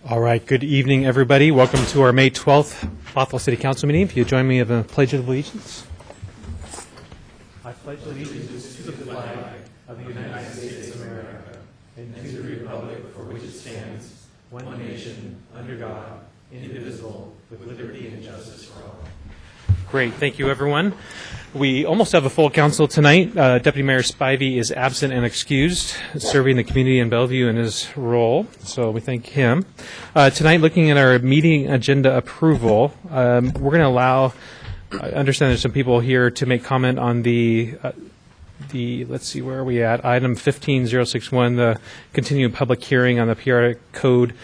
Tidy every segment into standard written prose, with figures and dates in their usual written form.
All right, good evening, everybody. Welcome to our May 12th Bothell City Council meeting. If you join me in the Pledge of Allegiance. I pledge allegiance to the flag of the United States of America and to the republic for which it stands, one nation, under God, indivisible, with liberty and justice for all. Great, thank you, everyone. We almost have a full council tonight. Deputy Mayor Spivey is absent and excused, serving the community in Bellevue in his role, so we thank him. Tonight, looking at our meeting agenda approval, we're going to allow, I understand there's some people here to make comment on the let's see, where are we at? Item 15061, the continuing public hearing on the PR code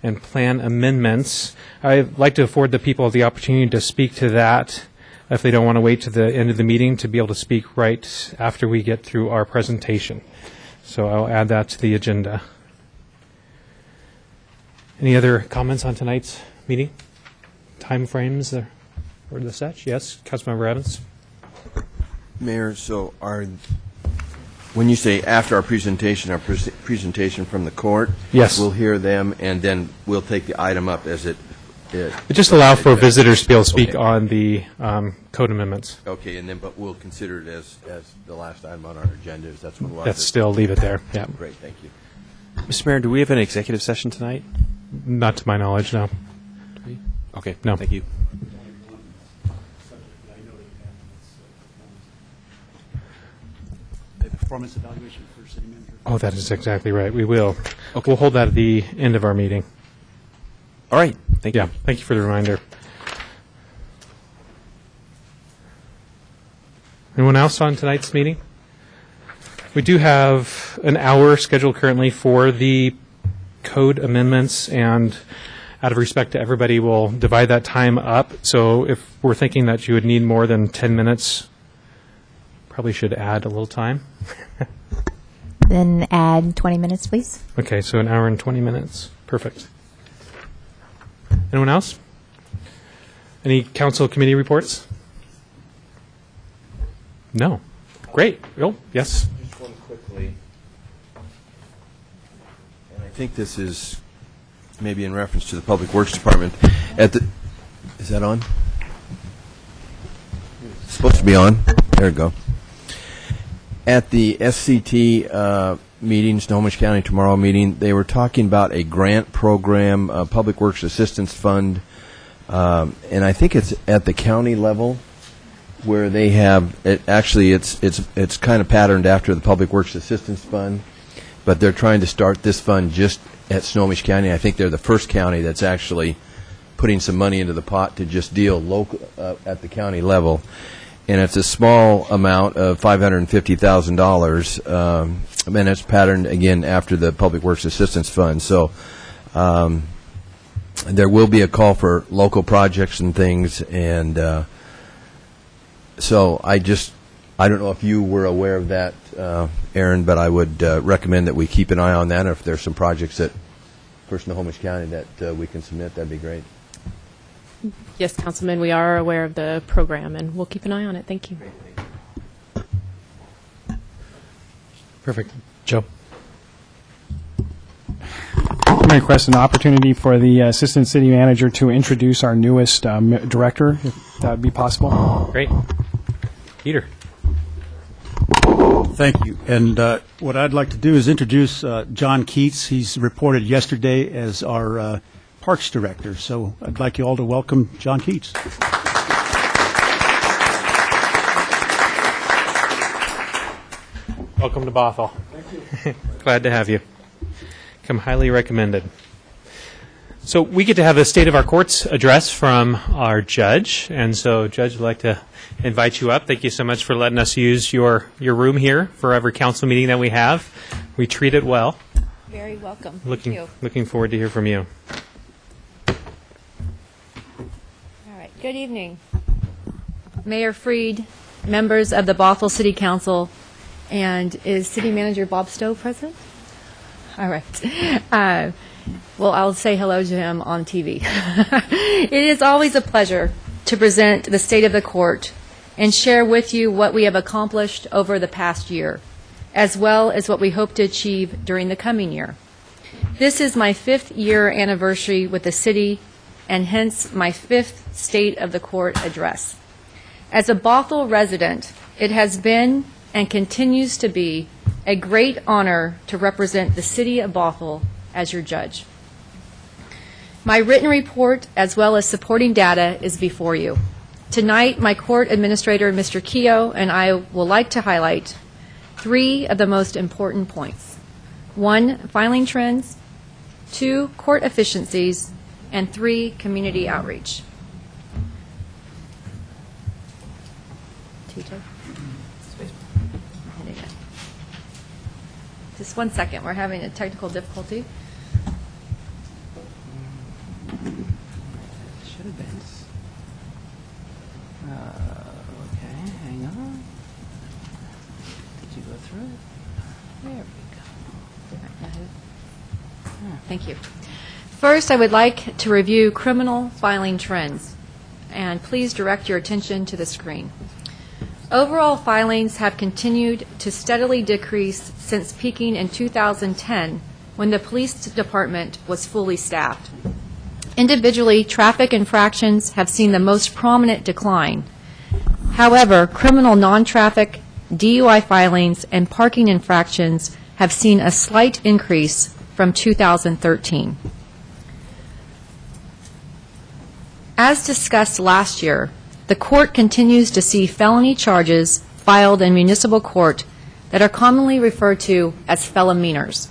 and plan amendments. I'd like to afford the people the opportunity to speak to that if they don't want to wait to the end of the meeting, to be able to speak right after we get through our presentation. So I'll add that to the agenda. Any other comments on tonight's meeting? Time frames or the such? Yes, Councilmember Evans. Mayor, so when you say after our presentation from the court, yes, we'll hear them and then we'll take the item up as it just allow for visitors to be able to speak on the code amendments. Okay, and then but we'll consider it as the last item on our agenda. That's what we'll Let's still leave it there. Yeah. Great, thank you. Mr. Mayor, do we have an executive session tonight? Not to my knowledge, no. Okay, no. Thank you. Performance evaluation for city manager. Oh, that is exactly right. We will. Okay. We'll hold that at the end of our meeting. All right. Thank you. Yeah. Thank you for the reminder. Anyone else on tonight's meeting? We do have an hour scheduled currently for the code amendments, and out of respect to everybody, we'll divide that time up. So if we're thinking that you would need more than 10 minutes, probably should add a little time. Then add 20 minutes, please. Okay, so an hour and 20 minutes. Perfect. Anyone else? Any council committee reports? No. Great. Oh, yes. Just one quickly. And I think this is maybe in reference to the Public Works Department. Is that on? It's supposed to be on. There we go. At the SCT meeting, Snohomish County Tomorrow meeting, they were talking about a grant program, Public Works Assistance Fund, and I think it's at the county level where they have it. Actually, it's kind of patterned after the Public Works Assistance Fund, but they're trying to start this fund just at Snohomish County. I think they're the first county that's actually putting some money into the pot to just deal local at the county level. And it's a small amount of $550,000, and it's patterned again after the Public Works Assistance Fund. So there will be a call for local projects and things, and so I don't know if you were aware of that, Aaron, but I would recommend that we keep an eye on that. If there's some projects that for Snohomish County that we can submit, that'd be great. Yes, Councilman, we are aware of the program, and we'll keep an eye on it. Thank you. Perfect. Joe? I'm going to request an opportunity for the Assistant City Manager to introduce our newest director, if that would be possible. Great. Peter? Thank you. And what I'd like to do is introduce John Keats. He's reported yesterday as our Parks Director. So I'd like you all to welcome John Keats. Welcome to Bothell. Thank you. Glad to have you. Come highly recommended. So we get to have a State of our Courts address from our judge. And so, Judge, I'd like to invite you up. Thank you so much for letting us use your room here for every council meeting that we have. We treat it well. Very welcome. Looking forward to hear from you. Good evening, Mayor Freed, members of the Bothell City Council, and is City Manager Bob Stowe present? All right. Well, I'll say hello to him on TV. It is always a pleasure to present the state of the court and share with you what we have accomplished over the past year, as well as what we hope to achieve during the coming year. This is my 5th year anniversary with the city, and hence my 5th State of the Court address. As a Bothell resident, it has been and continues to be a great honor to represent the city of Bothell as your judge. My written report, as well as supporting data, is before you. Tonight, my court administrator, Mr. Keogh, and I will like to highlight 3 of the most important points. 1, filing trends, 2, court efficiencies, and 3, community outreach. TJ? Just 1 second, we're having a technical difficulty. Should have been. Okay, hang on. Did you go through it? There we go. Thank you. First, I would like to review criminal filing trends, and please direct your attention to the screen. Overall filings have continued to steadily decrease since peaking in 2010, when the police department was fully staffed. Individually, traffic infractions have seen the most prominent decline. However, criminal non-traffic, DUI filings, and parking infractions have seen a slight increase from 2013. As discussed last year, the court continues to see felony charges filed in municipal court that are commonly referred to as felonies.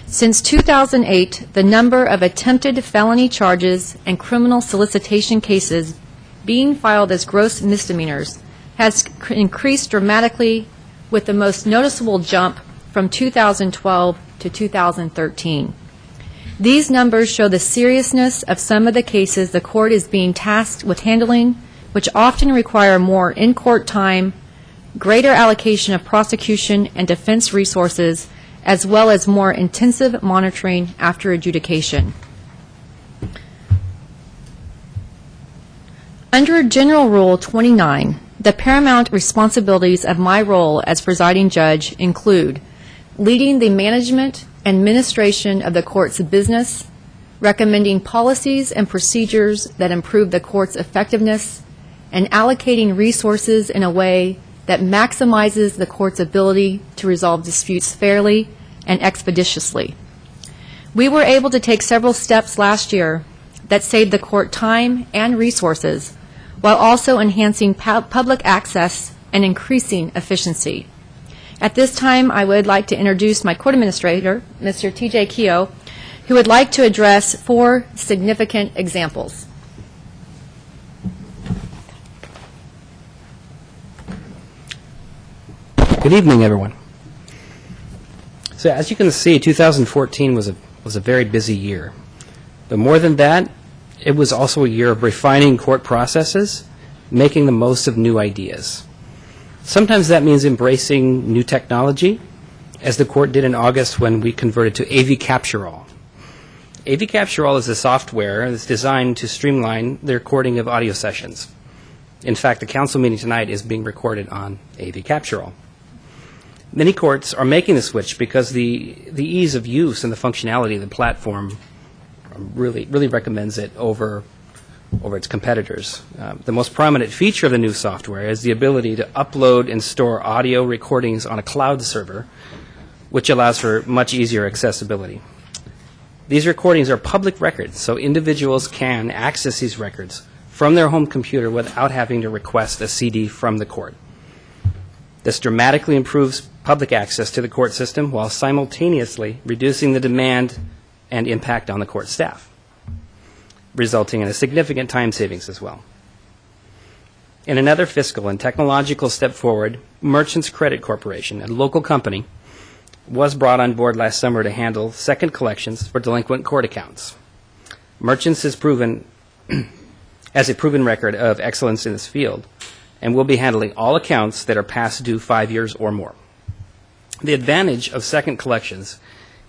Since 2008, the number of attempted felony charges and criminal solicitation cases being filed as gross misdemeanors has increased dramatically, with the most noticeable jump from 2012 to 2013. These numbers show the seriousness of some of the cases the court is being tasked with handling, which often require more in-court time, greater allocation of prosecution and defense resources, as well as more intensive monitoring after adjudication. Under General Rule 29, the paramount responsibilities of my role as presiding judge include leading the management and administration of the court's business, recommending policies and procedures that improve the court's effectiveness, and allocating resources in a way that maximizes the court's ability to resolve disputes fairly and expeditiously. We were able to take several steps last year that saved the court time and resources, while also enhancing public access and increasing efficiency. At this time, I would like to introduce my court administrator, Mr. TJ Keogh, who would like to address 4 significant examples. Good evening, everyone. So as you can see, 2014 was a very busy year. But more than that, it was also a year of refining court processes, making the most of new ideas. Sometimes that means embracing new technology, as the court did in August when we converted to AV Capture All. AV Capture All is a software that's designed to streamline the recording of audio sessions. In fact, the council meeting tonight is being recorded on AV Capture All. Many courts are making the switch because the ease of use and the functionality of the platform really recommends it over its competitors. The most prominent feature of the new software is the ability to upload and store audio recordings on a cloud server, which allows for much easier accessibility. These recordings are public records, so individuals can access these records from their home computer without having to request a CD from the court. This dramatically improves public access to the court system while simultaneously reducing the demand and impact on the court staff, resulting in a significant time savings as well. In another fiscal and technological step forward, Merchants Credit Corporation, a local company, was brought on board last summer to handle second collections for delinquent court accounts. Merchants has a proven record of excellence in this field and will be handling all accounts that are past due 5 years or more. The advantage of second collections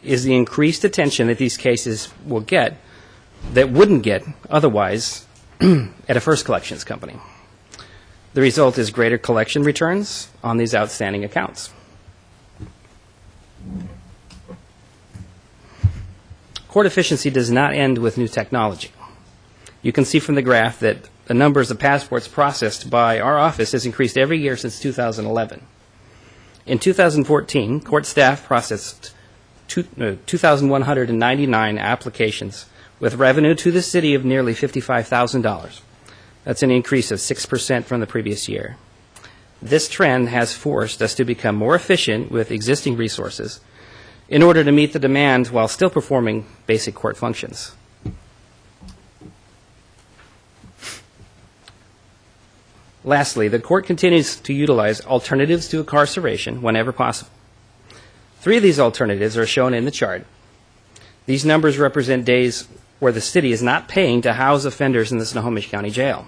is the increased attention that these cases will get that wouldn't get otherwise at a first collections company. The result is greater collection returns on these outstanding accounts. court efficiency does not end with new technology. You can see from the graph that the numbers of passports processed by our office has increased every year since 2011. In 2014, court staff processed 2,199 applications with revenue to the city of nearly $55,000. That's an increase of 6% from the previous year. This trend has forced us to become more efficient with existing resources in order to meet the demand while still performing basic court functions. Lastly, the court continues to utilize alternatives to incarceration whenever possible. 3 of these alternatives are shown in the chart. These numbers represent days where the city is not paying to house offenders in the Snohomish County Jail.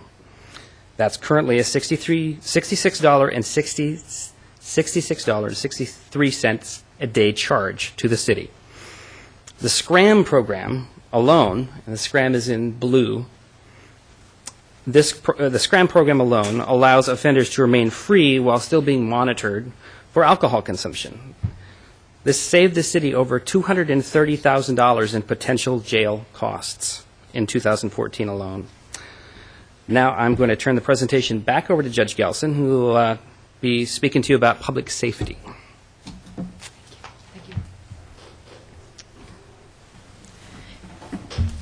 That's currently a $66.63 a day charge to the city. The SCRAM program alone, and the SCRAM is in blue, the SCRAM program alone allows offenders to remain free while still being monitored for alcohol consumption. This saved the city over $230,000 in potential jail costs in 2014 alone. Now I'm going to turn the presentation back over to Judge Gelson, who will be speaking to you about public safety.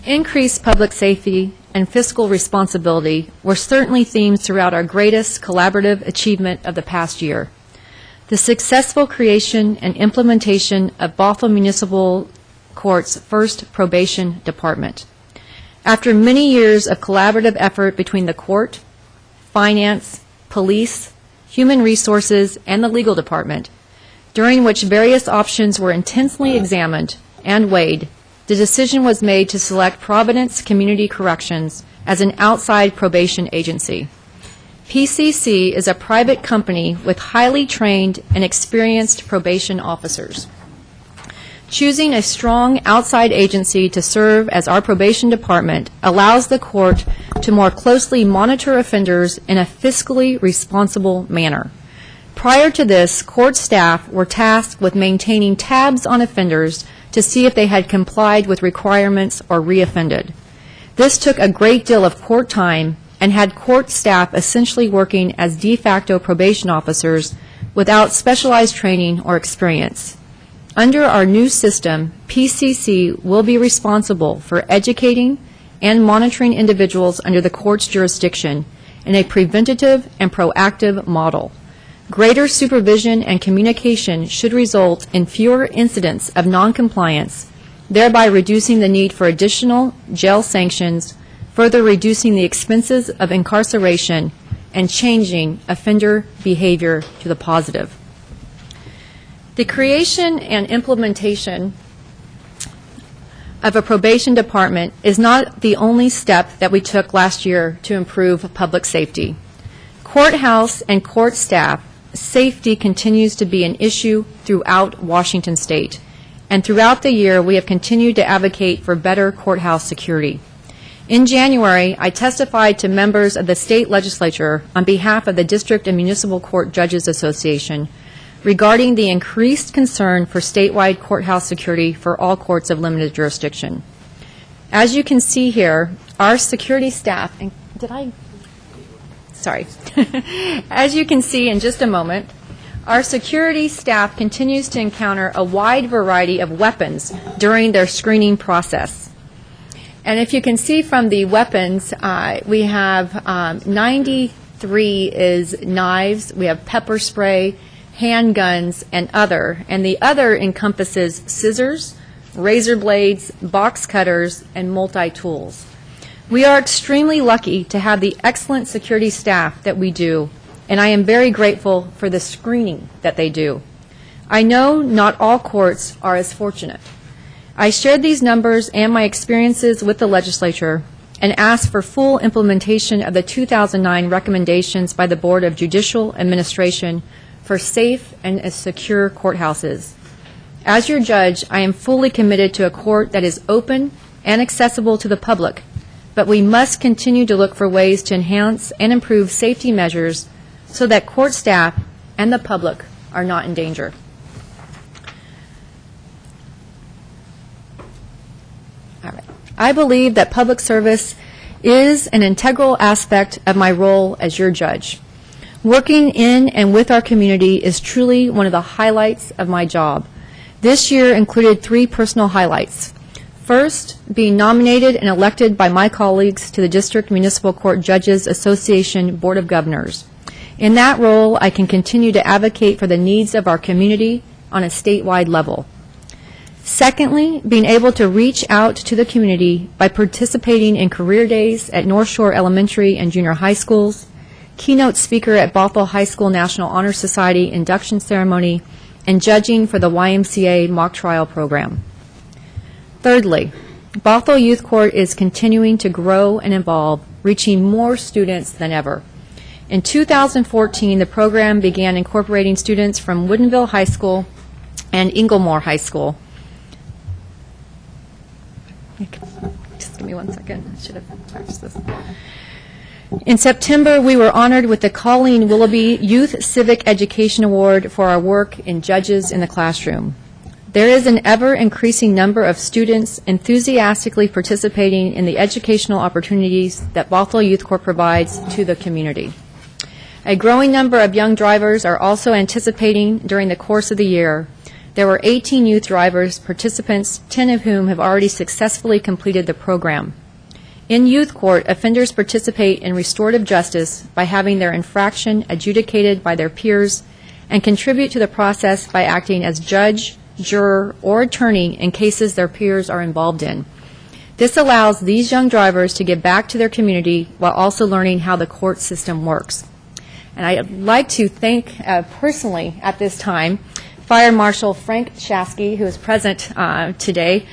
Increased public safety and fiscal responsibility were certainly themes throughout our greatest collaborative achievement of the past year. The successful creation and implementation of Bothell Municipal Court's first probation department. After many years of collaborative effort between the court, finance, police, human resources, and the legal department, during which various options were intensely examined and weighed, the decision was made to select Providence Community Corrections as an outside probation agency. PCC is a private company with highly trained and experienced probation officers. Choosing a strong outside agency to serve as our probation department allows the court to more closely monitor offenders in a fiscally responsible manner. Prior to this, court staff were tasked with maintaining tabs on offenders to see if they had complied with requirements or reoffended. This took a great deal of court time and had court staff essentially working as de facto probation officers without specialized training or experience. Under our new system, PCC will be responsible for educating and monitoring individuals under the court's jurisdiction in a preventative and proactive model. Greater supervision and communication should result in fewer incidents of noncompliance, thereby reducing the need for additional jail sanctions, further reducing the expenses of incarceration, and changing offender behavior to the positive. The creation and implementation of a probation department is not the only step that we took last year to improve public safety. Courthouse and court staff safety continues to be an issue throughout Washington State, and throughout the year we have continued to advocate for better courthouse security. In January, I testified to members of the state legislature on behalf of the District and Municipal Court Judges Association regarding the increased concern for statewide courthouse security for all courts of limited jurisdiction. As you can see here, our security staff, and as you can see in just a moment, our security staff continues to encounter a wide variety of weapons during their screening process. And if you can see from the weapons, we have 93 is knives, we have pepper spray, handguns, and other. And the other encompasses scissors, razor blades, box cutters, and multi-tools. We are extremely lucky to have the excellent security staff that we do, and I am very grateful for the screening that they do. I know not all courts are as fortunate. I shared these numbers and my experiences with the legislature and asked for full implementation of the 2009 recommendations by the Board of Judicial Administration for safe and secure courthouses. As your judge, I am fully committed to a court that is open and accessible to the public, but we must continue to look for ways to enhance and improve safety measures so that court staff and the public are not in danger. I believe that public service is an integral aspect of my role as your judge. Working in and with our community is truly one of the highlights of my job. This year included 3 personal highlights. First, being nominated and elected by my colleagues to the District Municipal Court Judges Association Board of Governors. In that role, I can continue to advocate for the needs of our community on a statewide level. Secondly, being able to reach out to the community by participating in career days at North Shore Elementary and Junior High Schools, keynote speaker at Bothell High School National Honor Society induction ceremony, and judging for the YMCA mock trial program. Thirdly, Bothell Youth Court is continuing to grow and evolve, reaching more students than ever. In 2014, the program began incorporating students from Woodinville High School and Inglemore High School. Just give me 1 second. I should have practiced this. In September, we were honored with the Colleen Willoughby Youth Civic Education Award for our work in Judges in the Classroom. There is an ever-increasing number of students enthusiastically participating in the educational opportunities that Bothell Youth Court provides to the community. A growing number of young drivers are also anticipating during the course of the year. There were 18 youth drivers participants, 10 of whom have already successfully completed the program. In youth court, offenders participate in restorative justice by having their infraction adjudicated by their peers and contribute to the process by acting as judge, juror, or attorney in cases their peers are involved in. This allows these young drivers to give back to their community while also learning how the court system works. And I'd like to thank personally at this time Fire Marshal Frank Shasky, who is present today.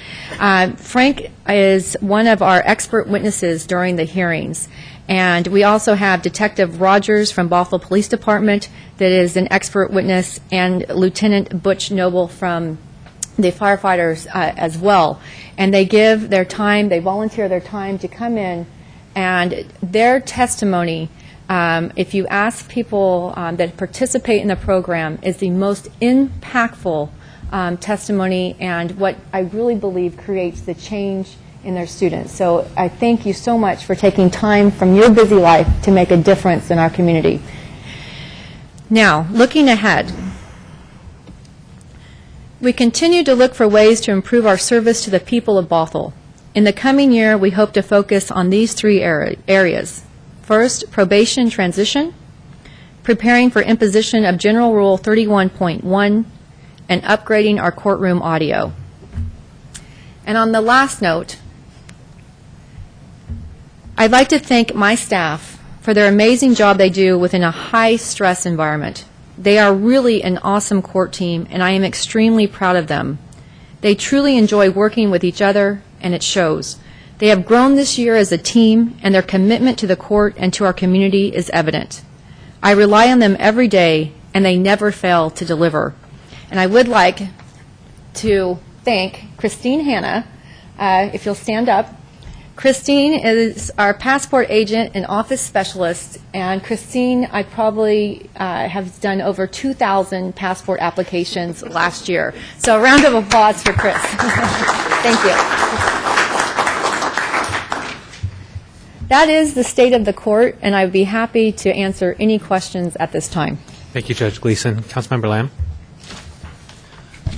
Frank is one of our expert witnesses during the hearings. And we also have Detective Rogers from Bothell Police Department that is an expert witness, and Lieutenant Butch Noble from the firefighters as well. And they give their time, they volunteer their time to come in, and their testimony, if you ask people that participate in the program, is the most impactful testimony and what I really believe creates the change in their students. So I thank you so much for taking time from your busy life to make a difference in our community. Now, looking ahead, we continue to look for ways to improve our service to the people of Bothell. In the coming year, we hope to focus on these 3 areas. First, probation transition, preparing for imposition of General Rule 31.1, and upgrading our courtroom audio. And on the last note, I'd like to thank my staff for their amazing job they do within a high-stress environment. They are really an awesome court team, and I am extremely proud of them. They truly enjoy working with each other, and it shows. They have grown this year as a team, and their commitment to the court and to our community is evident. I rely on them every day, and they never fail to deliver. And I would like to thank Christine Hanna, if you'll stand up. Christine is our passport agent and office specialist, and Christine, I probably have done over 2,000 passport applications last year. So a round of applause for Chris. Thank you. That is the state of the court, and I'd be happy to answer any questions at this time. Thank you, Judge Gleason. Councilmember Lamb?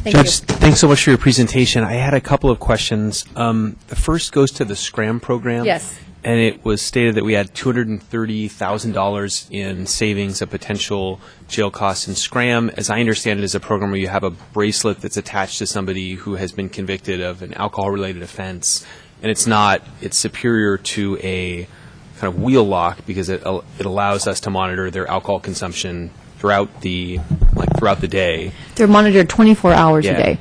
Thank Judge, you. thanks so much for your presentation. I had a couple of questions. The first goes to the SCRAM program. Yes. And it was stated that we had $230,000 in savings of potential jail costs in SCRAM. As I understand it, is a program where you have a bracelet that's attached to somebody who has been convicted of an alcohol-related offense. And it's superior to a kind of wheel lock because it allows us to monitor their alcohol consumption throughout the day. They're monitored 24 hours a Yeah. day.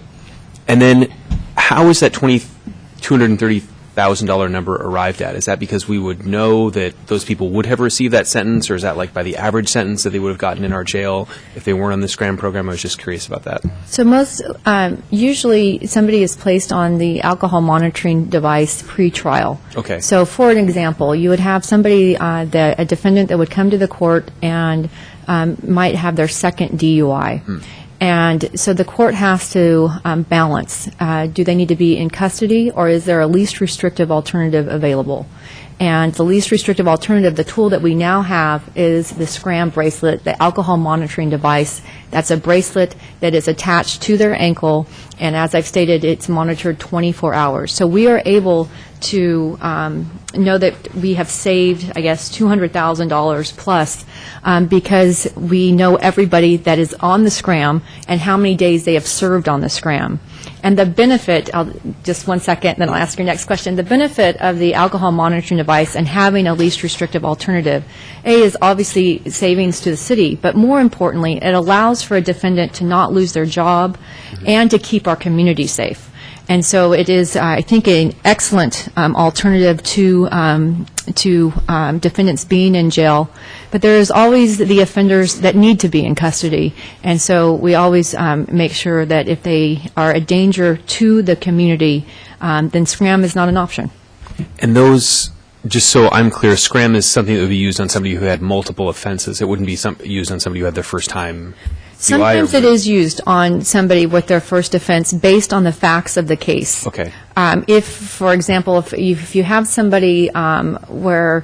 And then how is that $230,000 number arrived at? Is that because we would know that those people would have received that sentence, or is that like by the average sentence that they would have gotten in our jail if they weren't on the SCRAM program? I was just curious about that. So usually somebody is placed on the alcohol monitoring device pre-trial. Okay. So for an example, you would have somebody, a defendant that would come to the court and might have their second DUI. And so the court has to balance. Do they need to be in custody, or is there a least restrictive alternative available? And the least restrictive alternative, the tool that we now have, is the SCRAM bracelet, the alcohol monitoring device. That's a bracelet that is attached to their ankle, and as I've stated, it's monitored 24 hours. So we are able to know that we have saved, I guess, $200,000 plus because we know everybody that is on the SCRAM and how many days they have served on the SCRAM. And the benefit, just one second, then I'll ask your next question. The benefit of the alcohol monitoring device and having a least restrictive alternative, A, is obviously savings to the city, but more importantly, it allows for a defendant to not lose their job and to keep our community safe. And so it is, I think, an excellent alternative to defendants being in jail. But there is always the offenders that need to be in custody. And so we always make sure that if they are a danger to the community, then SCRAM is not an option. And those, just so I'm clear, SCRAM is something that would be used on somebody who had multiple offenses. It wouldn't be used on somebody who had their first time. Sometimes it is used on somebody with their first offense based on the facts of the case. Okay. If, for example, if you have somebody where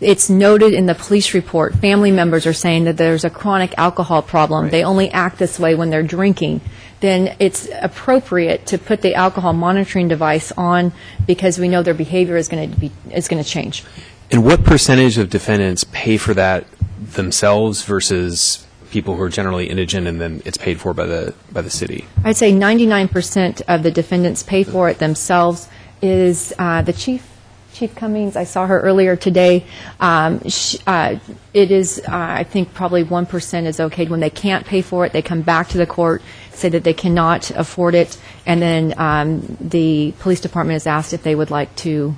it's noted in the police report, family members are saying that there's a chronic alcohol problem, Right. They only act this way when they're drinking, then it's appropriate to put the alcohol monitoring device on because we know their behavior is going to change. And what percentage of defendants pay for that themselves versus people who are generally indigent and then it's paid for by the city? I'd say 99% of the defendants pay for it themselves. Is the Chief Cummings, I saw her earlier today. It is, I think, probably 1% is okayed. When they can't pay for it, they come back to the court, say that they cannot afford it, and then the police department is asked if they would like to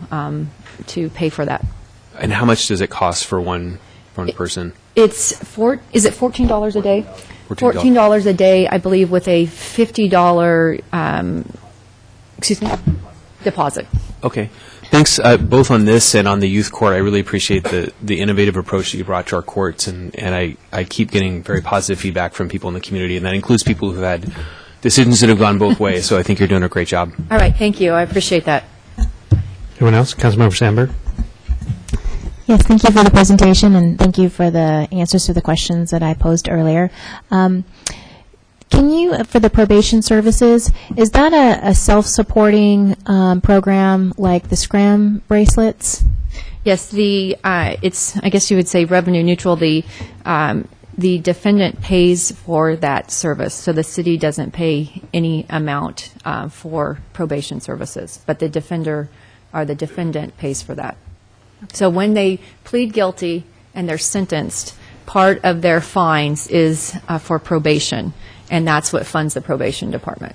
pay for that. And how much does it cost for one person? Is it $14 a day? $14. $14 a day, I believe, with a $50 deposit. Okay. Thanks both on this and on the youth court. I really appreciate the innovative approach that you brought to our courts, and I keep getting very positive feedback from people in the community, and that includes people who had decisions that have gone both ways, so I think you're doing a great job. All right, thank you. I appreciate that. Anyone else? Councilmember Sandberg? Yes, thank you for the presentation, and thank you for the answers to the questions that I posed earlier. Can you, for the probation services, is that a self-supporting program like the SCRAM bracelets? Yes, it's, I guess you would say, revenue neutral. The defendant pays for that service, so the city doesn't pay any amount for probation services, but the defender or the defendant pays for that. So when they plead guilty and they're sentenced, part of their fines is for probation, and that's what funds the probation department.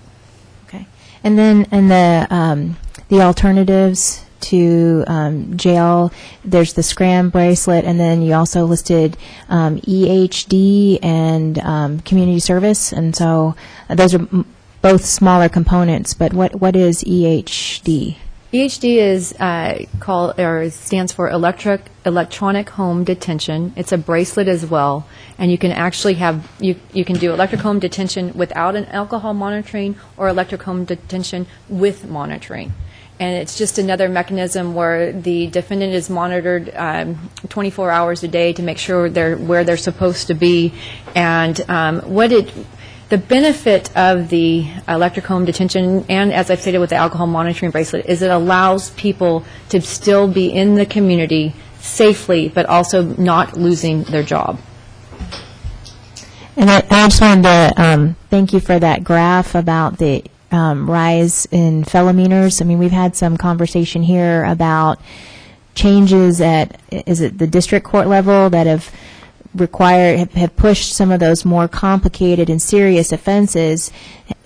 Okay. And then the alternatives to jail, there's the SCRAM bracelet, and then you also listed EHD and community service, and so those are both smaller components, but what is EHD? EHD is stands for electronic home detention. It's a bracelet as well, and you can actually have you can do electric home detention without an alcohol monitoring or electric home detention with monitoring. And it's just another mechanism where the defendant is monitored 24 hours a day to make sure they're where they're supposed to be. And the benefit of the electric home detention, and as I've stated with the alcohol monitoring bracelet, is it allows people to still be in the community safely, but also not losing their job. And I just wanted to thank you for that graph about the rise in felonies. I mean, we've had some conversation here about changes at, is it the district court level that have pushed some of those more complicated and serious offenses,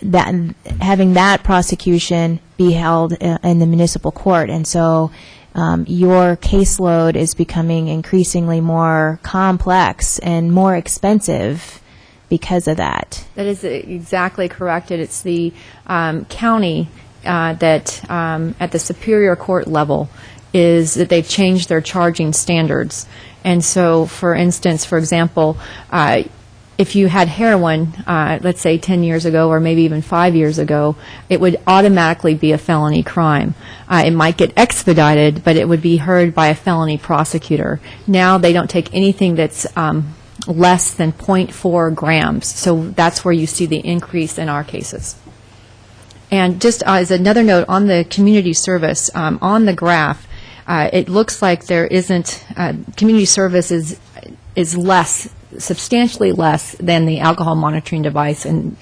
that having that prosecution be held in the municipal court. And so your caseload is becoming increasingly more complex and more expensive because of that. That is exactly correct. It's the county that at the Superior Court level is that they've changed their charging standards. And so, for instance, for example, if you had heroin, let's say 10 years ago or maybe even 5 years ago, it would automatically be a felony crime. It might get expedited, but it would be heard by a felony prosecutor. Now they don't take anything that's less than 0.4 grams, so that's where you see the increase in our cases. And just as another note on the community service, on the graph, it looks like there isn't, community service is less, substantially less than the alcohol monitoring device. And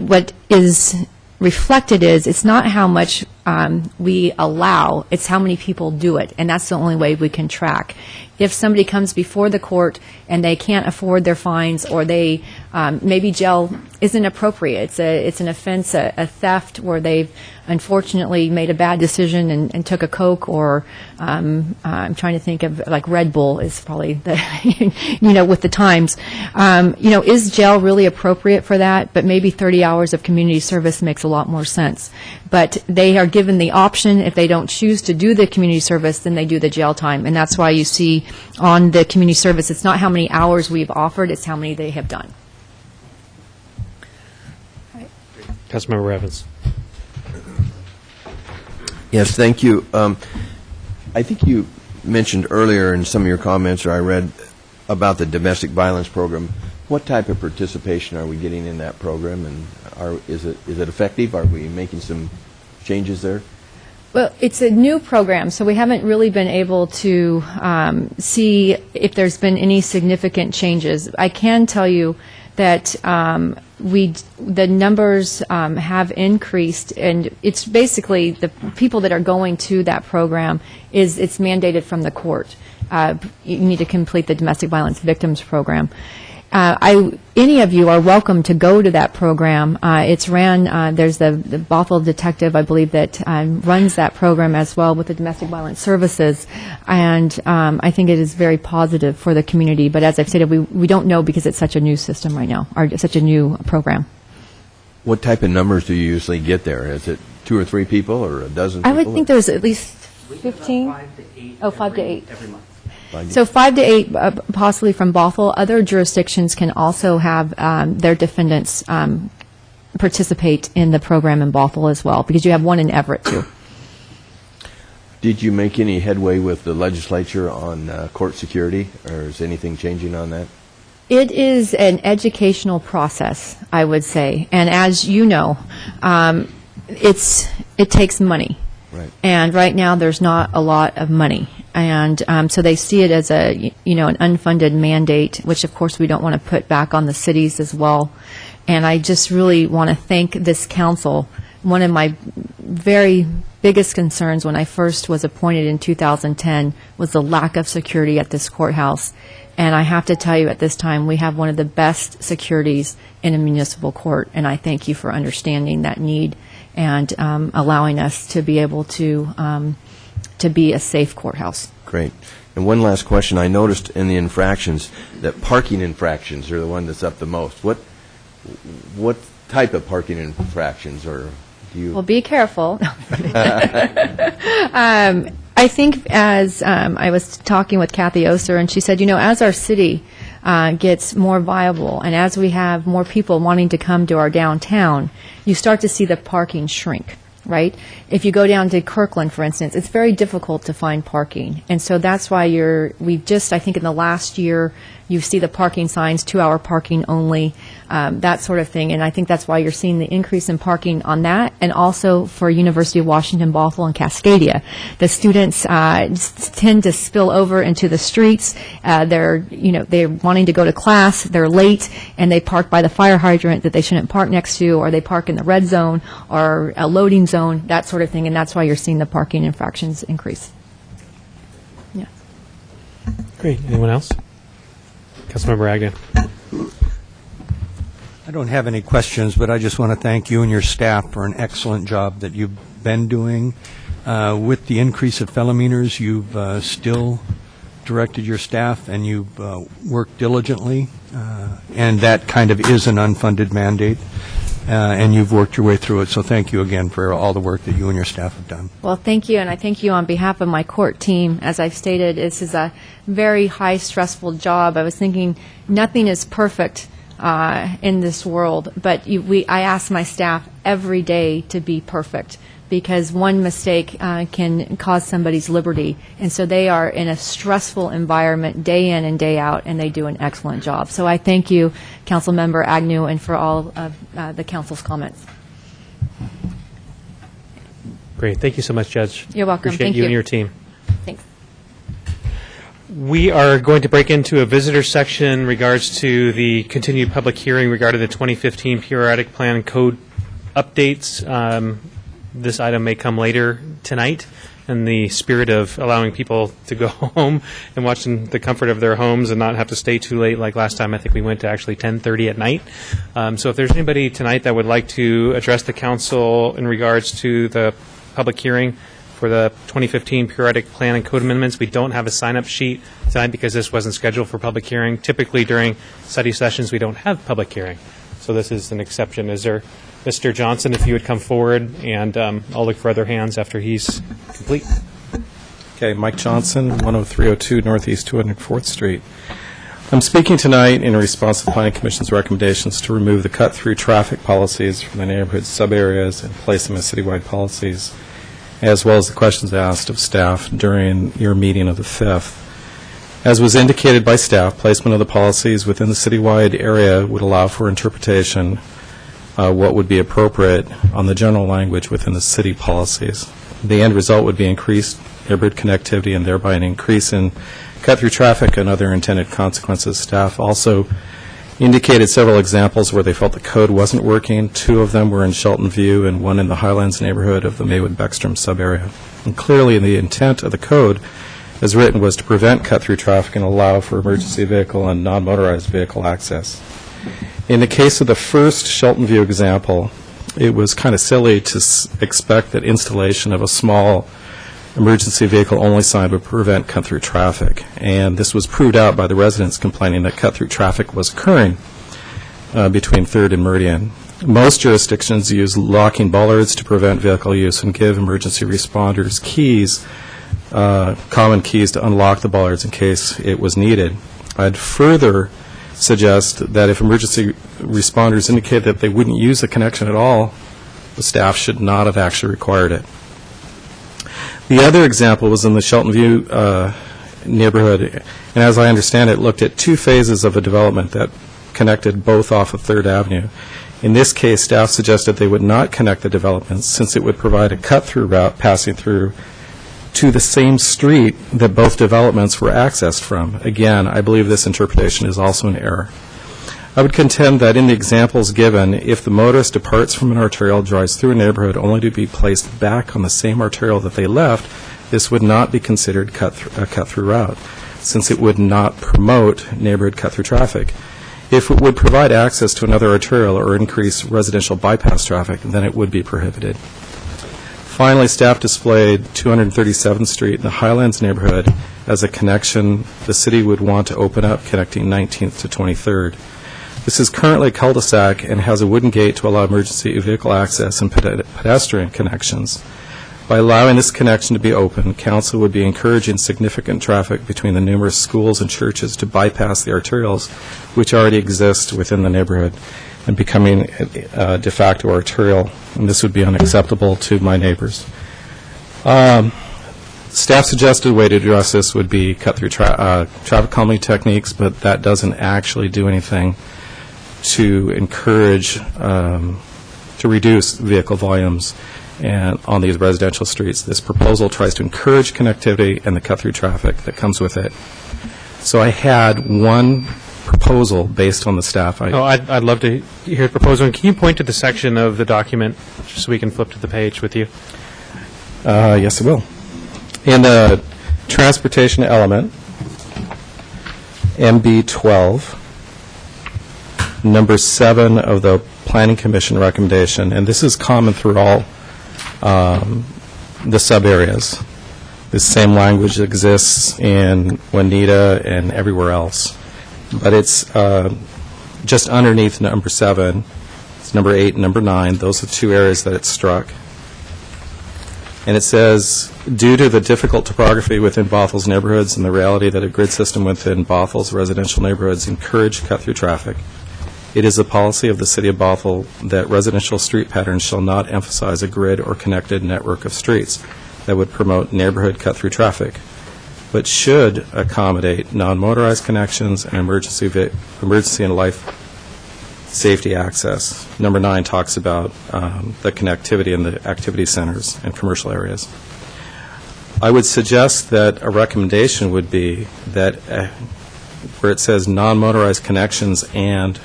what is reflected is it's not how much we allow, it's how many people do it. And that's the only way we can track. If somebody comes before the court and they can't afford their fines, or they maybe jail isn't appropriate, it's an offense, a theft where they've unfortunately made a bad decision and took a Coke, or I'm trying to think of, like, Red Bull is probably the with the times. Is jail really appropriate for that? But maybe 30 hours of community service makes a lot more sense. But they are given the option. If they don't choose to do the community service, then they do the jail time. And that's why you see on the community service, it's not how many hours we've offered, it's how many they have done. Councilmember Evans. Yes, thank you. I think you mentioned earlier in some of your comments, or I read, about the domestic violence program. What type of participation are we getting in that program, and is it effective? Are we making some changes there? Well, it's a new program, so we haven't really been able to see if there's been any significant changes. I can tell you that the numbers have increased, and it's basically the people that are going to that program it's mandated from the court. You need to complete the domestic violence victims program. Any of you are welcome to go to that program. It's ran, there's the Bothell detective, I believe, that runs that program as well with the domestic violence services. And I think it is very positive for the community. But as I've stated, we don't know because it's such a new system right now, or such a new program. What type of numbers do you usually get there? Is it 2 or 3 people, or a dozen people? I would think there's at least 15. 5 to 8. 5 to 8. Every month. So 5 to 8 possibly from Bothell. Other jurisdictions can also have their defendants participate in the program in Bothell as well, because you have one in Everett too. Did you make any headway with the legislature on court security, or is anything changing on that? It is an educational process, I would say. And as you know, it takes money. Right. And right now there's not a lot of money. And so they see it as an unfunded mandate, which of course we don't want to put back on the cities as well. And I just really want to thank this council. One of my very biggest concerns when I first was appointed in 2010 was the lack of security at this courthouse. And I have to tell you, at this time, we have one of the best securities in a municipal court. And I thank you for understanding that need and allowing us to be able to be a safe courthouse. Great. And one last question. I noticed in the infractions that parking infractions are the one that's up the most. What type of parking infractions, or do you? Well, be careful. I think as I was talking with Kathy Oster, and she said, as our city gets more viable, and as we have more people wanting to come to our downtown, you start to see the parking shrink. Right? If you go down to Kirkland, for instance, it's very difficult to find parking. And so that's why I think in the last year, you see the parking signs, 2-hour parking only, that sort of thing. And I think that's why you're seeing the increase in parking on that, and also for University of Washington, Bothell, and Cascadia. The students tend to spill over into the streets. They're wanting to go to class, they're late, and they park by the fire hydrant that they shouldn't park next to, or they park in the red zone or a loading zone, that sort of thing. And that's why you're seeing the parking infractions increase. Yeah. Great. Anyone else? Councilmember Agnew. I don't have any questions, but I just want to thank you and your staff for an excellent job that you've been doing. With the increase of felonies, you've still directed your staff, and you've worked diligently, and that kind of is an unfunded mandate, and you've worked your way through it. So thank you again for all the work that you and your staff have done. Well, thank you, and I thank you on behalf of my court team. As I've stated, this is a very high, stressful job. I was thinking nothing is perfect in this world. But I ask my staff every day to be perfect, because one mistake can cause somebody's liberty. And so they are in a stressful environment day in and day out, and they do an excellent job. So I thank you, Councilmember Agnew, and for all of the council's comments. Great. Thank you so much, Judge. You're welcome. Appreciate Thank you you. and your team. Thanks. We are going to break into a visitor section in regards to the continued public hearing regarding the 2015 periodic plan code updates. This item may come later tonight in the spirit of allowing people to go home and watch in the comfort of their homes and not have to stay too late like last time. I think we went to actually 10:30 at night. So if there's anybody tonight that would like to address the council in regards to the public hearing for the 2015 periodic plan and code amendments, we don't have a sign-up sheet tonight because this wasn't scheduled for public hearing. Typically during study sessions, we don't have public hearing. So this is an exception. Is there, Mr. Johnson, if you would come forward, and I'll look for other hands after he's complete. Okay, Mike Johnson, 10302 Northeast 204th Street. I'm speaking tonight in response to the Planning Commission's recommendations to remove the cut-through traffic policies from the neighborhood sub-areas and place them as citywide policies, as well as the questions asked of staff during your meeting of the 5th. As was indicated by staff, placement of the policies within the citywide area would allow for interpretation what would be appropriate on the general language within the city policies. The end result would be increased neighborhood connectivity and thereby an increase in cut-through traffic and other intended consequences. Staff also indicated several examples where they felt the code wasn't working. 2 of them were in Shelton View and 1 in the Highlands neighborhood of the Maywood-Beckstrom sub-area. And clearly the intent of the code as written was to prevent cut-through traffic and allow for emergency vehicle and non-motorized vehicle access. In the case of the first Shelton View example, it was kind of silly to expect that installation of a small emergency vehicle only sign would prevent cut-through traffic. And this was proved out by the residents complaining that cut-through traffic was occurring between 3rd and Meridian. Most jurisdictions use locking bollards to prevent vehicle use and give emergency responders keys, common keys to unlock the bollards in case it was needed. I'd further suggest that if emergency responders indicate that they wouldn't use the connection at all, the staff should not have actually required it. The other example was in the Shelton View neighborhood, and as I understand it, looked at 2 phases of a development that connected both off of 3rd Avenue. In this case, staff suggested they would not connect the developments since it would provide a cut-through route passing through to the same street that both developments were accessed from. Again, I believe this interpretation is also an error. I would contend that in the examples given, if the motorist departs from an arterial, drives through a neighborhood only to be placed back on the same arterial that they left, this would not be considered a cut-through route, since it would not promote neighborhood cut-through traffic. If it would provide access to another arterial or increase residential bypass traffic, then it would be prohibited. Finally, staff displayed 237th Street in the Highlands neighborhood as a connection the city would want to open up, connecting 19th to 23rd. This is currently a cul-de-sac and has a wooden gate to allow emergency vehicle access and pedestrian connections. By allowing this connection to be open, council would be encouraging significant traffic between the numerous schools and churches to bypass the arterials which already exist within the neighborhood and becoming a de facto arterial, and this would be unacceptable to my neighbors. Staff suggested a way to address this would be cut-through traffic calming techniques, but that doesn't actually do anything to encourage, to reduce vehicle volumes and on these residential streets. This proposal tries to encourage connectivity and the cut-through traffic that comes with it. So I had one proposal based on the staff. I'd love to hear the proposal. And can you point to the section of the document just so we can flip to the page with you? Yes, I will. In the transportation element, MB 12, number 7 of the Planning Commission recommendation, and this is common through all the sub-areas. This same language exists in Juanita and everywhere else. But it's just underneath number 7. It's number 8 and number 9. Those are the 2 areas that it struck. And it says, due to the difficult topography within Bothel's neighborhoods and the reality that a grid system within Bothel's residential neighborhoods encourage cut-through traffic, It is the policy of the City of Bothell that residential street patterns shall not emphasize a grid or connected network of streets that would promote neighborhood cut-through traffic, but should accommodate non-motorized connections and emergency and life safety access. Number 9 talks about the connectivity in the activity centers and commercial areas. I would suggest that a recommendation would be that where it says non-motorized connections and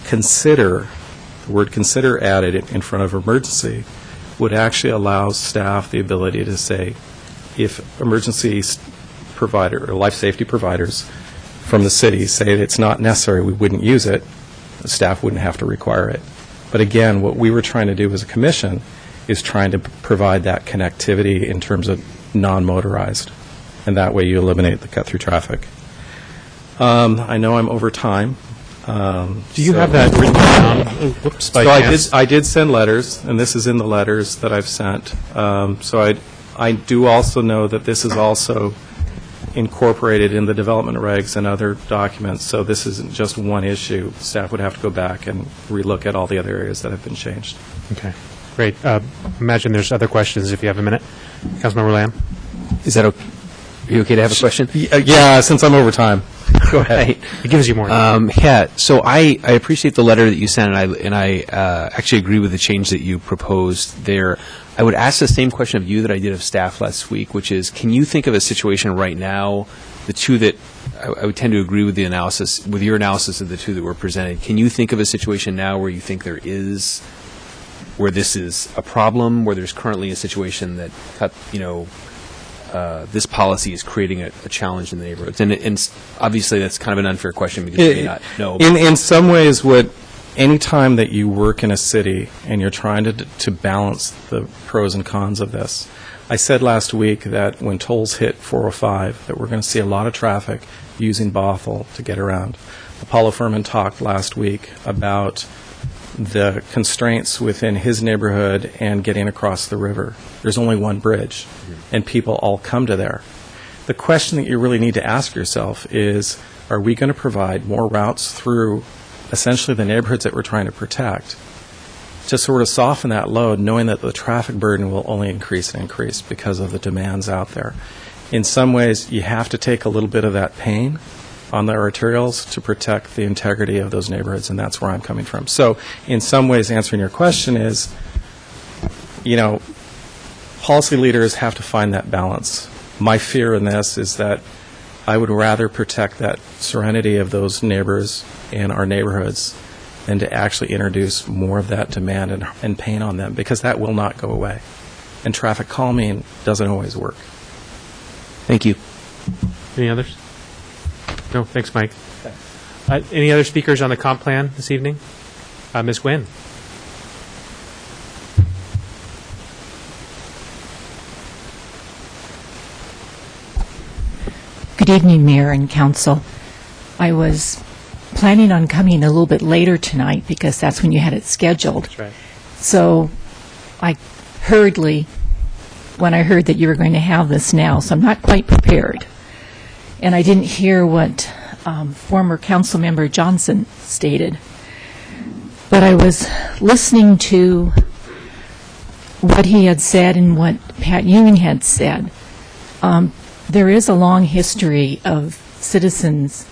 consider, the word consider added in front of emergency, would actually allow staff the ability to say, if emergency provider or life safety providers from the city say that it's not necessary, we wouldn't use it, the staff wouldn't have to require it. But again, what we were trying to do as a commission is trying to provide that connectivity in terms of non-motorized, and that way you eliminate the cut-through traffic. I know I'm over time. Do you have that written down? Whoops, by So chance? I did send letters, and this is in the letters that I've sent. So I do also know that this is also incorporated in the development regs and other documents, so this isn't just one issue. Staff would have to go back and relook at all the other areas that have been changed. Okay, great. Imagine there's other questions if you have a minute. Councilmember Lamb? Is that okay? Are you okay to have a question? Yeah, since I'm over time. Go ahead. Right. It gives you more. Yeah, so I appreciate the letter that you sent, and I actually agree with the change that you proposed there. I would ask the same question of you that I did of staff last week, which is, can you think of a situation right now, the two that I would tend to agree with the analysis, with your analysis of the two that were presented, can you think of a situation now where you think there is, where this is a problem, where there's currently a situation that this policy is creating a challenge in the neighborhoods? And obviously, that's kind of an unfair question because you may not know. In some ways, any time that you work in a city and you're trying to balance the pros and cons of this, I said last week that when tolls hit 405, that we're going to see a lot of traffic using Bothell to get around. Apollo Furman talked last week about the constraints within his neighborhood and getting across the river. There's only one bridge, and people all come to there. The question that you really need to ask yourself is, are we going to provide more routes through essentially the neighborhoods that we're trying to protect to sort of soften that load, knowing that the traffic burden will only increase and increase because of the demands out there? In some ways, you have to take a little bit of that pain on the arterials to protect the integrity of those neighborhoods, and that's where I'm coming from. So in some ways, answering your question is, policy leaders have to find that balance. My fear in this is that I would rather protect that serenity of those neighbors in our neighborhoods than to actually introduce more of that demand and pain on them, because that will not go away. And traffic calming doesn't always work. Thank you. Any others? No, thanks, Mike. Any other speakers on the comp plan this evening? Ms. Nguyen? Good evening, Mayor and Council. I was planning on coming a little bit later tonight because that's when you had it scheduled. That's right. So I hurriedly, when I heard that you were going to have this now, so I'm not quite prepared. And I didn't hear what former council member Johnson stated. But I was listening to what he had said and what Pat Ewing had said. There is a long history of citizens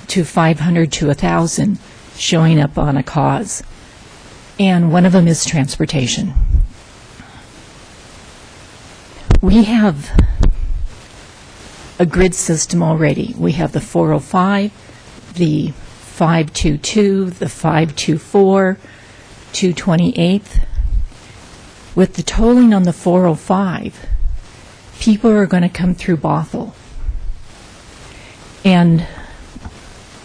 to 500 to 1,000 showing up on a cause, and one of them is transportation. We have a grid system already. We have the 405, the 522, the 524, 228th. With the tolling on the 405, people are going to come through Bothell. And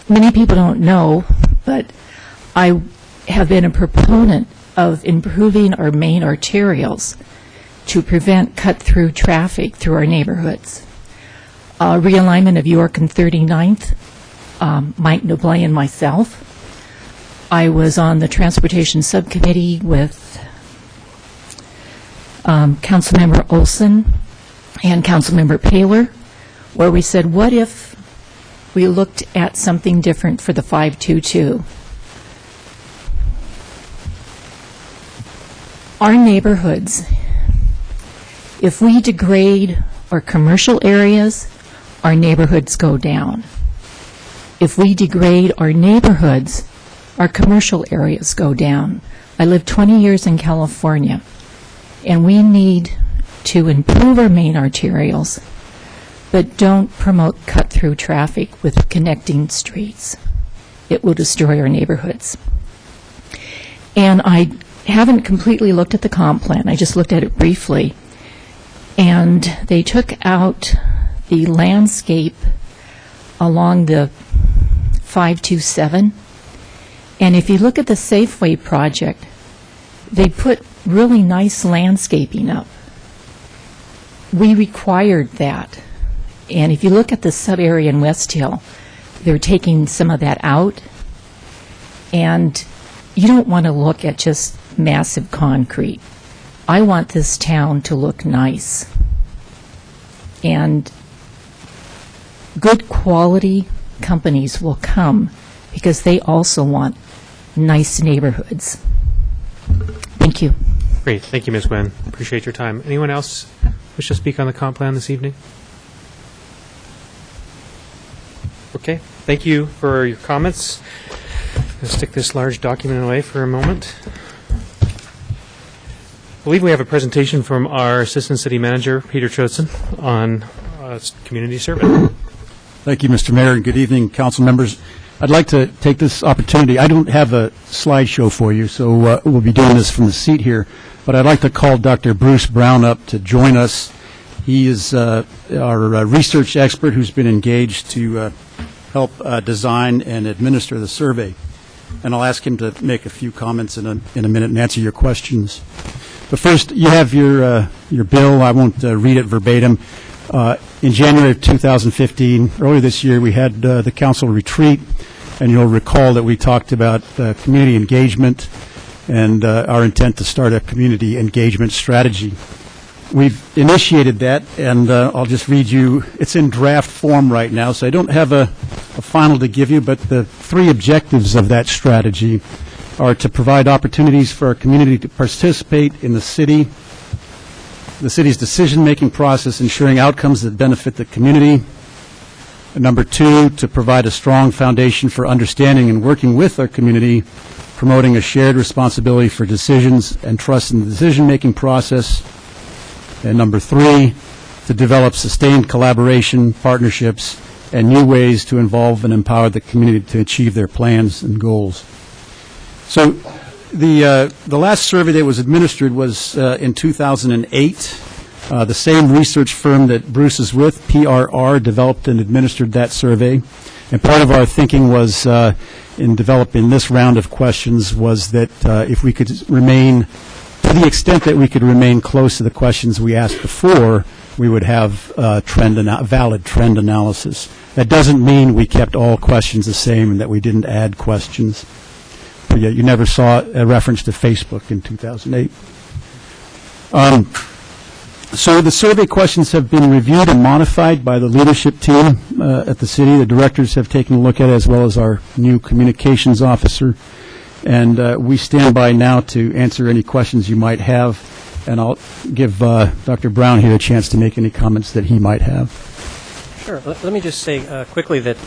many people don't know, but I have been a proponent of improving our main arterials to prevent cut-through traffic through our neighborhoods. Realignment of York and 39th, Mike Nobley and myself. I was on the Transportation Subcommittee with Councilmember Olson and Councilmember Paler, where we said, what if we looked at something different for the 522? our neighborhoods, if we degrade our commercial areas, our neighborhoods go down. If we degrade our neighborhoods, our commercial areas go down. I lived 20 years in California, and we need to improve our main arterials, but don't promote cut-through traffic with connecting streets. It will destroy our neighborhoods. And I haven't completely looked at the comp plan. I just looked at it briefly. And they took out the landscape along the 527. And if you look at the Safeway project, they put really nice landscaping up. We required that. And if you look at the sub-area in West Hill, they're taking some of that out. And you don't want to look at just massive concrete. I want this town to look nice. And good quality companies will come because they also want nice neighborhoods. Thank you. Great. Thank you, Ms. Nguyen. Appreciate your time. Anyone else wish to speak on the comp plan this evening? Okay. Thank you for your comments. I'll stick this large document away for a moment. I believe we have a presentation from our Assistant City Manager, Peter Chodson, on community survey. Thank you, Mr. Mayor, and good evening, council members. I'd like to take this opportunity. I don't have a slideshow for you, so we'll be doing this from the seat here, but I'd like to call Dr. Bruce Brown up to join us. He is our research expert who's been engaged to help design and administer the survey. And I'll ask him to make a few comments in a minute and answer your questions. But first, you have your bill. I won't read it verbatim. In January of 2015, earlier this year, we had the council retreat, and you'll recall that we talked about community engagement and our intent to start a community engagement strategy. We've initiated that, and I'll just read you. It's in draft form right now, so I don't have a final to give you, but the 3 objectives of that strategy are to provide opportunities for our community to participate in the city's decision-making process, ensuring outcomes that benefit the community. And number 2, to provide a strong foundation for understanding and working with our community, promoting a shared responsibility for decisions and trust in the decision-making process. And number 3, to develop sustained collaboration, partnerships, and new ways to involve and empower the community to achieve their plans and goals. So the last survey that was administered was in 2008. The same research firm that Bruce is with, PRR, developed and administered that survey. And part of our thinking was in developing this round of questions was that if we could remain, to the extent that we could remain close to the questions we asked before, we would have valid trend analysis. That doesn't mean we kept all questions the same and that we didn't add questions. But yet you never saw a reference to Facebook in 2008. So the survey questions have been reviewed and modified by the leadership team at the city. The directors have taken a look at it, as well as our new communications officer. And we stand by now to answer any questions you might have. And I'll give Dr. Brown here a chance to make any comments that he might have. Sure. Let me just say quickly that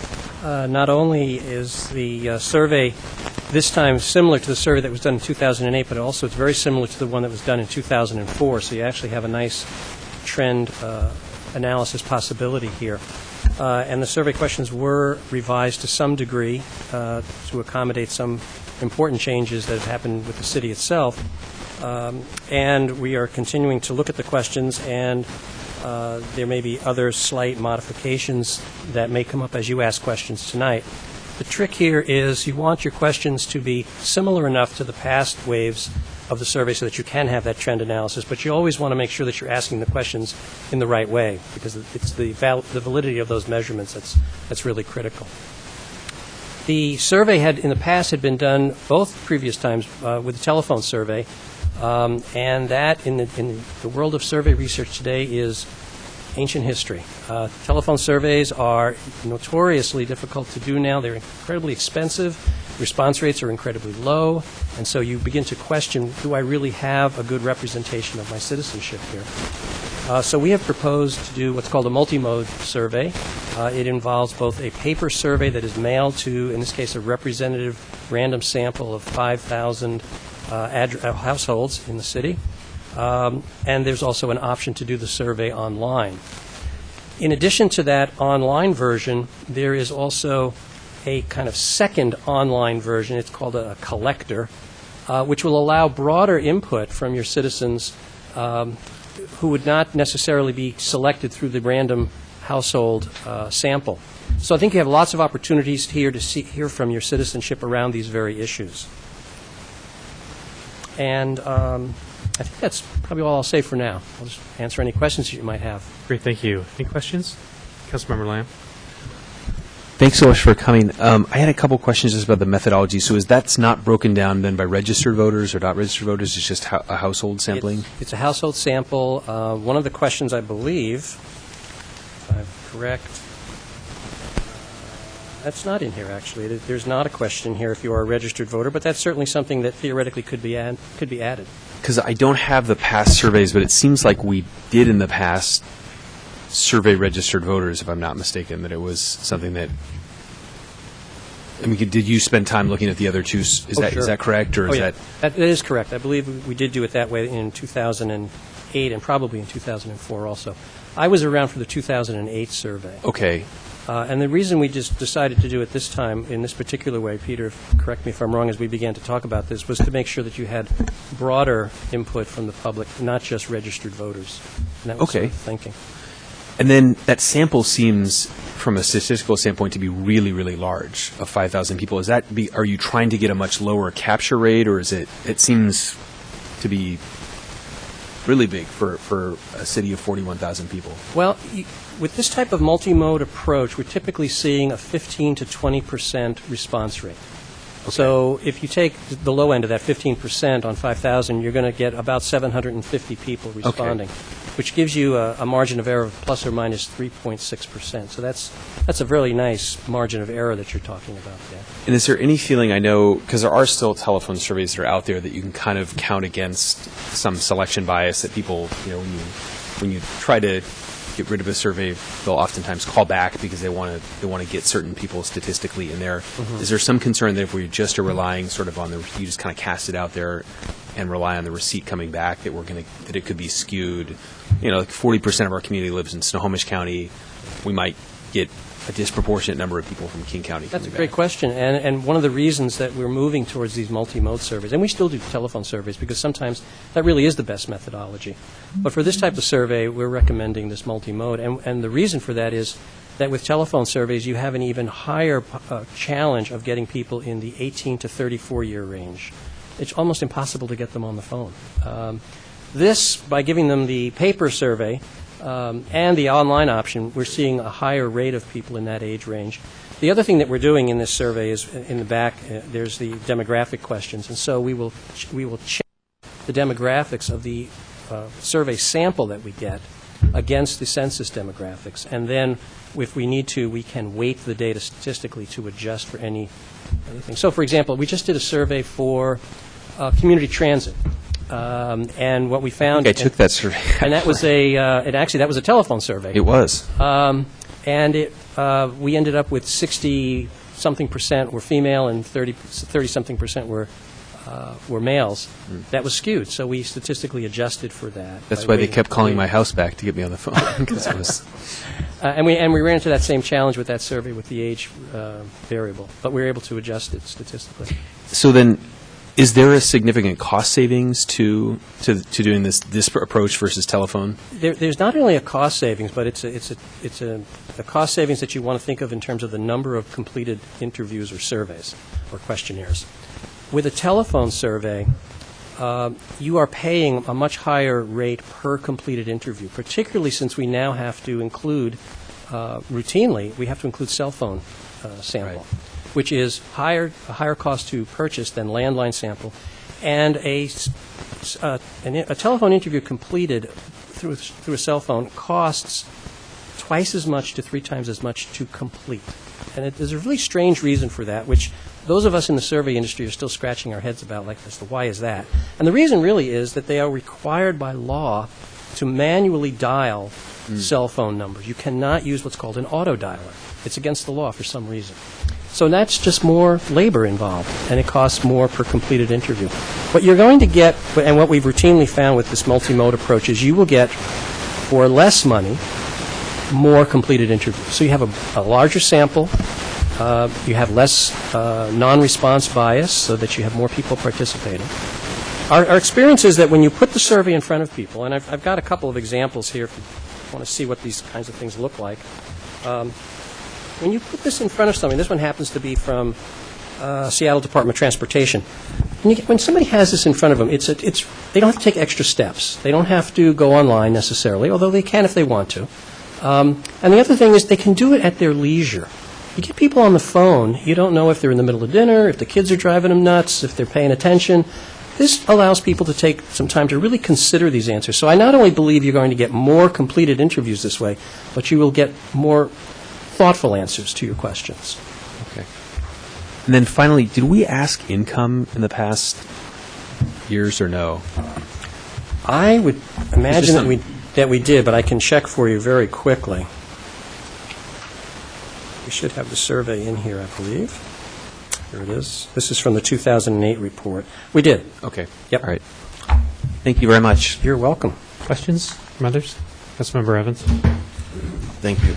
not only is the survey this time similar to the survey that was done in 2008, but also it's very similar to the one that was done in 2004. So you actually have a nice trend analysis possibility here. And the survey questions were revised to some degree to accommodate some important changes that have happened with the city itself. And we are continuing to look at the questions, and there may be other slight modifications that may come up as you ask questions tonight. The trick here is you want your questions to be similar enough to the past waves of the survey so that you can have that trend analysis, but you always want to make sure that you're asking the questions in the right way, because it's the validity of those measurements that's really critical. The survey in the past had been done both previous times with a telephone survey, and that in the world of survey research today is ancient history. Telephone surveys are notoriously difficult to do now. They're incredibly expensive. response rates are incredibly low, and so you begin to question, do I really have a good representation of my citizenship here? So we have proposed to do what's called a multi-mode survey. It involves both a paper survey that is mailed to, in this case, a representative random sample of 5,000 households in the city, and there's also an option to do the survey online. In addition to that online version, there is also a kind of second online version. It's called a collector, which will allow broader input from your citizens who would not necessarily be selected through the random household sample. So I think you have lots of opportunities here to hear from your citizenship around these very issues. And I think that's probably all I'll say for now. I'll just answer any questions that you might have. Great, thank you. Any questions? Councilmember Lamb? Thanks so much for coming. I had a couple questions just about the methodology. So that's not broken down then by registered voters or not registered voters? It's just a household sampling? It's a household sample. One of the questions, I believe, if I'm correct, that's not in here, actually. There's not a question here if you are a registered voter, but that's certainly something that theoretically could be added. Because I don't have the past surveys, but it seems like we did in the past survey registered voters, if I'm not mistaken, that it was something that, I mean, did you spend time looking at the other two? Is that correct, or is that is correct. I believe we did do it that way in 2008 and probably in 2004 also. I was around for the 2008 survey. Okay. And the reason we just decided to do it this time in this particular way, Peter, correct me if I'm wrong, as we began to talk about this, was to make sure that you had broader input from the public, not just registered voters. And that was sort of the thinking. And then that sample seems, from a statistical standpoint, to be really, really large, of 5,000 people. Are you trying to get a much lower capture rate, or is it seems to be really big for a city of 41,000 people? Well, with this type of multi-mode approach, we're typically seeing a 15 to 20% response rate. Okay. So if you take the low end of that 15% on 5,000, you're going to get about 750 people responding, which gives you a margin of error of plus or minus 3.6%. So that's a really nice margin of error that you're talking about there. And is there any feeling, I know, because there are still telephone surveys that are out there that you can kind of count against some selection bias that people, you know, when you try to get rid of a survey, they'll oftentimes call back because they want to get certain people statistically in there. Mm-hmm. Is there some concern that if we just are relying sort of on you just kind of cast it out there and rely on the receipt coming back, that that it could be skewed? You know, like 40% of our community lives in Snohomish County. We might get a disproportionate number of people from King County. That's a great question, and one of the reasons that we're moving towards these multi-mode surveys, and we still do telephone surveys because sometimes that really is the best methodology. But for this type of survey, we're recommending this multi-mode, and the reason for that is that with telephone surveys, you have an even higher challenge of getting people in the 18 to 34-year range. It's almost impossible to get them on the phone. This, by giving them the paper survey, and the online option, we're seeing a higher rate of people in that age range. The other thing that we're doing in this survey is, in the back, there's the demographic questions, and so we will check the demographics of the survey sample that we get against the census demographics, and then, if we need to, we can weight the data statistically to adjust for anything. So, for example, we just did a survey for community transit. And what we found, I took that survey, and that was that was a telephone survey. It was, and we ended up with 60-something% were female and 30-something% were males. That was skewed, so we statistically adjusted for that. That's why they kept calling my house back to get me on the phone. Because it was. And we ran into that same challenge with that survey with the age variable, but we were able to adjust it statistically. So then, is there a significant cost savings to doing this approach versus telephone? There's not only a cost savings, but it's a cost savings that you want to think of in terms of the number of completed interviews or surveys or questionnaires. With a telephone survey, you are paying a much higher rate per completed interview, particularly since we now have to include, routinely, we have to include cell phone sample. Right. Which is a higher cost to purchase than landline sample, and a telephone interview completed through a cell phone costs twice as much to 3 times as much to complete. And there's a really strange reason for that, which those of us in the survey industry are still scratching our heads about, like, as to why is that? And the reason really is that they are required by law to manually dial cell phone numbers. You cannot use what's called an auto dialer. It's against the law for some reason. So that's just more labor involved, and it costs more per completed interview. What you're going to get, and what we've routinely found with this multi-mode approach, is you will get, for less money, more completed interviews. So you have a larger sample, you have less non-response bias, so that you have more people participating. Our experience is that when you put the survey in front of people, and I've got a couple of examples here if you want to see what these kinds of things look like. When you put this in front of somebody, this one happens to be from Seattle Department of Transportation. When somebody has this in front of them, they don't have to take extra steps. They don't have to go online necessarily, although they can if they want to. And the other thing is they can do it at their leisure. You get people on the phone, you don't know if they're in the middle of dinner, if the kids are driving them nuts, if they're paying attention. This allows people to take some time to really consider these answers. So I not only believe you're going to get more completed interviews this way, but you will get more thoughtful answers to your questions. Okay. And then finally, did we ask income in the past years or no? I would imagine that we did, but I can check for you very quickly. We should have the survey in here, I believe. Here it is. This is from the 2008 report. We did. Okay. Yep. All right. Thank you very much. You're welcome. Questions from others? Councilmember Evans. Thank you.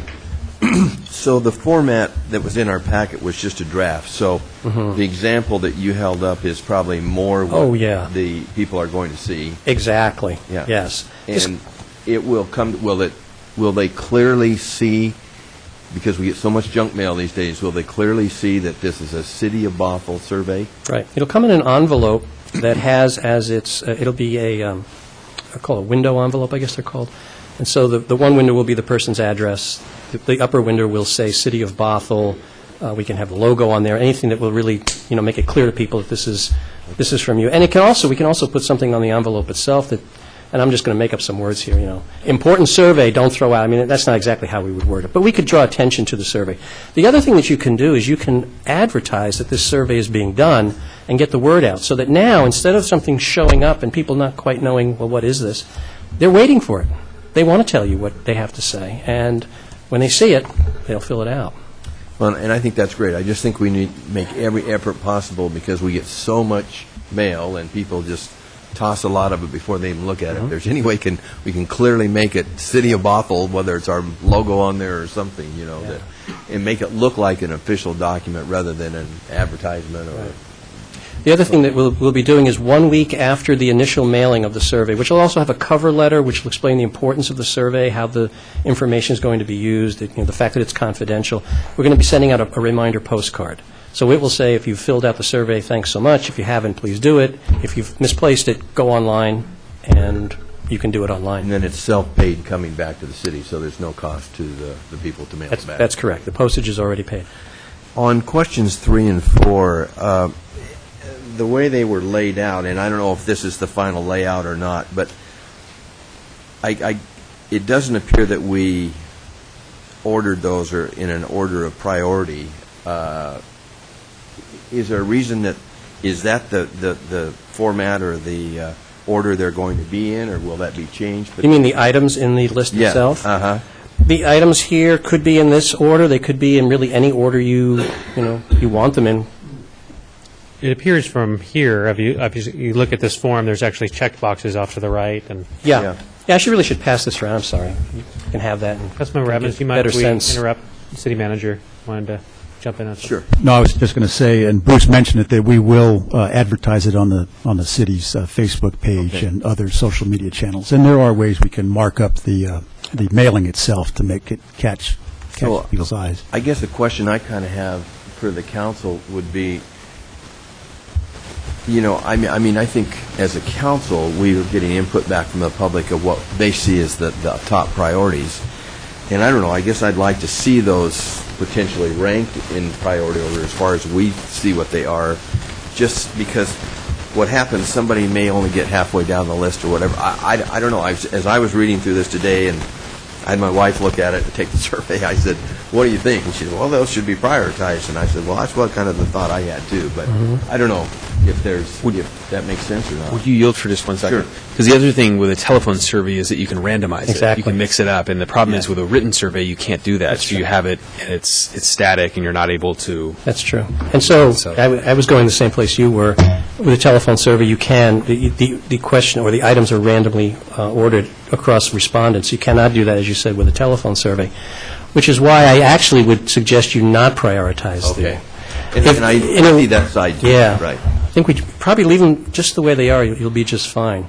So the format that was in our packet was just a draft. So the example that you held up is probably more what the people are going to see. Exactly. Yeah. Yes. And it will come. Will they clearly see? Because we get so much junk mail these days, will they clearly see that this is a City of Bothell survey? Right. It'll come in an envelope that has as its, it'll be they're called a window envelope, I guess they're called. And so the one window will be the person's address. The upper window will say City of Bothell. We can have the logo on there, anything that will really, make it clear to people that this is from you. And we can also put something on the envelope itself that, and I'm just going to make up some words here, important survey, don't throw out. I mean, that's not exactly how we would word it, but we could draw attention to the survey. The other thing that you can do is you can advertise that this survey is being done and get the word out, so that now, instead of something showing up and people not quite knowing, well, what is this, they're waiting for it. They want to tell you what they have to say, and when they see it, they'll fill it out. Well, and I think that's great. I just think we need to make every effort possible because we get so much mail and people just toss a lot of it before they even look at it. If there's any way we can clearly make it City of Bothell, whether it's our logo on there or something, that, and make it look like an official document rather than an advertisement or. Right. The other thing that we'll be doing is 1 week after the initial mailing of the survey, which will also have a cover letter which will explain the importance of the survey, how the information is going to be used, the fact that it's confidential. We're going to be sending out a reminder postcard. So it will say, if you've filled out the survey, thanks so much. If you haven't, please do it. If you've misplaced it, go online, and you can do it online. And then it's self-paid coming back to the city, so there's no cost to the people to mail it back. That's correct. The postage is already paid. On questions 3 and 4, the way they were laid out, and I don't know if this is the final layout or not, but it doesn't appear that we ordered those or in an order of priority. Is there a reason is that the format or the order they're going to be in, or will that be changed? You mean the items in the list itself? Uh-huh. The items here could be in this order. They could be in really any order you want them in. It appears from here, if you look at this form, there's actually check boxes off to the right. And Yeah, I really should pass this around. I'm sorry. You can have that. Councilmember Evans, do you mind if we interrupt? City Manager wanted to jump in on something. Sure. No, I was just going to say, and Bruce mentioned it, that we will advertise it on the city's Facebook page and other social media channels. And there are ways we can mark up the mailing itself to make it catch people's eyes. I guess the question I kind of have for the council would be, I think as a council, we are getting input back from the public of what they see as the top priorities. And I don't know, I guess I'd like to see those potentially ranked in priority order as far as we see what they are, just because what happens, somebody may only get halfway down the list or whatever. I don't know. As I was reading through this today and I had my wife look at it and take the survey. I said, what do you think? And she said, well, those should be prioritized. And I said, well, that's what kind of the thought I had too. But I don't know if that makes sense or not. Would you yield for just 1 second? Sure. Because the other thing with a telephone survey is that you can randomize it. Exactly. You can mix it up. And the problem is with a written survey, you can't do that. That's so true. you have it, and it's static, and you're not able to. That's true. And so I was going the same place you were. With a telephone survey, you can, the question or the items are randomly ordered across respondents. You cannot do that, as you said, with a telephone survey, which is why I actually would suggest you not prioritize Okay. the... And I see that side too. Yeah. Right. I think we probably leave them just the way they are. You'll be just fine.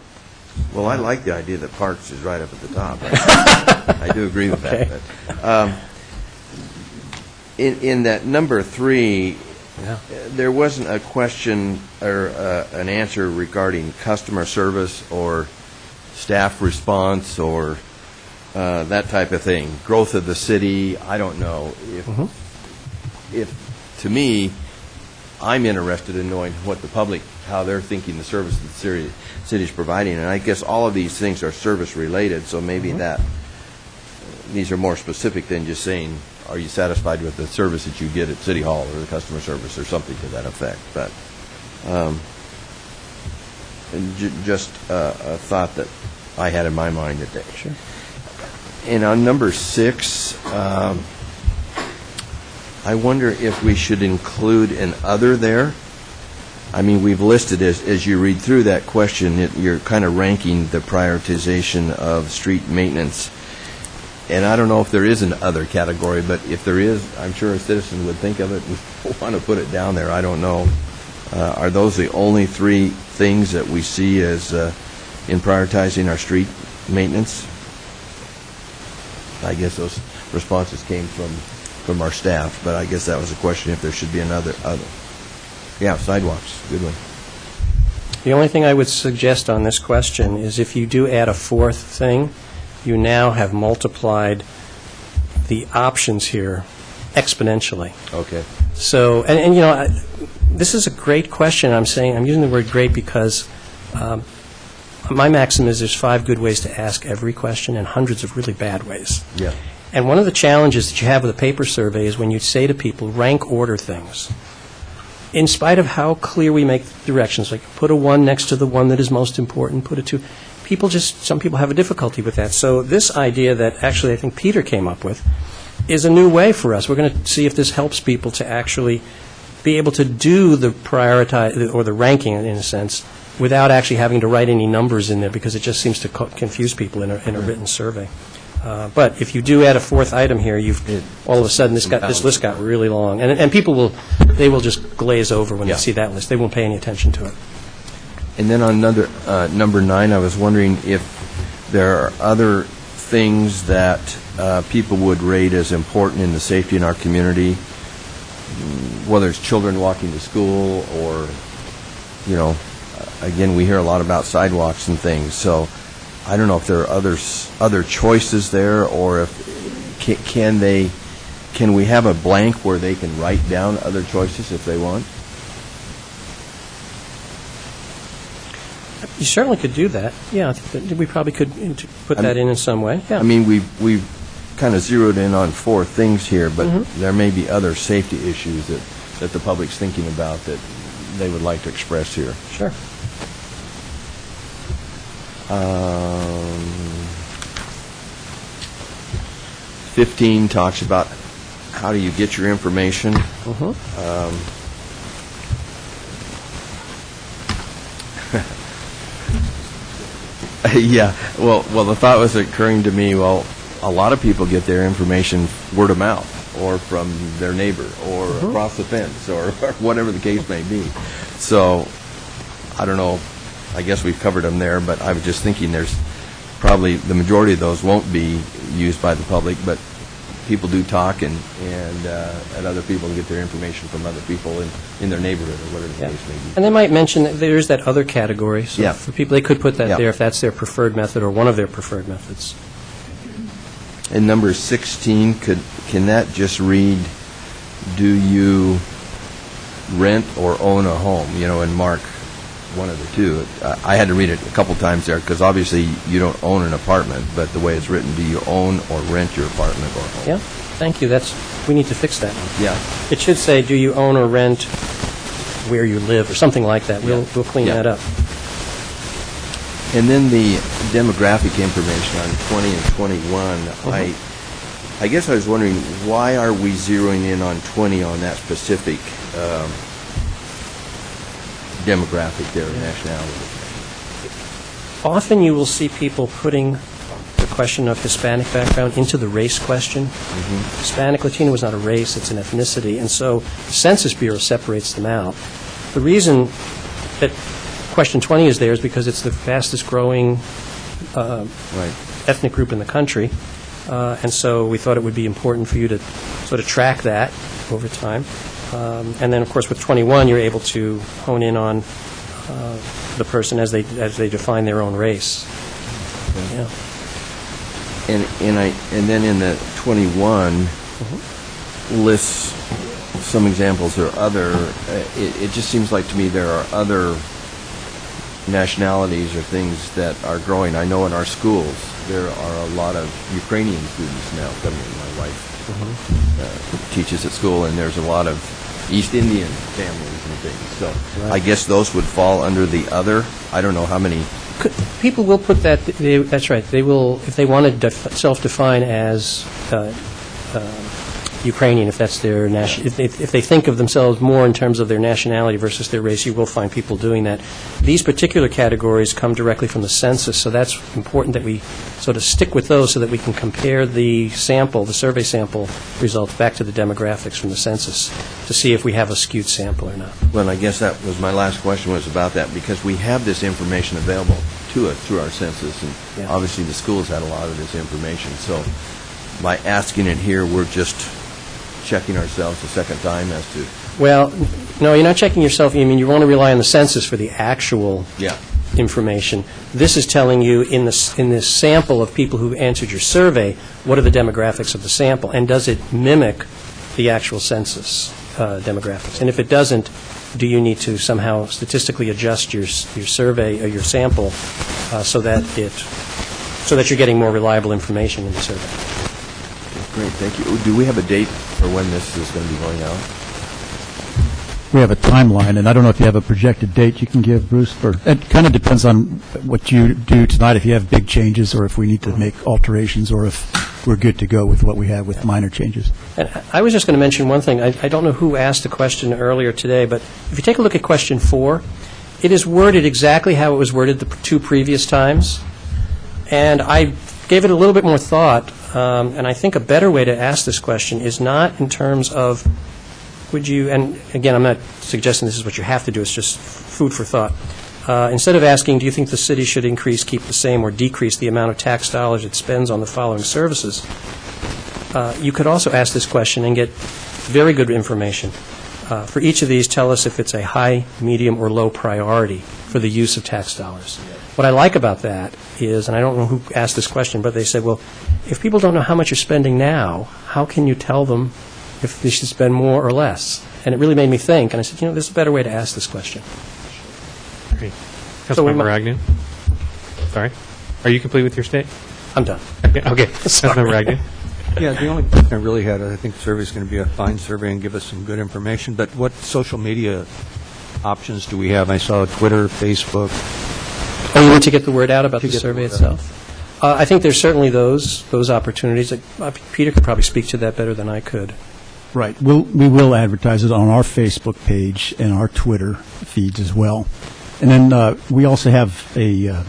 Well, I like the idea that Parks is right up at the top. I do agree with Okay. that. But, in that number 3, there wasn't a question or an answer regarding customer service or staff response or that type of thing. Growth of the city, I don't know. If to me, I'm interested in knowing what the public, how they're thinking the service that the city is providing. And I guess all of these things are service related, so maybe these are more specific than just saying, are you satisfied with the service that you get at City Hall or the customer service or something to that effect. But just a thought that I had in my mind today. Sure. And on number 6, I wonder if we should include an other there. I mean, we've listed, as you read through that question, you're kind of ranking the prioritization of street maintenance. And I don't know if there is an other category, but if there is, I'm sure a citizen would think of it and want to put it down there. I don't know. Are those the only 3 things that we see as in prioritizing our street maintenance? I guess those responses came from our staff, but I guess that was a question if there should be another. Yeah, sidewalks, good one. The only thing I would suggest on this question is if you do add a 4th thing, you now have multiplied the options here exponentially. Okay. So, and you know, this is a great question. I'm using the word great because my maxim is there's 5 good ways to ask every question and hundreds of really bad ways. Yeah. And one of the challenges that you have with a paper survey is when you say to people, rank order things. In spite of how clear we make directions, like put a 1 next to the one that is most important, put a 2, some people have a difficulty with that. So this idea that actually I think Peter came up with is a new way for us. We're going to see if this helps people to actually be able to do the prioritize or the ranking in a sense without actually having to write any numbers in there because it just seems to confuse people in a written survey. But if you do add a 4th item here, all of a sudden this list got really long, and people will just glaze over when they see that list. They won't pay any attention to it. And then on number 9, I was wondering if there are other things that people would rate as important in the safety in our community, whether it's children walking to school or, again, we hear a lot about sidewalks and things. So I don't know if there are other choices there, or if can we have a blank where they can write down other choices if they want? You certainly could do that. Yeah, I think that we probably could put that in some way. Yeah. I mean, we've kind of zeroed in on 4 things here, but there may be other safety issues that the public's thinking about that they would like to express here. Sure. 15 talks about how do you get your information. Yeah, well, the thought was occurring to me, well, a lot of people get their information word of mouth or from their neighbor or across the fence or whatever the case may be. So, I don't know, I guess we've covered them there, but I was just thinking there's probably the majority of those won't be used by the public, but people do talk and other people get their information from other people in their neighborhood or whatever the case may be. And they might mention that there's that other category. So for people, they could put that there if that's their preferred method or one of their preferred methods. And number 16, can that just read, do you rent or own a home? And Mark one of the two. I had to read it a couple times there, because obviously you don't own an apartment, but the way it's written, do you own or rent your apartment or home? Yeah, thank you. We need to fix that. Yeah. It should say, do you own or rent where you live, or something like that. We'll clean Yeah. that up. And then the demographic information on 20 and 21, I guess I was wondering, why are we zeroing in on 20 on that specific demographic there, nationality? Often you will see people putting the question of Hispanic background into the race question. Hispanic, Latino is not a race, it's an ethnicity, and so the Census Bureau separates them out. The reason that question 20 is there is because it's the fastest growing ethnic group in the country, and so we thought it would be important for you to sort of track that over time. And then, of course, with 21, you're able to hone in on the person as they define their own race. Yeah. And then in the 21 lists some examples or other. It just seems like to me there are other nationalities or things that are growing. I know in our schools there are a lot of Ukrainian students now coming in. My wife teaches at school, and there's a lot of East Indian families and things. So I guess those would fall under the other. I don't know how many. People will put that. That's right. They will, if they want to self-define as Ukrainian, if that's their if they think of themselves more in terms of their nationality versus their race, you will find people doing that. These particular categories come directly from the census, so that's important that we sort of stick with those so that we can compare the sample, the survey sample results back to the demographics from the census to see if we have a skewed sample or not. Well, I guess that was my last question, was about that, because we have this information available to us through our census, and obviously the schools had a lot of this information. So by asking it here, we're just checking ourselves a second time as to... Well, no, you're not checking yourself. I mean, you want to rely on the census for the actual information. This is telling you in this sample of people who answered your survey, what are the demographics of the sample, and does it mimic the actual census demographics? And if it doesn't, do you need to somehow statistically adjust your survey or your sample so that you're getting more reliable information in the survey? Great, thank you. Do we have a date for when this is going to be going out? We have a timeline, and I don't know if you have a projected date you can give, Bruce. It kind of depends on what you do tonight, if you have big changes or if we need to make alterations or if we're good to go with what we have with minor changes. And I was just going to mention one thing. I don't know who asked the question earlier today, but if you take a look at question 4, it is worded exactly how it was worded the 2 previous times. And I gave it a little bit more thought, and I think a better way to ask this question is not in terms of would you, and again, I'm not suggesting this is what you have to do, it's just food for thought. Instead of asking, do you think the city should increase, keep the same, or decrease the amount of tax dollars it spends on the following services, you could also ask this question and get very good information. For each of these, tell us if it's a high, medium, or low priority for the use of tax dollars. What I like about that is, and I don't know who asked this question, but they said, well, if people don't know how much you're spending now, how can you tell them if they should spend more or less? And it really made me think, and I said, there's a better way to ask this question. Great. Councilmember Agnew? Sorry? Are you complete with your state? I'm done. Okay. Councilmember Agnew? Yeah, the only question I really had, I think the survey is going to be a fine survey and give us some good information, but what social media options do we have? I saw Twitter, Facebook. Oh, you want to get the word out about the survey itself? I think there's certainly those opportunities. Peter could probably speak to that better than I could. Right. We will advertise it on our Facebook page and our Twitter feeds as well. And then we also have a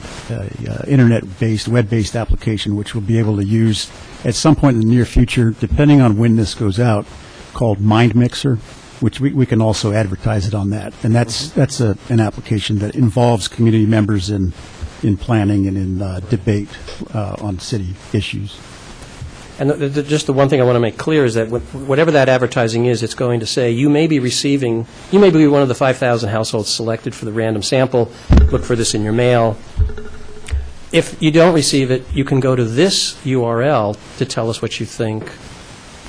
internet-based, web-based application which we'll be able to use at some point in the near future, depending on when this goes out, called Mind Mixer, which we can also advertise it on that. And that's an application that involves community members in planning and in debate on city issues. And just the one thing I want to make clear is that whatever that advertising is, it's going to say you may be one of the 5,000 households selected for the random sample. Look for this in your mail. If you don't receive it, you can go to this URL to tell us what you think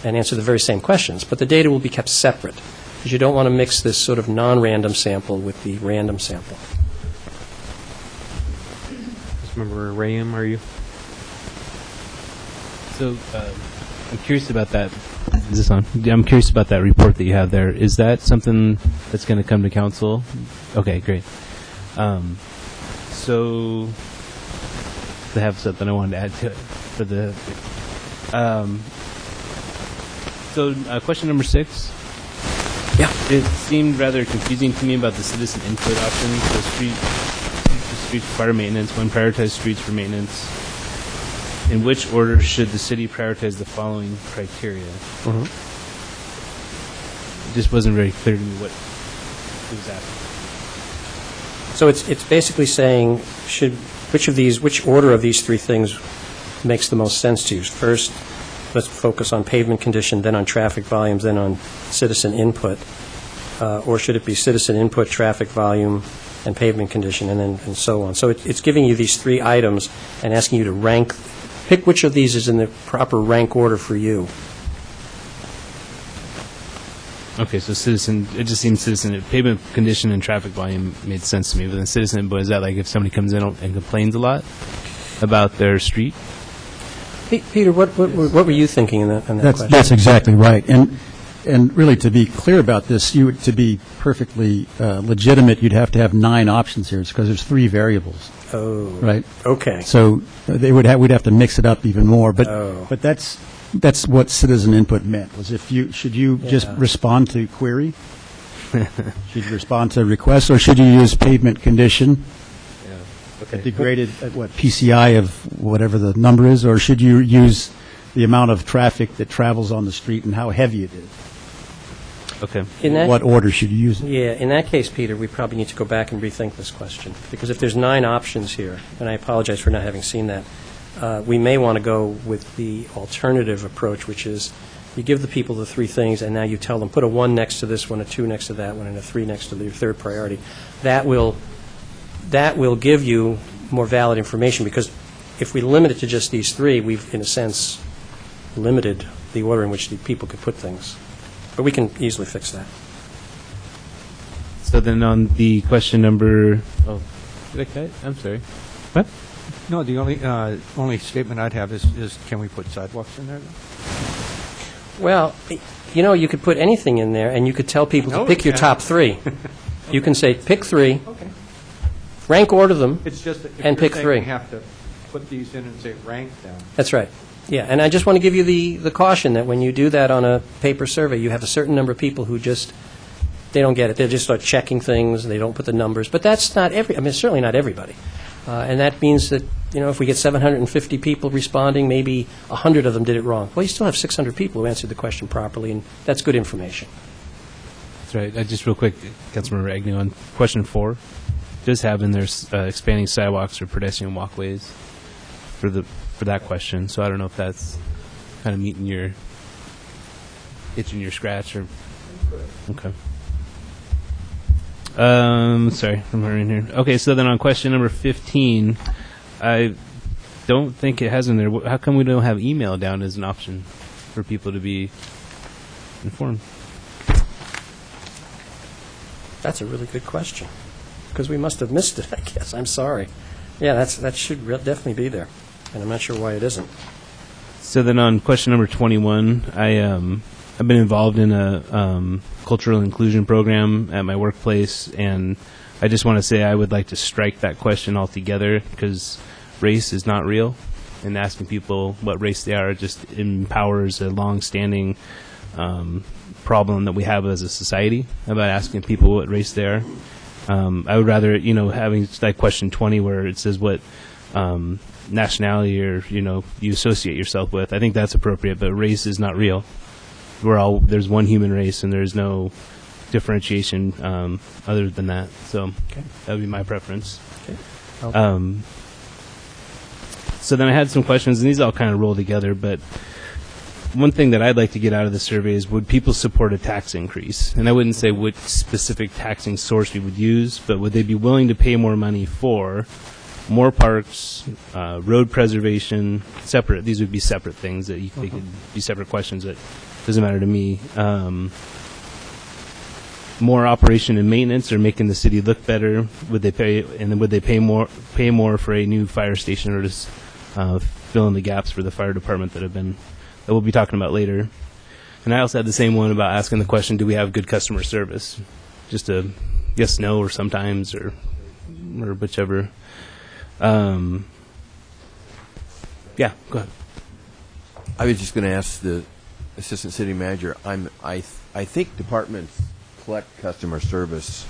and answer the very same questions. But the data will be kept separate because you don't want to mix this sort of non-random sample with the random sample. Councilmember Rayam, are you? So I'm curious about that. Is this on? I'm curious about that report that you have there. Is that something that's going to come to council? Okay, great. So I have something I wanted to add to it for the. Question number 6. Yeah. It seemed rather confusing to me about the citizen input option. So streets require maintenance. When prioritize streets for maintenance. In which order should the city prioritize the following criteria? It just wasn't very clear to me what it was asking. So it's basically saying, which order of these three things makes the most sense to you? First, let's focus on pavement condition, then on traffic volumes, then on citizen input. Or should it be citizen input, traffic volume, and pavement condition, and so on? So it's giving you these three items and asking you to pick which of these is in the proper rank order for you. Okay, so it just seems pavement condition and traffic volume made sense to me, but then citizen input, is that like if somebody comes in and complains a lot about their street? Peter, what were you thinking in that question? That's exactly right. And really, to be clear about this, to be perfectly legitimate, you'd have to have 9 options here, because there's 3 variables. Oh. Right? Okay. So we'd have to mix it up even more. But that's what citizen input meant, was should you just respond to query? Should you respond to requests, or should you use pavement condition? Okay. Degraded at PCI of whatever the number is, or should you use the amount of traffic that travels on the street and how heavy it is? Okay. What order should you use it? Yeah, in that case, Peter, we probably need to go back and rethink this question, because if there's 9 options here, and I apologize for not having seen that, we may want to go with the alternative approach, which is you give the people the 3 things, and now you tell them, put a 1 next to this one, a 2 next to that one, and a 3 next to your third priority. That will give you more valid information, because if we limit it to just these 3, we've, in a sense, limited the order in which the people could put things. But we can easily fix that. So then on the question number, did I cut it? I'm sorry. What? No, the only statement I'd have is can we put sidewalks in there? Well, you could put anything in there, and you could tell people to pick your top 3. You can say, pick 3, rank order them, It's just that if and you're pick saying 3. we have to put these in and say rank them. That's right. Yeah, and I just want to give you the caution that when you do that on a paper survey, you have a certain number of people who they don't get it. They just start checking things, and they don't put the numbers. But that's not certainly not everybody. And that means that, if we get 750 people responding, maybe 100 of them did it wrong. Well, you still have 600 people who answered the question properly, and that's good information. That's right. Just real quick, Councilmember Agnew, on question 4, does have in there expanding sidewalks or pedestrian walkways for that question. So I don't know if that's kind of itching your scratch or. Okay. Sorry, I'm hurrying here. Okay, so then on question number 15, I don't think it has in there. How come we don't have email down as an option for people to be informed? That's a really good question, because we must have missed it, I guess. I'm sorry. Yeah, that should definitely be there, and I'm not sure why it isn't. So then on question number 21, I've been involved in a cultural inclusion program at my workplace, and I just want to say I would like to strike that question altogether, because race is not real, and asking people what race they are just empowers a long-standing problem that we have as a society about asking people what race they are. I would rather, having like question 20 where it says what nationality or, you associate yourself with, I think that's appropriate, but race is not real. There's one human race, and there's no differentiation other than that. So that would be my preference. Okay. So then I had some questions, and these all kind of roll together, but one thing that I'd like to get out of the survey is, would people support a tax increase? And I wouldn't say which specific taxing source we would use, but would they be willing to pay more money for more parks, road preservation, separate? These would be separate things that they could be separate questions that doesn't matter to me. more operation and maintenance, or making the city look better? Would they pay more for a new fire station, or just fill in the gaps for the fire department that we'll be talking about later? And I also had the same one about asking the question, do we have good customer service? Just a yes, no, or sometimes, or whichever. Yeah, go ahead. I was just going to ask the assistant city manager. I think departments collect customer service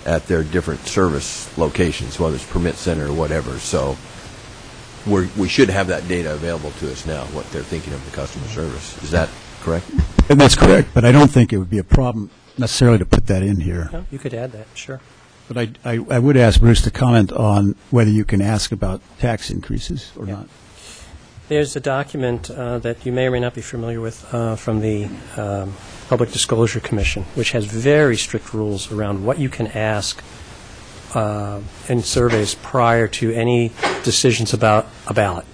at their different service locations, whether it's permit center or whatever. So we should have that data available to us now, what they're thinking of the customer service. Is that correct? And that's correct, but I don't think it would be a problem necessarily to put that in here. No, you could add that, sure. But I would ask Bruce to comment on whether you can ask about tax increases or not. There's a document that you may or may not be familiar with from the Public Disclosure Commission, which has very strict rules around what you can ask in surveys prior to any decisions about a ballot.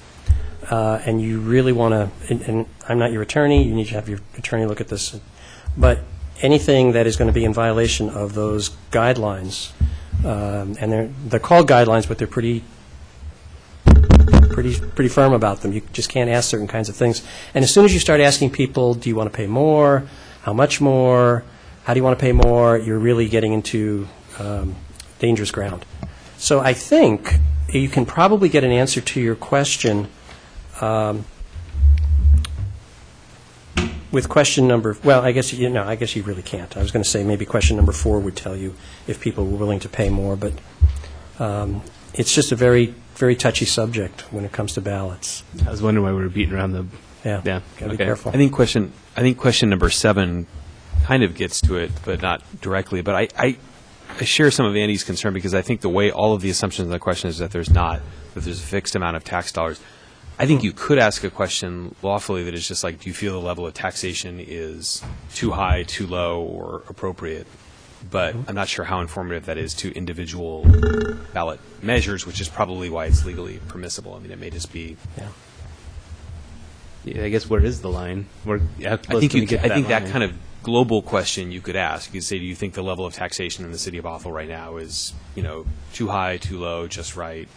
And you really want to, and I'm not your attorney, you need to have your attorney look at this, but anything that is going to be in violation of those guidelines, and they're called guidelines, but they're pretty firm about them. You just can't ask certain kinds of things. And as soon as you start asking people, do you want to pay more? How much more? How do you want to pay more? You're really getting into dangerous ground. So I think you can probably get an answer to your question with question number, well, I guess you really can't. I was going to say maybe question number 4 would tell you if people were willing to pay more, but it's just a very, very touchy subject when it comes to ballots. I was wondering why we were beating around the... Yeah, gotta be careful. I think question number 7 kind of gets to it, but not directly. But I share some of Andy's concern, because I think the way all of the assumptions in the question is that there's a fixed amount of tax dollars. I think you could ask a question lawfully that is just like, do you feel the level of taxation is too high, too low, or appropriate? But I'm not sure how informative that is to individual ballot measures, which is probably why it's legally permissible. I mean, it may just be... Yeah, I guess where is the line? I think that kind of global question you could ask. You could say, do you think the level of taxation in the city of Bothell right now is, too high, too low, just right,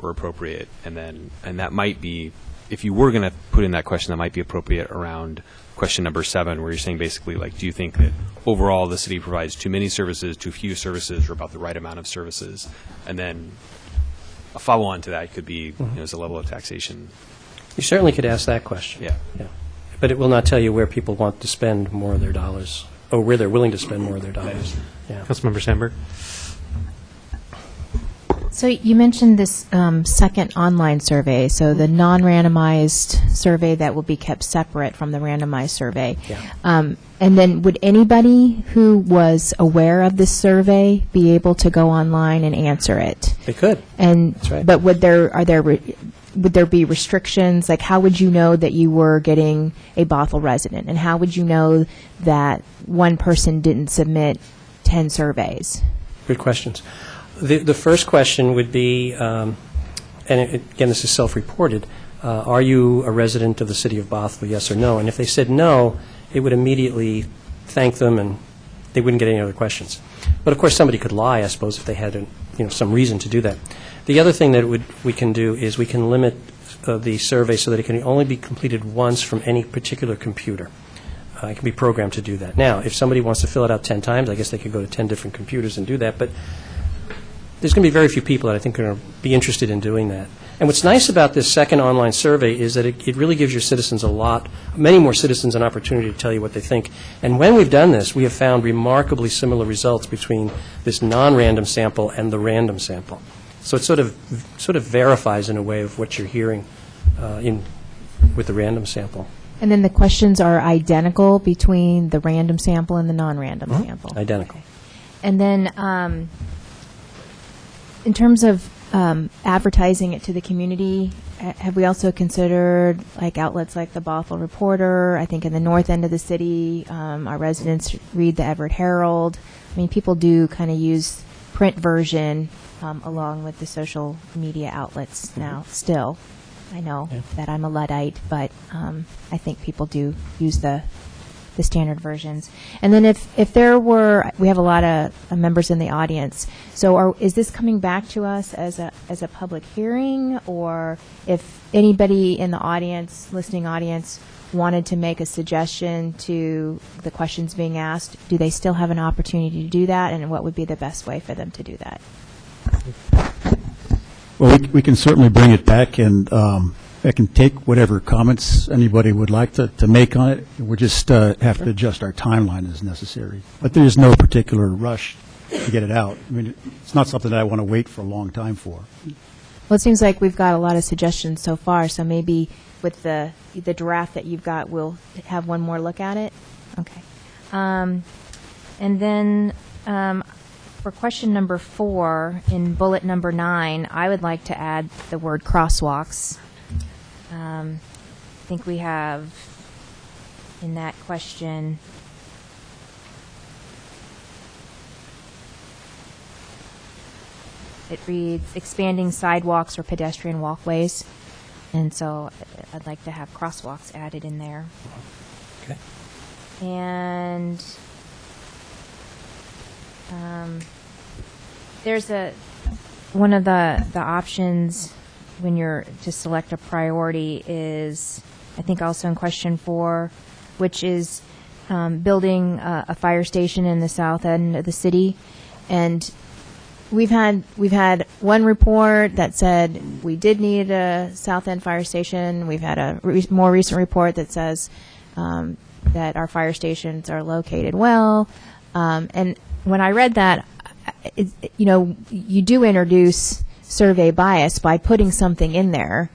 or appropriate? And that might be, if you were going to put in that question, that might be appropriate around question number 7, where you're saying basically, like, do you think that overall the city provides too many services, too few services, or about the right amount of services? And then a follow-on to that could be, is the level of taxation. You certainly could ask that question. Yeah. But it will not tell you where people want to spend more of their dollars, or where they're willing to spend more of their dollars. Yeah. Councilmember Sandberg. So you mentioned this second online survey, so the non-randomized survey that will be kept separate from the randomized survey. Yeah. And then would anybody who was aware of this survey be able to go online and answer it? They could. That's right. But would there be restrictions? Like, how would you know that you were getting a Bothell resident? And how would you know that one person didn't submit 10 surveys? Good questions. The first question would be, and again, this is self-reported, are you a resident of the city of Bothell, yes or no? And if they said no, it would immediately thank them, and they wouldn't get any other questions. But of course, somebody could lie, I suppose, if they had some reason to do that. The other thing that we can do is we can limit the survey so that it can only be completed once from any particular computer. It can be programmed to do that. Now, if somebody wants to fill it out 10 times, I guess they could go to 10 different computers and do that, but there's going to be very few people that I think are going to be interested in doing that. And what's nice about this second online survey is that it really gives your citizens many more citizens an opportunity to tell you what they think. And when we've done this, we have found remarkably similar results between this non-random sample and the random sample. So it sort of verifies in a way of what you're hearing with the random sample. And then the questions are identical between the random sample and the non-random sample? Identical. Okay. And then in terms of advertising it to the community, have we also considered outlets like the Bothell Reporter? I think in the north end of the city, our residents read the Everett Herald. I mean, people do kind of use print version along with the social media outlets now still. I know that I'm a Luddite, but I think people do use the the standard versions. And then if there were, we have a lot of members in the audience, so is this coming back to us as a public hearing, or if anybody in the audience, listening audience, wanted to make a suggestion to the questions being asked, do they still have an opportunity to do that, and what would be the best way for them to do that? Well, we can certainly bring it back, and I can take whatever comments anybody would like to make on it. We'll just have to adjust our timeline as necessary. But there's no particular rush to get it out. I mean, it's not something that I want to wait for a long time for. Well, it seems like we've got a lot of suggestions so far, so maybe with the draft that you've got, we'll have one more look at it? Okay. And then for question number 4, in bullet number 9, I would like to add the word crosswalks. I think we have in that question it reads expanding sidewalks or pedestrian walkways, and so I'd like to have crosswalks added in there. Okay. And there's one of the options when you're to select a priority is, I think also in question 4, which is building a fire station in the south end of the city. And we've had one report that said we did need a south end fire station. We've had a more recent report that says that our fire stations are located well. And when I read that, you do introduce survey bias by putting something in there.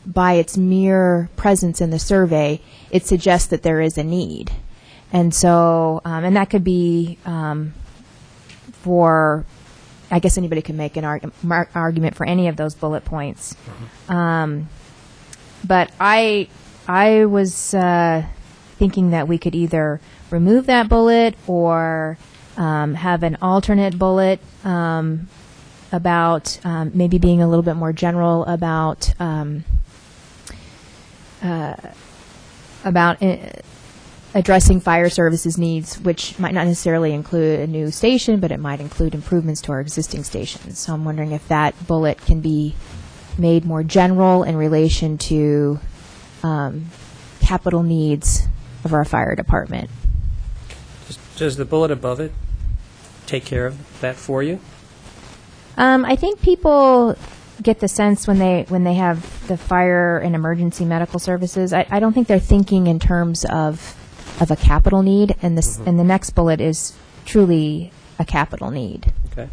By its mere presence in the survey, it suggests that there is a need. And so, and that could be for, I guess anybody could make an argument for any of those bullet points. But I was thinking that we could either remove that bullet or have an alternate bullet about maybe being a little bit more general about addressing fire services needs, which might not necessarily include a new station, but it might include improvements to our existing stations. So I'm wondering if that bullet can be made more general in relation to capital needs of our fire department. Does the bullet above it take care of that for you? I think people get the sense when they have the fire and emergency medical services, I don't think they're thinking in terms of a capital need, and this and the next bullet is truly a capital need. Okay.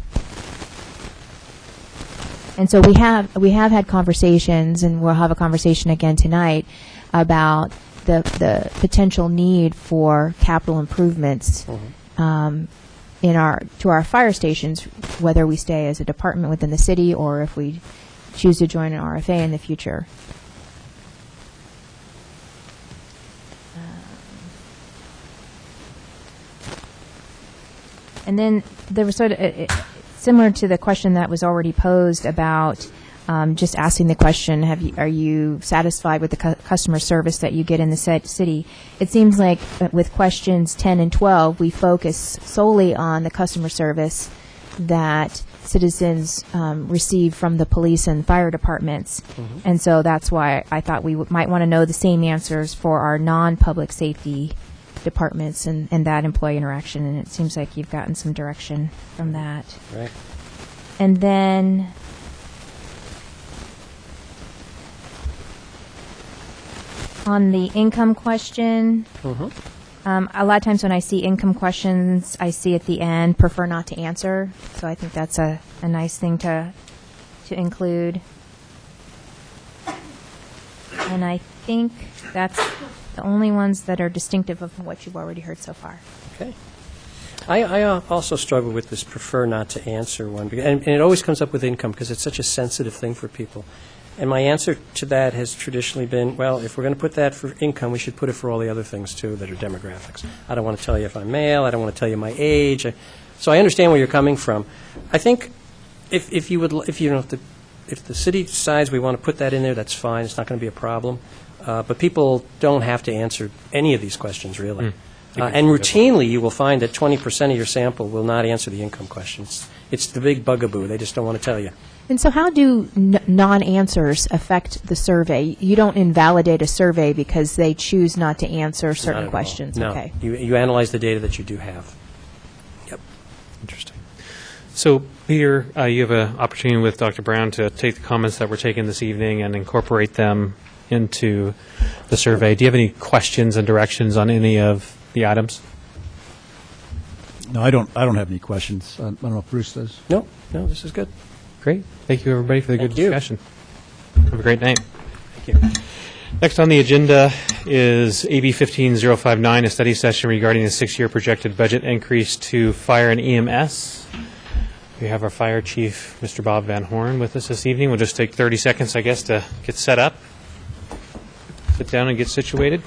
And so we have had conversations, and we'll have a conversation again tonight about the potential need for capital improvements to our fire stations, whether we stay as a department within the city or if we choose to join an RFA in the future. And then there was sort of similar to the question that was already posed about just asking the question, are you satisfied with the customer service that you get in the city? It seems like with questions 10 and 12, we focus solely on the customer service that citizens receive from the police and fire departments. And so that's why I thought we might want to know the same answers for our non-public safety departments and that employee interaction. And it seems like you've gotten some direction from that. Right. And then on the income question, a lot of times when I see income questions, I see at the end, prefer not to answer. So I think that's a nice thing to include. And I think that's the only ones that are distinctive of what you've already heard so far. Okay. I also struggle with this prefer not to answer one, and it always comes up with income because it's such a sensitive thing for people. And my answer to that has traditionally been, well, if we're going to put that for income, we should put it for all the other things, too, that are demographics. I don't want to tell you if I'm male. I don't want to tell you my age. So I understand where you're coming from. I think if the city decides we want to put that in there, that's fine. It's not going to be a problem. But people don't have to answer any of these questions, really. And routinely, you will find that 20% of your sample will not answer the income questions. It's the big bugaboo. They just don't want to tell you. And so how do non-answers affect the survey? You don't invalidate a survey because they choose not to answer Not certain at all. questions? No. Okay. You analyze the data that you do have. Yep. Interesting. So, Peter, you have an opportunity with Dr. Brown to take the comments that were taken this evening and incorporate them into the survey. Do you have any questions and directions on any of the items? No, I don't have any questions. I don't know if Bruce does. No, this is good. Great. Thank you, everybody, for the good Thank you. discussion. Have a great night. Thank you. Next on the agenda is AB 15059, a study session regarding the 6-year projected budget increase to fire and EMS. We have our fire chief, Mr. Bob Van Horn, with us this evening. We'll just take 30 seconds, I guess, to get set up, sit down and get situated.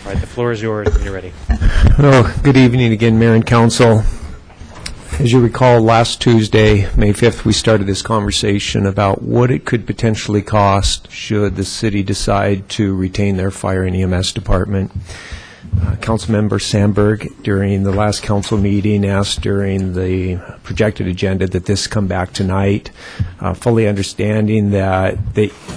All right, the floor is yours when you're ready. Oh, good evening again, Mayor and Council. As you recall, last Tuesday, May 5th, we started this conversation about what it could potentially cost should the city decide to retain their fire and EMS department. Councilmember Sandberg, during the last council meeting, asked during the projected agenda that this come back tonight, fully understanding that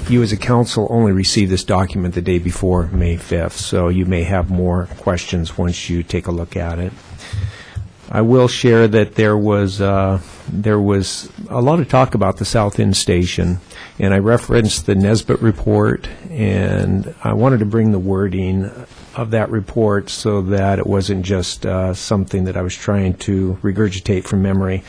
you as a council only received this document the day before May 5th, so you may have more questions once you take a look at it. I will share that there was a lot of talk about the South End Station, and I referenced the Nesbitt report, and I wanted to bring the wording of that report so that it wasn't just something that I was trying to regurgitate from memory.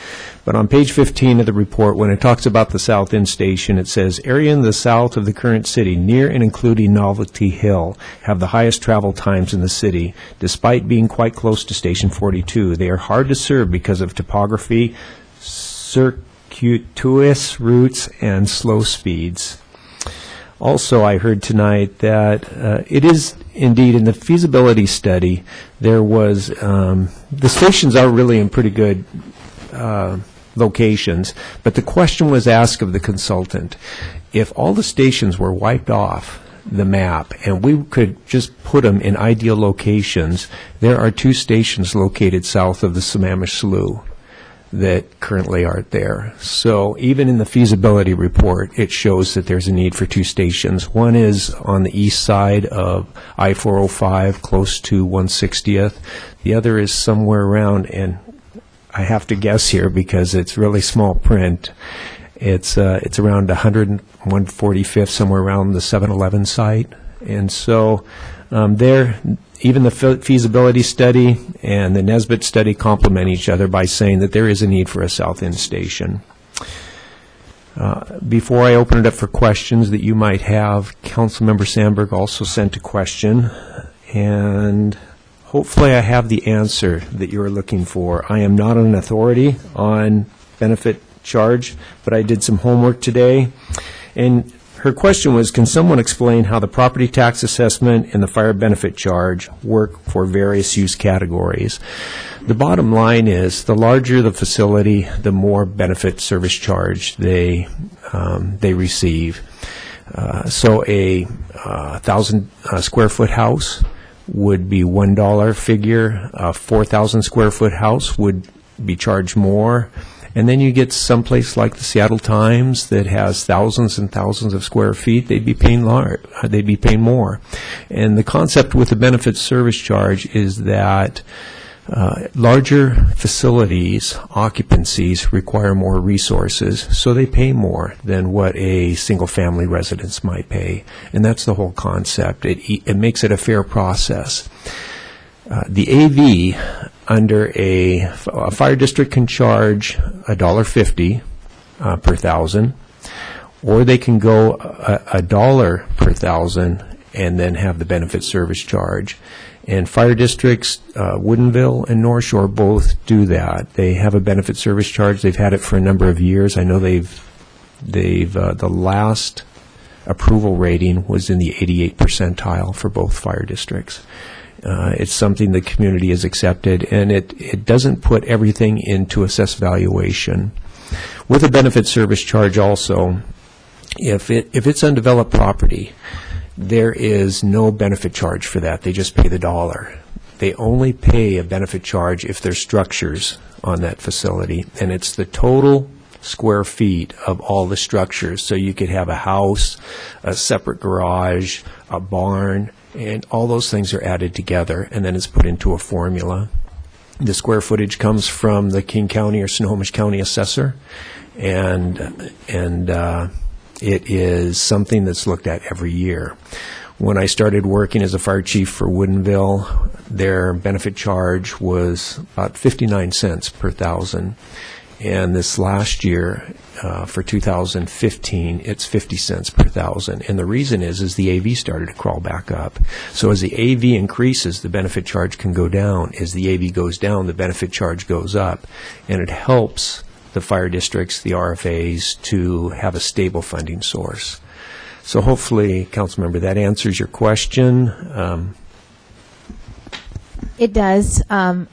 But on page 15 of the report, when it talks about the South End Station, it says, area in the south of the current city, near and including Novelty Hill, have the highest travel times in the city. Despite being quite close to Station 42, they are hard to serve because of topography, circuitous routes, and slow speeds. Also, I heard tonight that it is indeed in the feasibility study, there was, the stations are really in pretty good locations, but the question was asked of the consultant, if all the stations were wiped off the map and we could just put them in ideal locations, there are 2 stations located south of the Sammamish Slough that currently aren't there. So even in the feasibility report, it shows that there's a need for 2 stations. One is on the east side of I-405, close to 160th. The other is somewhere around, and I have to guess here because it's really small print, it's around 145th, somewhere around the 7-Eleven site. And so there, even the feasibility study and the Nesbitt study complement each other by saying that there is a need for a South End Station. Before I open it up for questions that you might have, Councilmember Sandberg also sent a question, and hopefully I have the answer that you are looking for. I am not an authority on benefit charge, but I did some homework today, and her question was, can someone explain how the property tax assessment and the fire benefit charge work for various use categories? The bottom line is, the larger the facility, the more benefit service charge they receive. So a 1,000 square foot house would be $1 figure. A 4,000 square foot house would be charged more. And then you get someplace like the Seattle Times that has thousands and thousands of square feet, they'd be paying more. And the concept with the benefit service charge is that larger facilities, occupancies, require more resources, so they pay more than what a single-family residence might pay. And that's the whole concept. It makes it a fair process. The AV under a fire district can charge $1.50 per thousand, or they can go $1 per thousand and then have the benefit service charge. And fire districts, Woodinville and North Shore, both do that. They have a benefit service charge. They've had it for a number of years. I know the last approval rating was in the 88th percentile for both fire districts. It's something the community has accepted, and it doesn't put everything into assessed valuation. With a benefit service charge also, if it's undeveloped property, there is no benefit charge for that. They just pay the dollar. They only pay a benefit charge if there's structures on that facility, and it's the total square feet of all the structures. So you could have a house, a separate garage, a barn, and all those things are added together, and then it's put into a formula. The square footage comes from the King County or Snohomish County assessor, and it is something that's looked at every year. When I started working as a fire chief for Woodinville, their benefit charge was about 59 cents per thousand. And this last year, for 2015, it's 50 cents per thousand. And the reason is the AV started to crawl back up. So as the AV increases, the benefit charge can go down. As the AV goes down, the benefit charge goes up. And it helps the fire districts, the RFAs, to have a stable funding source. So hopefully, Councilmember, that answers your question. It does. I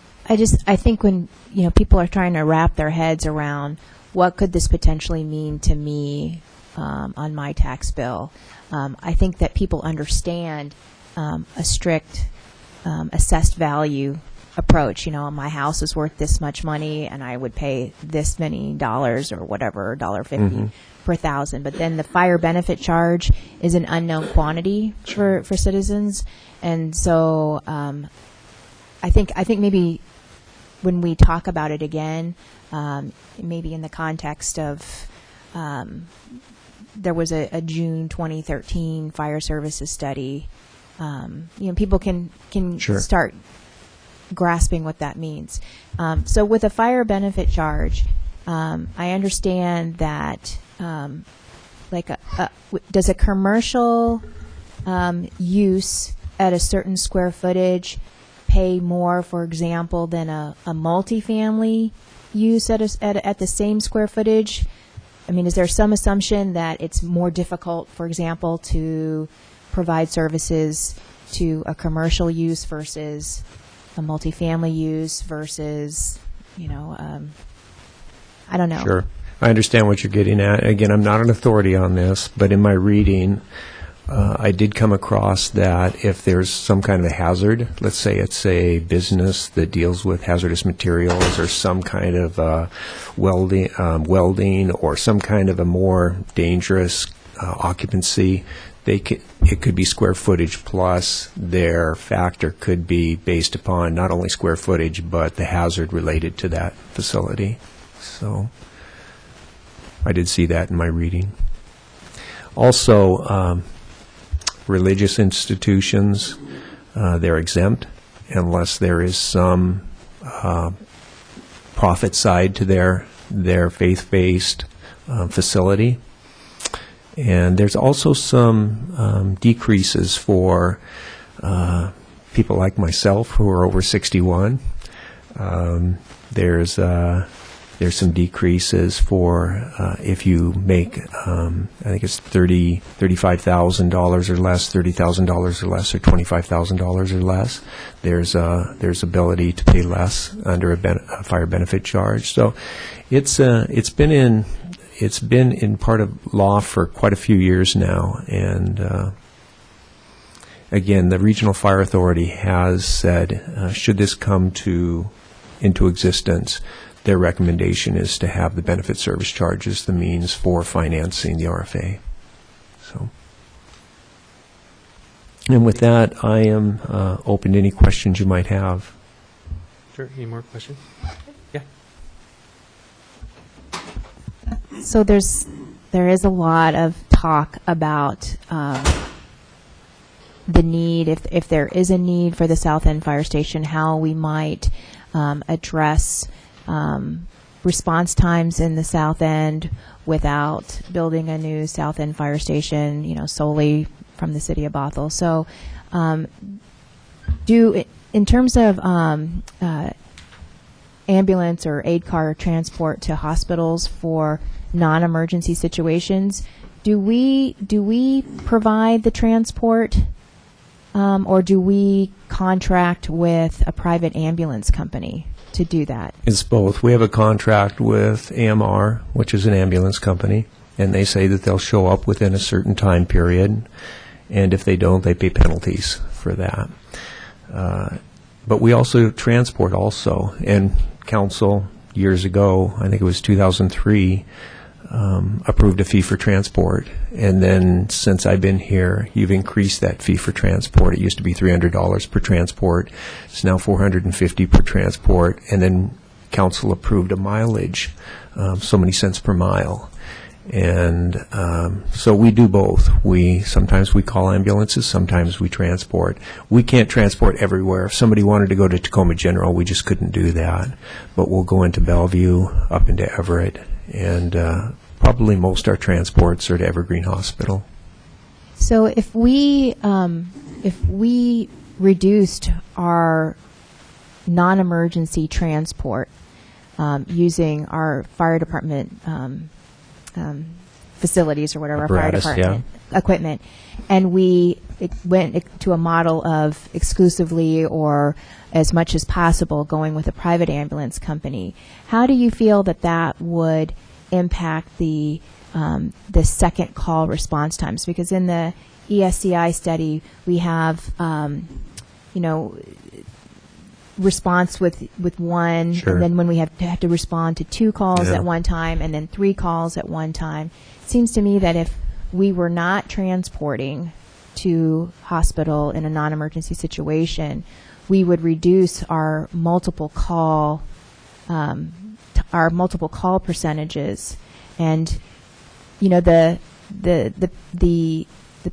think when people are trying to wrap their heads around what could this potentially mean to me on my tax bill, I think that people understand a strict assessed value approach. My house is worth this much money, and I would pay this many dollars or whatever, $1.50 per thousand. But then the fire benefit charge is an unknown quantity for citizens, and so I think maybe when we talk about it again, maybe in the context of there was a June 2013 fire services study, people can Sure. start grasping what that means. So with a fire benefit charge, I understand that does a commercial use at a certain square footage pay more, for example, than a multifamily use at the same square footage? I mean, is there some assumption that it's more difficult, for example, to provide services to a commercial use versus a multifamily use versus, I don't know. Sure. I understand what you're getting at. Again, I'm not an authority on this, but in my reading, I did come across that if there's some kind of a hazard, let's say it's a business that deals with hazardous materials or some kind of welding or some kind of a more dangerous occupancy, it could be square footage plus their factor could be based upon not only square footage but the hazard related to that facility. So I did see that in my reading. Also, religious institutions, they're exempt unless there is some profit side to their faith-based facility. And there's also some decreases for people like myself who are over 61. There's some decreases for if you make, I think it's $35,000 or less, $30,000 or less, or $25,000 or less. There's ability to pay less under a fire benefit charge. So it's been in part of law for quite a few years now, and again, the Regional Fire Authority has said, should this come into existence, their recommendation is to have the benefit service charge as the means for financing the RFA. So, and with that, I am open to any questions you might have. Sure. Any more questions? Yeah. So there is a lot of talk about the need, if there is a need for the South End Fire Station, how we might address response times in the South End without building a new South End Fire Station, solely from the city of Bothell. So, in terms of ambulance or aid car transport to hospitals for non-emergency situations, do we provide the transport, or do we contract with a private ambulance company to do that? It's both. We have a contract with AMR, which is an ambulance company, and they say that they'll show up within a certain time period, and if they don't, they pay penalties for that. But we also transport also, and council years ago, I think it was 2003, approved a fee for transport. And then since I've been here, you've increased that fee for transport. It used to be $300 per transport. It's now $450 per transport. And then council approved a mileage, so many cents per mile. And so we do both. Sometimes we call ambulances, sometimes we transport. We can't transport everywhere. If somebody wanted to go to Tacoma General, we just couldn't do that. But we'll go into Bellevue, up into Everett, and probably most our transports are to Evergreen Hospital. So if we reduced our non-emergency transport using our fire department facilities or whatever, Apparatus, fire department equipment, and we went to a model of exclusively or as much as possible going with a private ambulance company, how do you feel that would impact the second call response times? Because in the ESCI study, we have response with one, Sure. and then when we have to respond to 2 calls Yeah. at one time, and then 3 calls at one time. It seems to me that if we were not transporting to hospital in a non-emergency situation, we would reduce our multiple call percentages, and the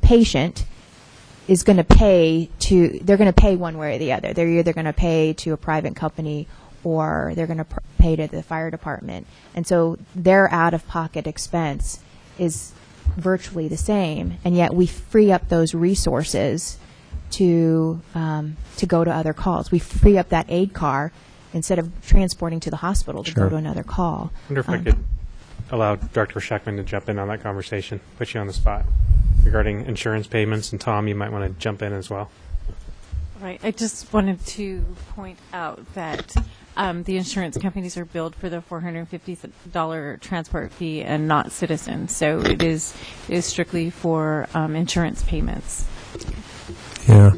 patient is going to pay they're going to pay one way or the other. They're either going to pay to a private company or they're going to pay to the fire department. And so their out-of-pocket expense is virtually the same, and yet we free up those resources to go to other calls. We free up that aid car instead of transporting to the hospital to Sure. go to another call. I wonder if I could allow Director Shackman to jump in on that conversation, put you on the spot regarding insurance payments, and Tom, you might want to jump in as well. Right. I just wanted to point out that the insurance companies are billed for the $450 transport fee and not Citizens. So it is strictly for insurance payments. Yeah.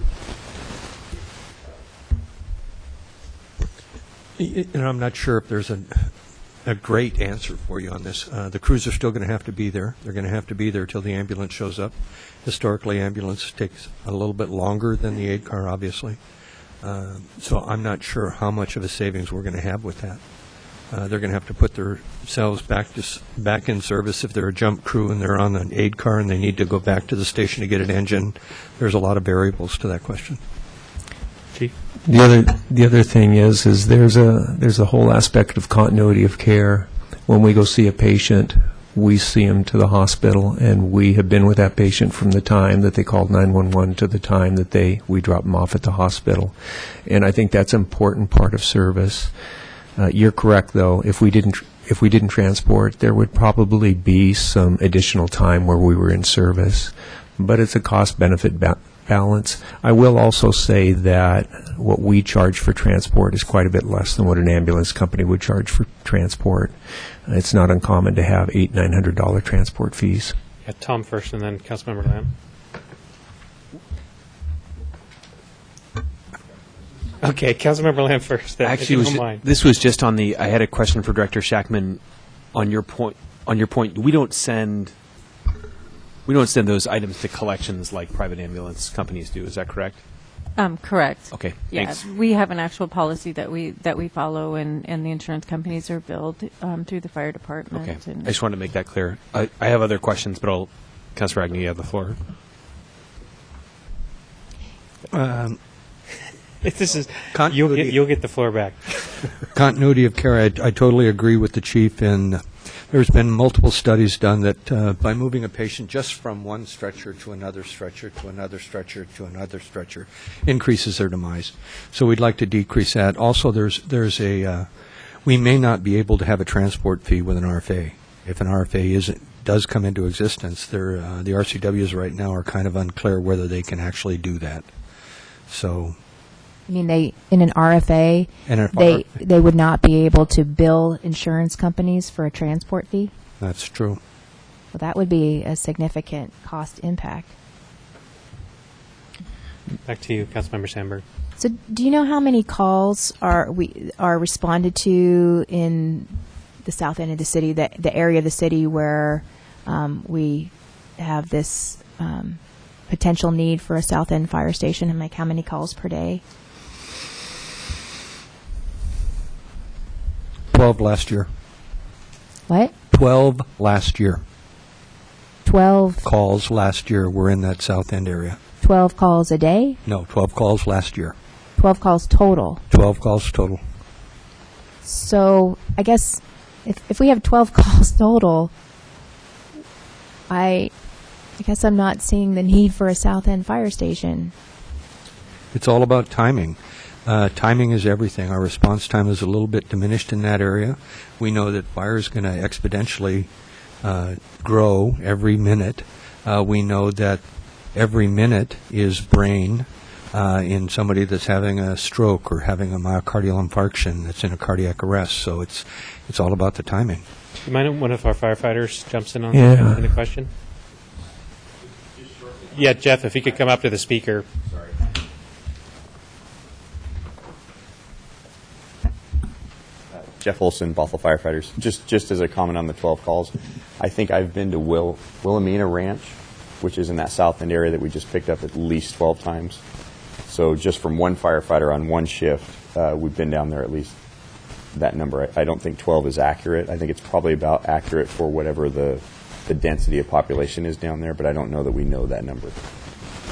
And I'm not sure if there's a great answer for you on this. The crews are still going to have to be there. They're going to have to be there till the ambulance shows up. Historically, ambulance takes a little bit longer than the aid car, obviously. So I'm not sure how much of a savings we're going to have with that. They're going to have to put themselves back in service if they're a jump crew and they're on an aid car and they need to go back to the station to get an engine. There's a lot of variables to that question. Chief? The other thing is there's a whole aspect of continuity of care. When we go see a patient, we see him to the hospital, and we have been with that patient from the time that they called 911 to the time that we drop them off at the hospital. And I think that's an important part of service. You're correct, though. If we didn't transport, there would probably be some additional time where we were in service. But it's a cost-benefit balance. I will also say that what we charge for transport is quite a bit less than what an ambulance company would charge for transport. It's not uncommon to have $800-900 transport fees. Yeah, Tom first, and then Councilmember Lamb. Okay, Councilmember Lamb first. Then, if you don't mind. This was just on the. I had a question for Director Shackman on your point. We don't send those items to collections like private ambulance companies do. Is that correct? Correct. Okay. Yeah, Thanks. we have an actual policy that we follow, and the insurance companies are billed through the fire department. Okay. And I just wanted to make that clear. I have other questions, but Councilor Agnew, you have the floor. You'll get the floor back. Continuity of care, I totally agree with the chief, and there's been multiple studies done that by moving a patient just from one stretcher to another stretcher to another stretcher to another stretcher increases their demise. So we'd like to decrease that. Also, we may not be able to have a transport fee with an RFA. If an RFA does come into existence, the RCWs right now are kind of unclear whether they can actually do that. So, I mean, they, in an RFA, In an they would not be able to bill insurance companies for a transport fee? that's true. Well, that would be a significant cost impact. Back to you, Councilmember Sandberg. So do you know how many calls are responded to in the south end of the city, the area of the city where we have this potential need for a south end fire station, and like how many calls per day? 12 last year. What? 12 last year. 12 calls last year were in that South End area. 12 calls a day? No, 12 calls last year. 12 calls total. 12 calls total. So I guess if we have 12 calls total, I guess I'm not seeing the need for a South End fire station. It's all about timing. Timing is everything. Our response time is a little bit diminished in that area. We know that fire is going to exponentially grow every minute. We know that every minute is brain in somebody that's having a stroke or having a myocardial infarction that's in a cardiac arrest. So it's all about the timing. Do you mind if one of our firefighters jumps in on Yeah. the question? Yeah, Jeff, if you could come up to the speaker. Sorry. Jeff Olson, Bothell Firefighters. Just as a comment on the 12 calls, I think I've been to Wilhelmina Ranch, which is in that south end area that we just picked up at least 12 times. So just from one firefighter on one shift, we've been down there at least that number. I don't think 12 is accurate. I think it's probably about accurate for whatever the density of population is down there, but I don't know that we know that number.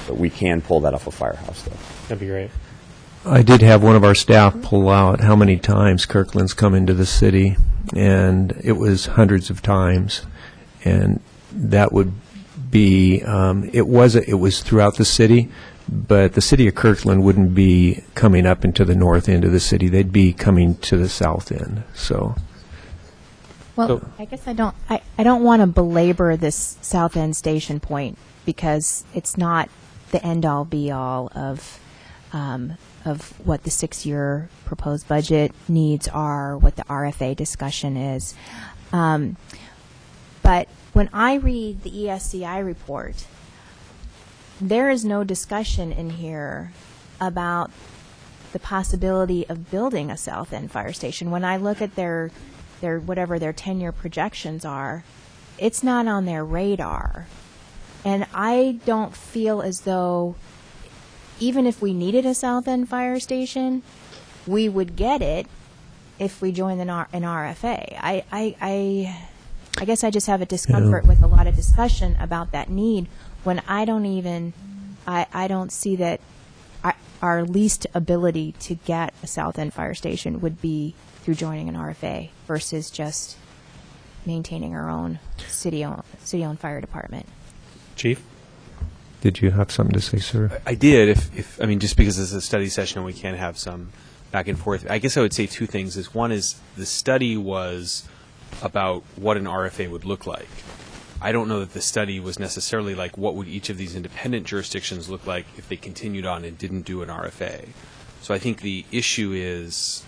But we can pull that off a firehouse, though. That'd be great. I did have one of our staff pull out how many times Kirkland's come into the city, and it was hundreds of times. And that would be, it was throughout the city, but the city of Kirkland wouldn't be coming up into the north end of the city. They'd be coming to the south end. So, Well, I guess I don't want to belabor this South End station point because it's not the end-all, be-all of what the 6-year proposed budget needs are, what the RFA discussion is. But when I read the ESCI report, there is no discussion in here about the possibility of building a South End fire station. When I look at their whatever their 10-year projections are, it's not on their radar. And I don't feel as though even if we needed a South End fire station, we would get it if we joined an RFA. I guess I just have a discomfort with a lot of discussion about that need when I don't see that our least ability to get a South End fire station would be through joining an RFA versus just maintaining our own city-owned fire department. Chief? did you have something to say, sir? I did. If I mean, just because this is a study session and we can have some back and forth, I guess I would say two things. One is the study was about what an RFA would look like. I don't know that the study was necessarily like what would each of these independent jurisdictions look like if they continued on and didn't do an RFA. So I think the issue is,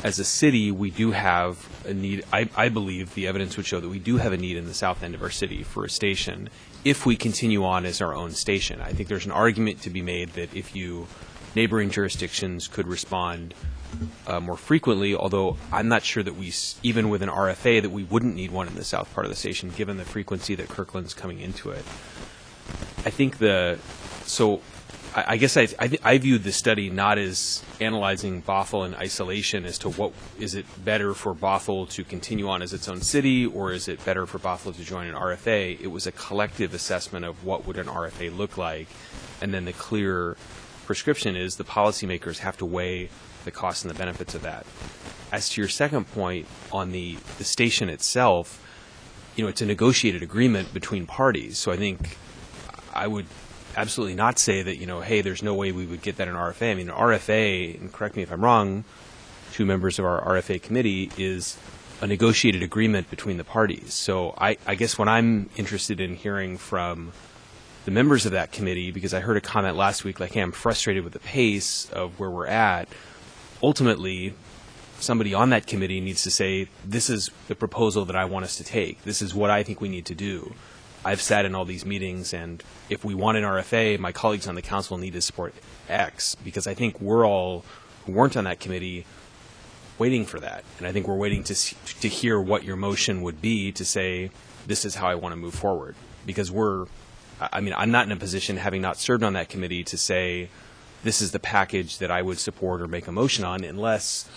as a city, we do have a need. I believe the evidence would show that we do have a need in the south end of our city for a station if we continue on as our own station. I think there's an argument to be made that if neighboring jurisdictions could respond more frequently, although I'm not sure that even with an RFA, that we wouldn't need one in the south part of the station, given the frequency that Kirkland's coming into it. I think I guess I viewed the study not as analyzing Bothell in isolation as to what is it better for Bothell to continue on as its own city, or is it better for Bothell to join an RFA. It was a collective assessment of what would an RFA look like, and then the clear prescription is the policymakers have to weigh the costs and the benefits of that. As to your second point on the station itself, it's a negotiated agreement between parties. So I think I would absolutely not say that, hey, there's no way we would get that in RFA. I mean, an RFA, and correct me if I'm wrong, two members of our RFA committee, is a negotiated agreement between the parties. So I guess what I'm interested in hearing from the members of that committee, because I heard a comment last week like, hey, I'm frustrated with the pace of where we're at. Ultimately, somebody on that committee needs to say, this is the proposal that I want us to take. This is what I think we need to do. I've sat in all these meetings, and if we want an RFA, my colleagues on the council need to support X, because I think we're all, who weren't on that committee, waiting for that. And I think we're waiting to hear what your motion would be to say, this is how I want to move forward. Because I'm not in a position, having not served on that committee, to say, this is the package that I would support or make a motion on, unless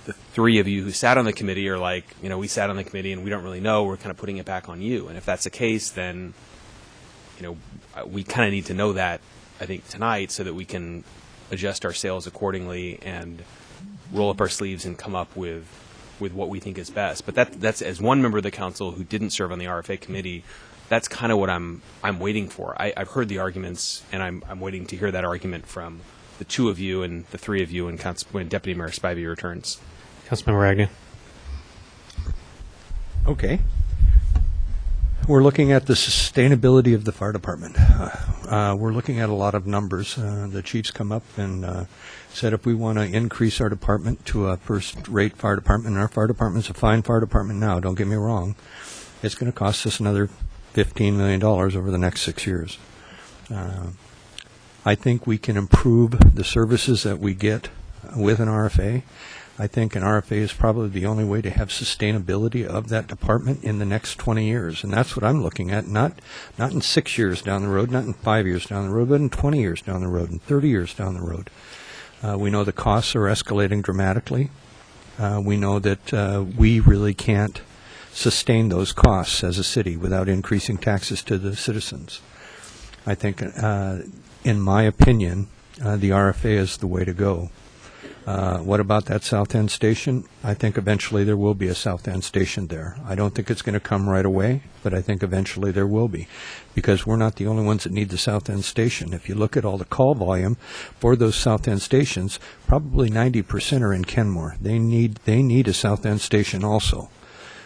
the three of you who sat on the committee are like, we sat on the committee and we don't really know, we're kind of putting it back on you. And if that's the case, then, we kind of need to know that, I think, tonight, so that we can adjust our sails accordingly and roll up our sleeves and come up with what we think is best. But that's, as one member of the council who didn't serve on the RFA committee, that's kind of what I'm waiting for. I've heard the arguments, and I'm waiting to hear that argument from the two of you and the three of you when Deputy Mayor Spivey returns. Councilmember Agnew. Okay. We're looking at the sustainability of the fire department. We're looking at a lot of numbers. The chief's come up and said if we want to increase our department to a first-rate fire department, and our fire department's a fine fire department now, don't get me wrong, it's going to cost us another $15 million over the next 6 years. I think we can improve the services that we get with an RFA. I think an RFA is probably the only way to have sustainability of that department in the next 20 years. And that's what I'm looking at, not in 6 years down the road, not in 5 years down the road, but in 20 years down the road, and 30 years down the road. We know the costs are escalating dramatically. We know that we really can't sustain those costs as a city without increasing taxes to the citizens. I think, in my opinion, the RFA is the way to go. What about that South End station? I think eventually there will be a South End station there. I don't think it's going to come right away, but I think eventually there will be, because we're not the only ones that need the South End station. If you look at all the call volume for those South End stations, probably 90% are in Kenmore. They need a South End station also.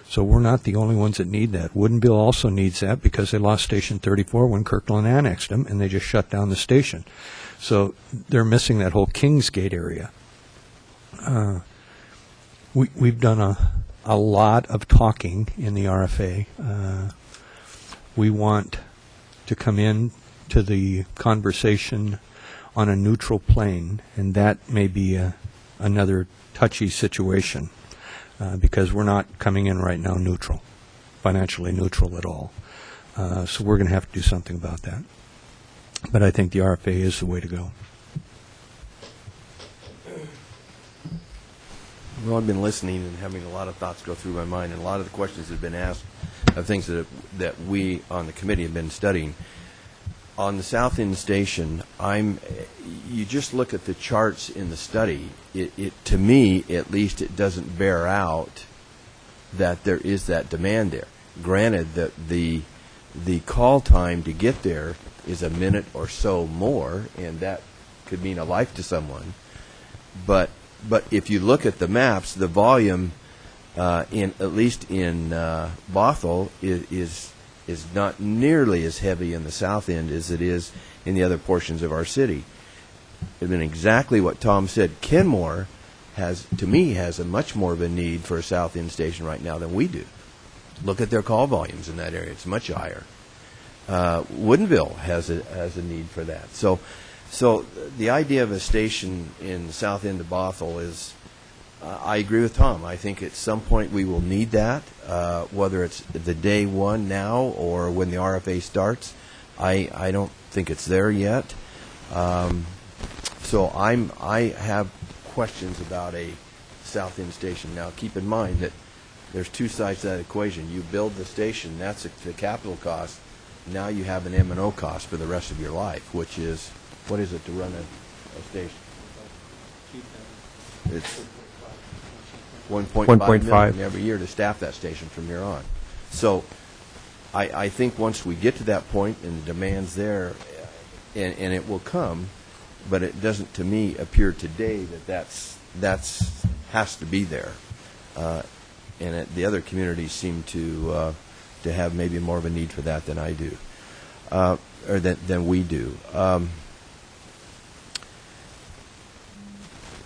So we're not the only ones that need that. Woodinville also needs that because they lost Station 34 when Kirkland annexed them, and they just shut down the station. So they're missing that whole Kingsgate area. We've done a lot of talking in the RFA. We want to come in to the conversation on a neutral plane, and that may be another touchy situation. Because we're not coming in right now neutral, financially neutral at all. So we're going to have to do something about that. But I think the RFA is the way to go. Well, I've been listening and having a lot of thoughts go through my mind, and a lot of the questions that have been asked of things that we on the committee have been studying. On the South End station, you just look at the charts in the study. It to me, at least, it doesn't bear out that there is that demand there. Granted that the call time to get there is a minute or so more, and that could mean a life to someone. But if you look at the maps, the volume, at least in Bothell, is not nearly as heavy in the South End as it is in the other portions of our city. It's been exactly what Tom said. Kenmore has a much more of a need for a South End station right now than we do. Look at their call volumes in that area; it's much higher. Woodinville has a need for that. So the idea of a station in the South End of Bothell is. I agree with Tom. I think at some point we will need that, whether it's the day one now or when the RFA starts. I don't think it's there yet. So I have questions about a South End station. Now, keep in mind that there's two sides to that equation. You build the station, that's the capital cost. Now you have an M&O cost for the rest of your life, which is, what is it to run a station? It's 1.5 million every year to staff that station from here on. So I think once we get to that point and the demand's there, and it will come, but it doesn't to me appear today that that's has to be there. the other communities seem to have maybe more of a need for that than I do, or than we do.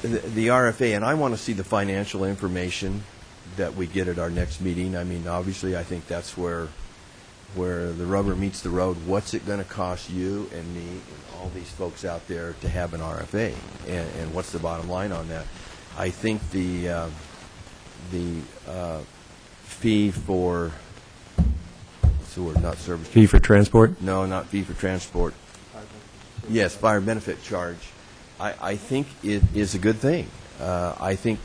The RFA, and I want to see the financial information that we get at our next meeting. I mean, obviously, I think that's where the rubber meets the road. What's it going to cost you and me and all these folks out there to have an RFA, and what's the bottom line on that? I think the fee for, what's the word, not service. Fee for transport? No, not fee for transport. Yes, fire benefit charge. I think it is a good thing. I think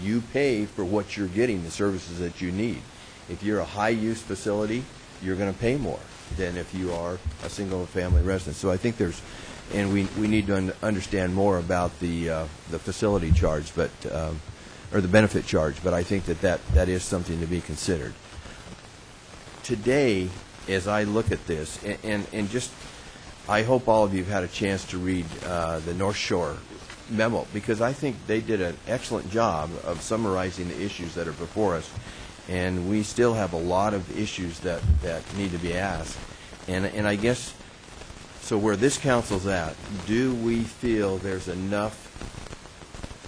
you pay for what you're getting, the services that you need. If you're a high-use facility, you're going to pay more than if you are a single-family residence. So I think and we need to understand more about the facility charge, or the benefit charge. But I think that is something to be considered. Today, as I look at this, and just, I hope all of you have had a chance to read the North Shore memo, because I think they did an excellent job of summarizing the issues that are before us. And we still have a lot of issues that need to be asked. And I guess, so where this council's at, do we feel there's enough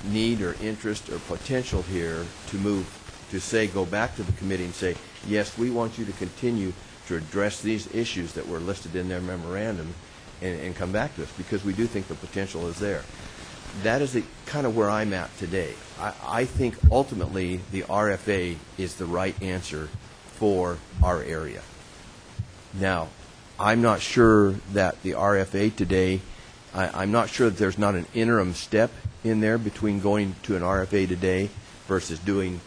need or interest or potential here to go back to the committee and say, yes, we want you to continue to address these issues that were listed in their memorandum and come back to us, because we do think the potential is there. That is kind of where I'm at today. I think ultimately the RFA is the right answer for our area. Now, I'm not sure that the RFA today, I'm not sure that there's not an interim step in there between going to an RFA today versus doing,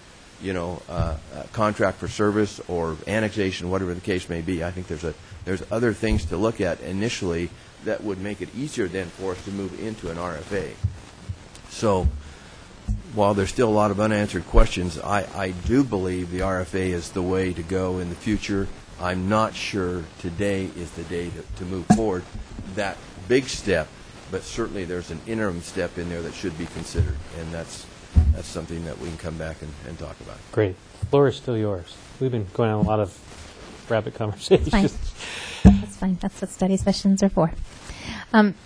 a contract for service or annexation, whatever the case may be. I think there's other things to look at initially that would make it easier then for us to move into an RFA. So while there's still a lot of unanswered questions, I do believe the RFA is the way to go in the future. I'm not sure today is the day to move forward that big step, but certainly there's an interim step in there that should be considered, and that's something that we can come back and talk about. Great. The floor is still yours. We've been going on a lot of rabbit conversations. That's fine. That's what study sessions are for.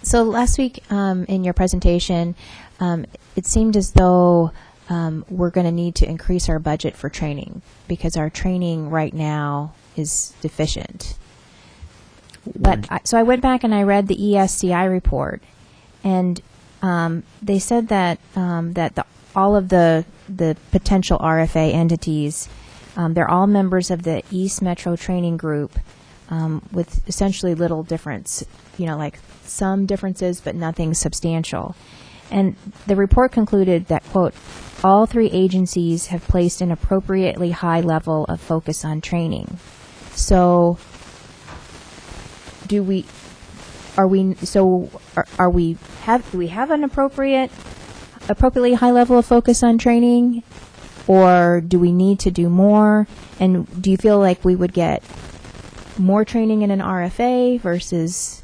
So last week in your presentation, it seemed as though we're going to need to increase our budget for training because our training right now is deficient. But so I went back and I read the ESCI report, and they said that all of the potential RFA entities, they're all members of the East Metro Training Group, with essentially little difference, like some differences, but nothing substantial. And the report concluded that, quote, all three agencies have placed an appropriately high level of focus on training. So do we have an appropriately high level of focus on training, or do we need to do more? And do you feel like we would get more training in an RFA versus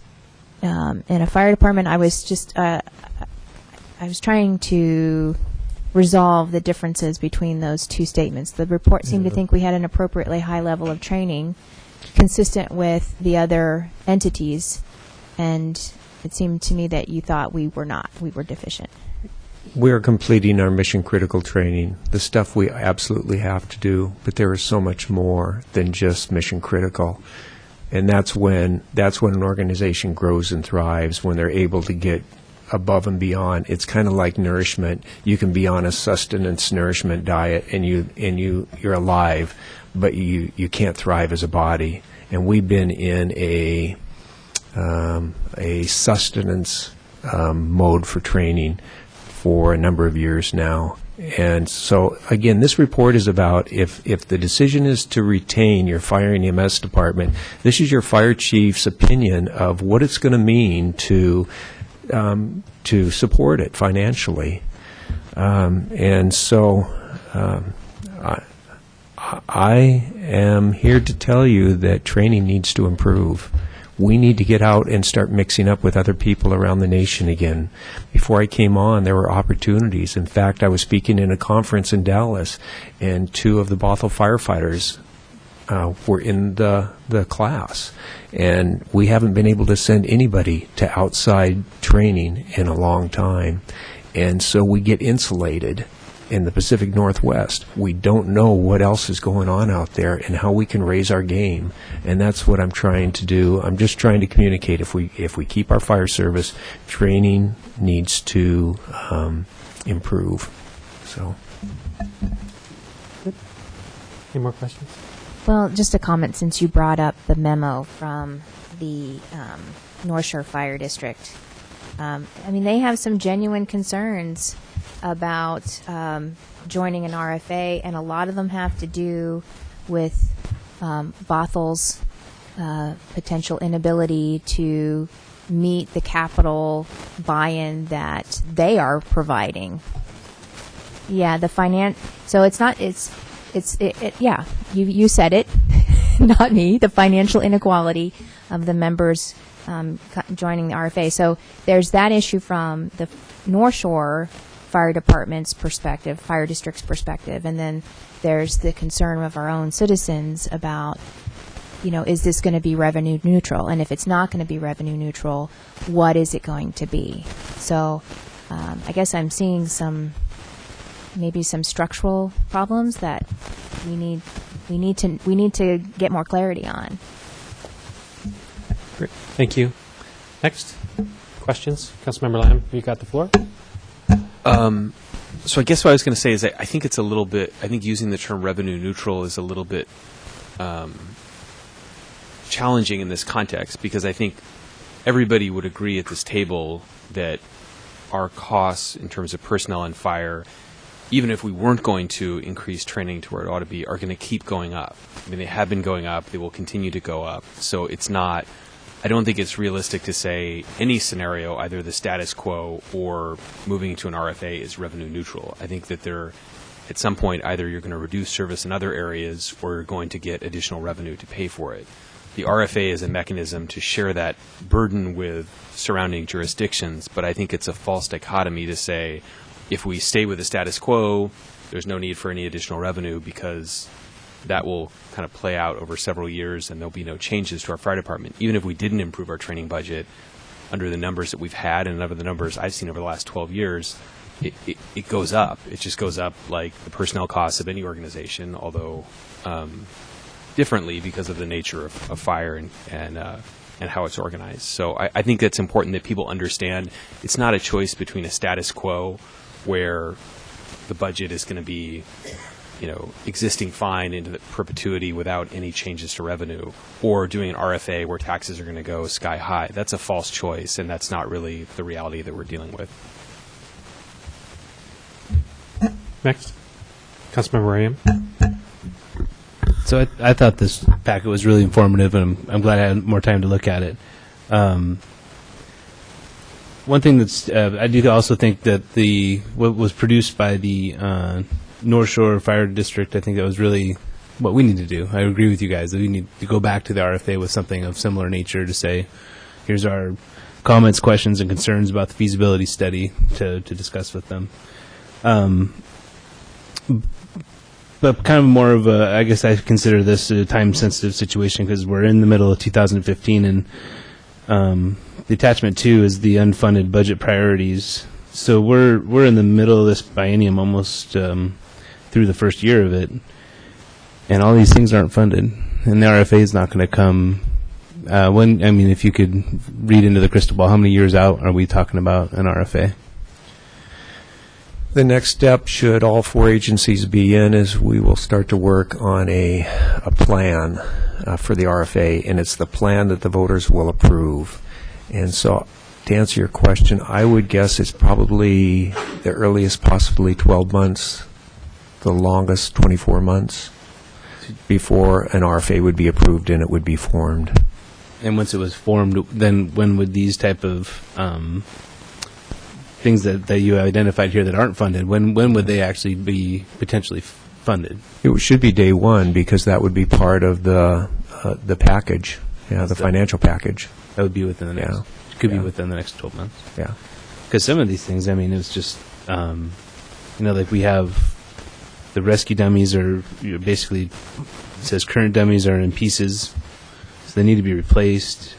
in a fire department? I was just I was trying to resolve the differences between those two statements. The report seemed to think we had an appropriately high level of training consistent with the other entities, and it seemed to me that you thought we were not. We were deficient. We're completing our mission critical training, the stuff we absolutely have to do, but there is so much more than just mission critical. And that's when an organization grows and thrives, when they're able to get above and beyond. It's kind of like nourishment. You can be on a sustenance nourishment diet and you're alive, but you can't thrive as a body. And we've been in a sustenance mode for training for a number of years now. And so, again, this report is about if the decision is to retain your fire and EMS department, this is your fire chief's opinion of what it's going to mean to support it financially. And so I am here to tell you that training needs to improve. We need to get out and start mixing up with other people around the nation again. Before I came on, there were opportunities. In fact, I was speaking in a conference in Dallas, and 2 of the Bothell firefighters were in the class. And we haven't been able to send anybody to outside training in a long time. And so we get insulated in the Pacific Northwest. We don't know what else is going on out there and how we can raise our game. And that's what I'm trying to do. I'm just trying to communicate. If we keep our fire service, training needs to improve. So. Any more questions? Well, just a comment since you brought up the memo from the North Shore Fire District. I mean, they have some genuine concerns about joining an RFA, and a lot of them have to do with Bothell's potential inability to meet the capital buy-in that they are providing. Yeah, so it's not, yeah, you said it, not me, the financial inequality of the members joining the RFA. So there's that issue from the North Shore Fire Department's perspective, Fire District's perspective, and then there's the concern of our own citizens about, is this going to be revenue neutral? And if it's not going to be revenue neutral, what is it going to be? So I guess I'm seeing maybe some structural problems that we need to get more clarity on. Great. Thank you. Next, questions? Councilmember Lamb, you got the floor. So I guess what I was going to say is I think it's a little bit, I think using the term revenue neutral is a little bit challenging in this context, because I think everybody would agree at this table that our costs in terms of personnel and fire, even if we weren't going to increase training to where it ought to be, are going to keep going up. I mean, they have been going up. They will continue to go up. So it's not, I don't think it's realistic to say any scenario, either the status quo or moving to an RFA, is revenue neutral. I think that at some point, either you're going to reduce service in other areas or you're going to get additional revenue to pay for it. The RFA is a mechanism to share that burden with surrounding jurisdictions, but I think it's a false dichotomy to say, if we stay with the status quo, there's no need for any additional revenue, because that will kind of play out over several years and there'll be no changes to our fire department. Even if we didn't improve our training budget under the numbers that we've had and under the numbers I've seen over the last 12 years, it goes up. It just goes up like the personnel costs of any organization, although differently because of the nature of fire and how it's organized. So I think it's important that people understand it's not a choice between a status quo where the budget is going to be, existing fine into the perpetuity without any changes to revenue, or doing an RFA where taxes are going to go sky high. That's a false choice, and that's not really the reality that we're dealing with. Next, Councilmember Ram. So I thought this packet was really informative, and I'm glad I had more time to look at it. One thing that's, I do also think that what was produced by the North Shore Fire District, I think that was really what we need to do. I agree with you guys that we need to go back to the RFA with something of similar nature to say, here's our comments, questions, and concerns about the feasibility study to discuss with them. But kind of more of I guess I consider this a time-sensitive situation because we're in the middle of 2015, and the attachment 2 is the unfunded budget priorities. So we're in the middle of this biennium, almost through the first year of it, and all these things aren't funded, and the RFA is not going to come. If you could read into the crystal ball, how many years out are we talking about an RFA? The next step, should all 4 agencies be in, is we will start to work on a plan for the RFA, and it's the plan that the voters will approve. And so, to answer your question, I would guess it's probably the earliest possibly 12 months, the longest 24 months before an RFA would be approved and it would be formed. And once it was formed, then when would these type of things that you identified here that aren't funded, when would they actually be potentially funded? It should be day one, because that would be part of the package. Yeah, the financial package. That would be within the next. Yeah. Could be Yeah. within the next 12 months. Yeah. Because some of these things, I mean, it's just, like we have the rescue dummies are basically, it says current dummies are in pieces, so they need to be replaced.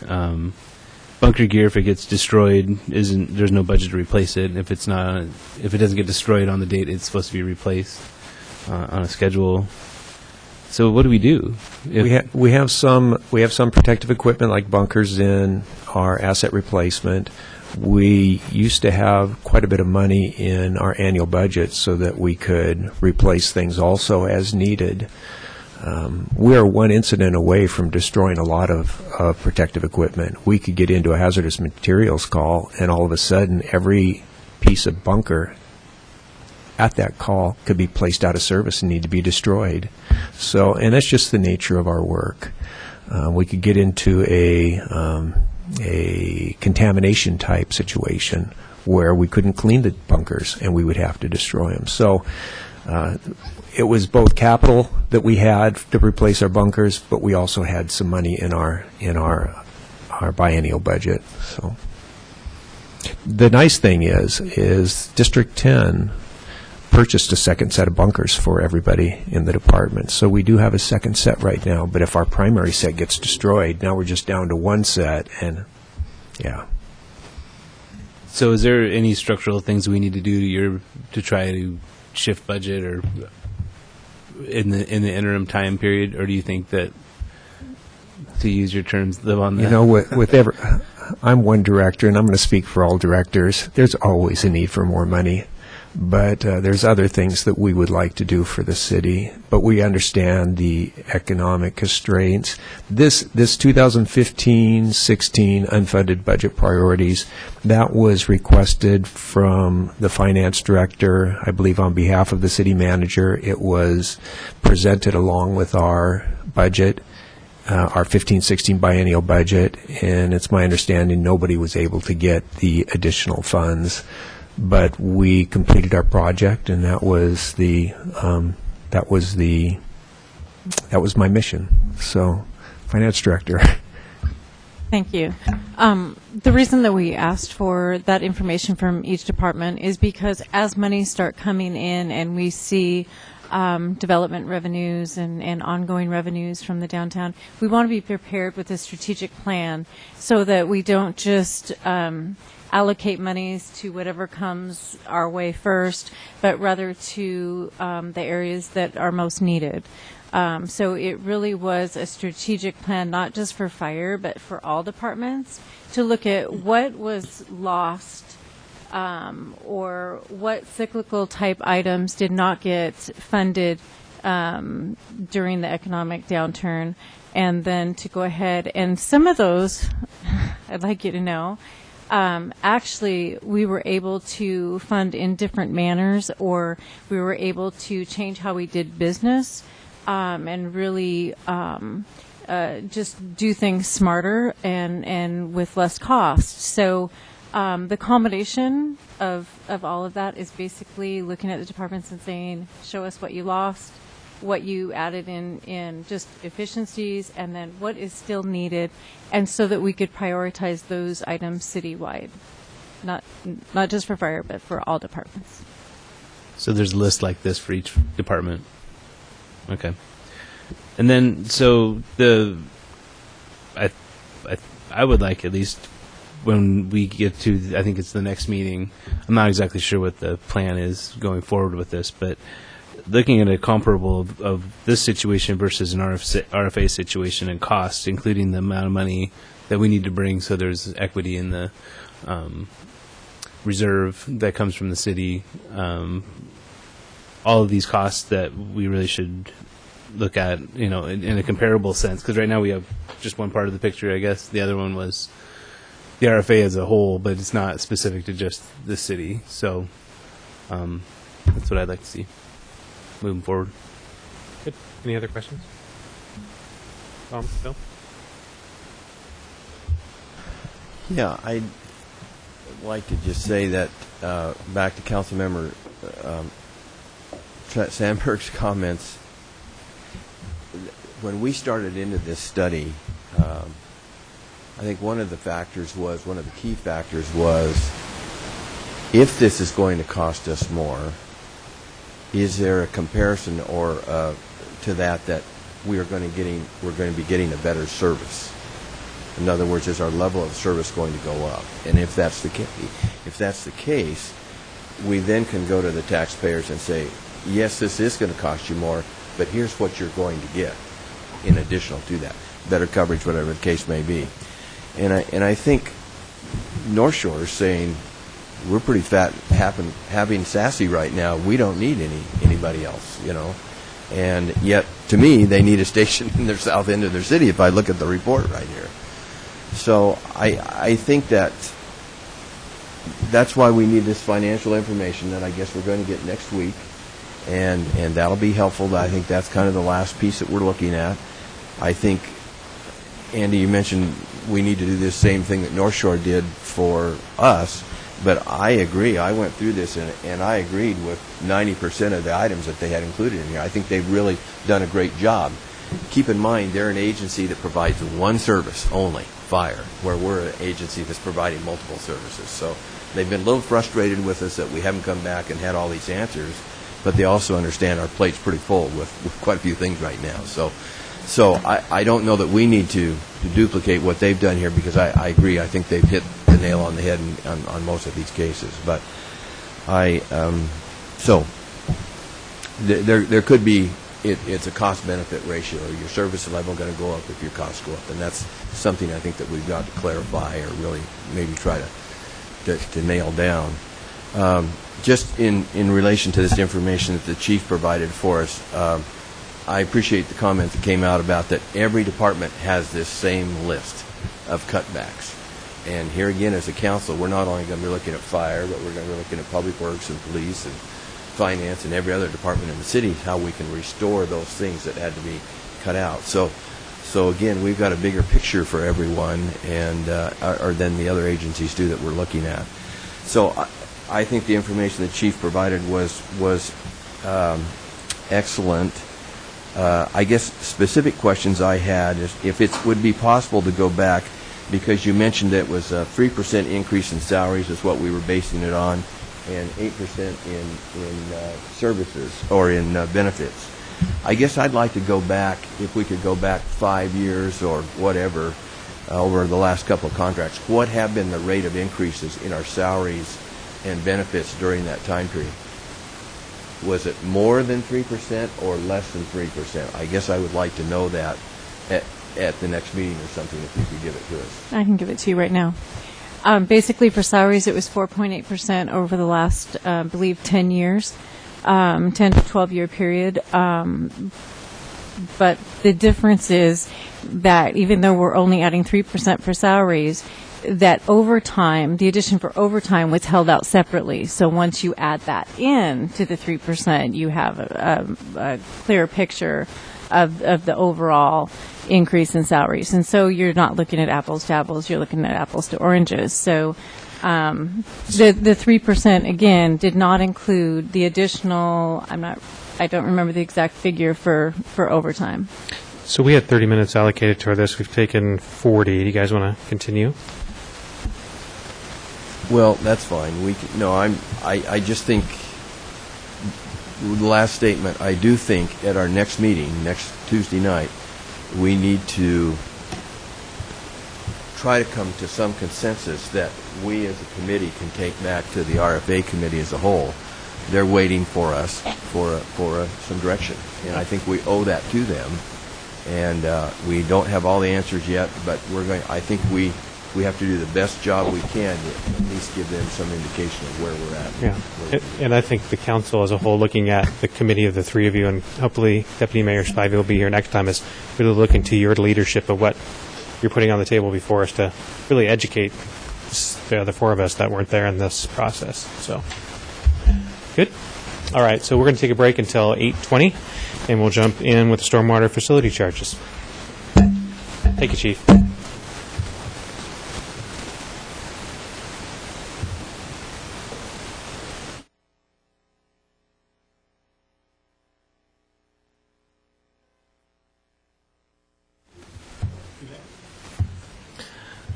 Bunker gear, if it gets destroyed, there's no budget to replace it. If it doesn't get destroyed on the date it's supposed to be replaced on a schedule. So what do we do? We have some protective equipment like bunkers in our asset replacement. We used to have quite a bit of money in our annual budget so that we could replace things also as needed. We are one incident away from destroying a lot of protective equipment. We could get into a hazardous materials call, and all of a sudden, every piece of bunker at that call could be placed out of service and need to be destroyed. So, and that's just the nature of our work. We could get into a contamination type situation where we couldn't clean the bunkers and we would have to destroy them. So it was both capital that we had to replace our bunkers, but we also had some money in our biennial budget. So the nice thing is District 10 purchased a second set of bunkers for everybody in the department. So we do have a second set right now, but if our primary set gets destroyed, now we're just down to one set, and yeah. So is there any structural things we need to do to try to shift budget or in the interim time period, or do you think that, to use your terms, live on the I'm one director, and I'm going to speak for all directors. There's always a need for more money. But there's other things that we would like to do for the city. But we understand the economic constraints. This 2015-16 unfunded budget priorities, that was requested from the finance director, I believe on behalf of the city manager. It was presented along with our budget, our 15-16 biennial budget, and it's my understanding nobody was able to get the additional funds. But we completed our project, and that was my mission. So, finance director. Thank you. The reason that we asked for that information from each department is because as monies start coming in and we see development revenues and ongoing revenues from the downtown, we want to be prepared with a strategic plan so that we don't just allocate monies to whatever comes our way first, but rather to the areas that are most needed. So it really was a strategic plan, not just for fire, but for all departments, to look at what was lost or what cyclical type items did not get funded during the economic downturn, and then to go ahead and some of those, I'd like you to know, actually, we were able to fund in different manners, or we were able to change how we did business and really just do things smarter and with less cost. So the combination of all of that is basically looking at the departments and saying, show us what you lost, what you added in just efficiencies, and then what is still needed, and so that we could prioritize those items citywide, not just for fire, but for all departments. So there's a list like this for each department. Okay. And then, so I would like, at least when we get to, I think it's the next meeting, I'm not exactly sure what the plan is going forward with this, but looking at a comparable of this situation versus an RFA situation and cost, including the amount of money that we need to bring so there's equity in the reserve that comes from the city, all of these costs that we really should look at, in a comparable sense, because right now we have just one part of the picture, I guess. The other one was the RFA as a whole, but it's not specific to just the city. So that's what I'd like to see moving forward. Good. Any other questions? Tom, Bill? Yeah, I'd like to just say that back to Councilmember Sandberg's comments. When we started into this study, I think one of the key factors was, if this is going to cost us more, is there a comparison or to that we're going to be getting a better service? In other words, is our level of service going to go up? And if that's the case, we then can go to the taxpayers and say, yes, this is going to cost you more, but here's what you're going to get in additional to that. Better coverage, whatever the case may be. And I think North Shore is saying, we're pretty fat having Sassy right now. We don't need anybody else, you know. And yet, to me, they need a station in their south end of their city if I look at the report right here. So I think that's why we need this financial information that I guess we're going to get next week. And that'll be helpful. I think that's kind of the last piece that we're looking at. I think, Andy, you mentioned we need to do this same thing that North Shore did for us, but I agree. I went through this, and I agreed with 90% of the items that they had included in here. I think they've really done a great job. Keep in mind, they're an agency that provides one service only, fire, where we're an agency that's providing multiple services. So they've been a little frustrated with us that we haven't come back and had all these answers, but they also understand our plate's pretty full with quite a few things right now. So I don't know that we need to duplicate what they've done here, because I agree. I think they've hit the nail on the head on most of these cases. But there could be, it's a cost-benefit ratio. Your service level going to go up if your costs go up, and that's something I think that we've got to clarify or really maybe try to nail down. Just in relation to this information that the chief provided for us, I appreciate the comment that came out about that every department has this same list of cutbacks. And here again, as a council, we're not only going to be looking at fire, but we're going to be looking at public works and police and finance and every other department in the city, how we can restore those things that had to be cut out. So again, we've got a bigger picture for everyone, and or than the other agencies do that we're looking at. So I think the information the chief provided was excellent. I guess specific questions I had is if it would be possible to go back, because you mentioned that it was a 3% increase in salaries is what we were basing it on, and 8% in services or in benefits. I guess I'd like to go back, if we could go back 5 years or whatever, over the last couple of contracts. What have been the rate of increases in our salaries and benefits during that time period? Was it more than 3% or less than 3%? I guess I would like to know that at the next meeting or something, if you could give it to us. I can give it to you right now. Basically, for salaries, it was 4.8% over the last, I believe, 10 years, 10 to 12-year period. But the difference is that even though we're only adding 3% for salaries, that overtime, the addition for overtime was held out separately. So once you add that in to the 3%, you have a clearer picture of the overall increase in salaries. And so you're not looking at apples to apples, you're looking at apples to oranges. So the 3%, again, did not include the additional, I don't remember the exact figure for overtime. So we had 30 minutes allocated toward this. We've taken 40. Do you guys want to continue? Well, that's fine. I just think, the last statement, I do think at our next meeting, next Tuesday night, we need to try to come to some consensus that we as a committee can take back to the RFA committee as a whole. They're waiting for us for some direction, and I think we owe that to them. And we don't have all the answers yet, but I think we have to do the best job we can to at least give them some indication of where we're at. Yeah, and I think the council as a whole, looking at the committee of the three of you, and hopefully Deputy Mayor Spivey will be here next time, is really looking to your leadership of what you're putting on the table before us to really educate the other four of us that weren't there in this process. So, good. All right, so we're going to take a break until 8:20, and we'll jump in with the stormwater facility charges. Thank you, Chief.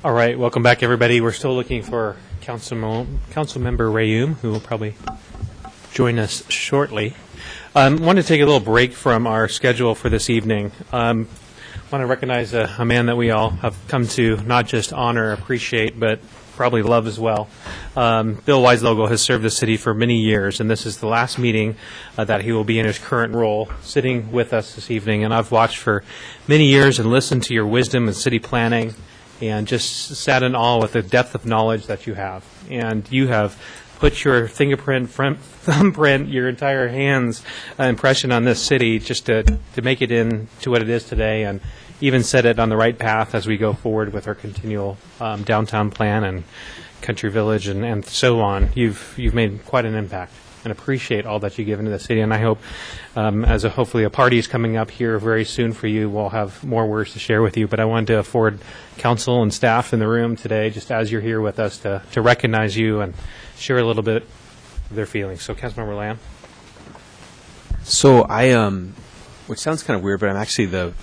All right, welcome back, everybody. We're still looking for Councilmember Rayum, who will probably join us shortly. Want to take a little break from our schedule for this evening. Want to recognize a man that we all have come to not just honor, appreciate, but probably love as well. Bill Weislogle has served the city for many years, and this is the last meeting that he will be in his current role, sitting with us this evening. And I've watched for many years and listened to your wisdom in city planning, and just sat in awe with the depth of knowledge that you have. And you have put your fingerprint, thumbprint, your entire hand's impression on this city just to make it into what it is today, and even set it on the right path as we go forward with our continual downtown plan and country village and so on. You've made quite an impact, and appreciate all that you give into the city. And I hope, hopefully a party is coming up here very soon for you, we'll have more words to share with you. But I wanted to afford council and staff in the room today, just as you're here with us, to recognize you and share a little bit of their feelings. So, Councilmember Lamb. So which sounds kind of weird, but I'm actually the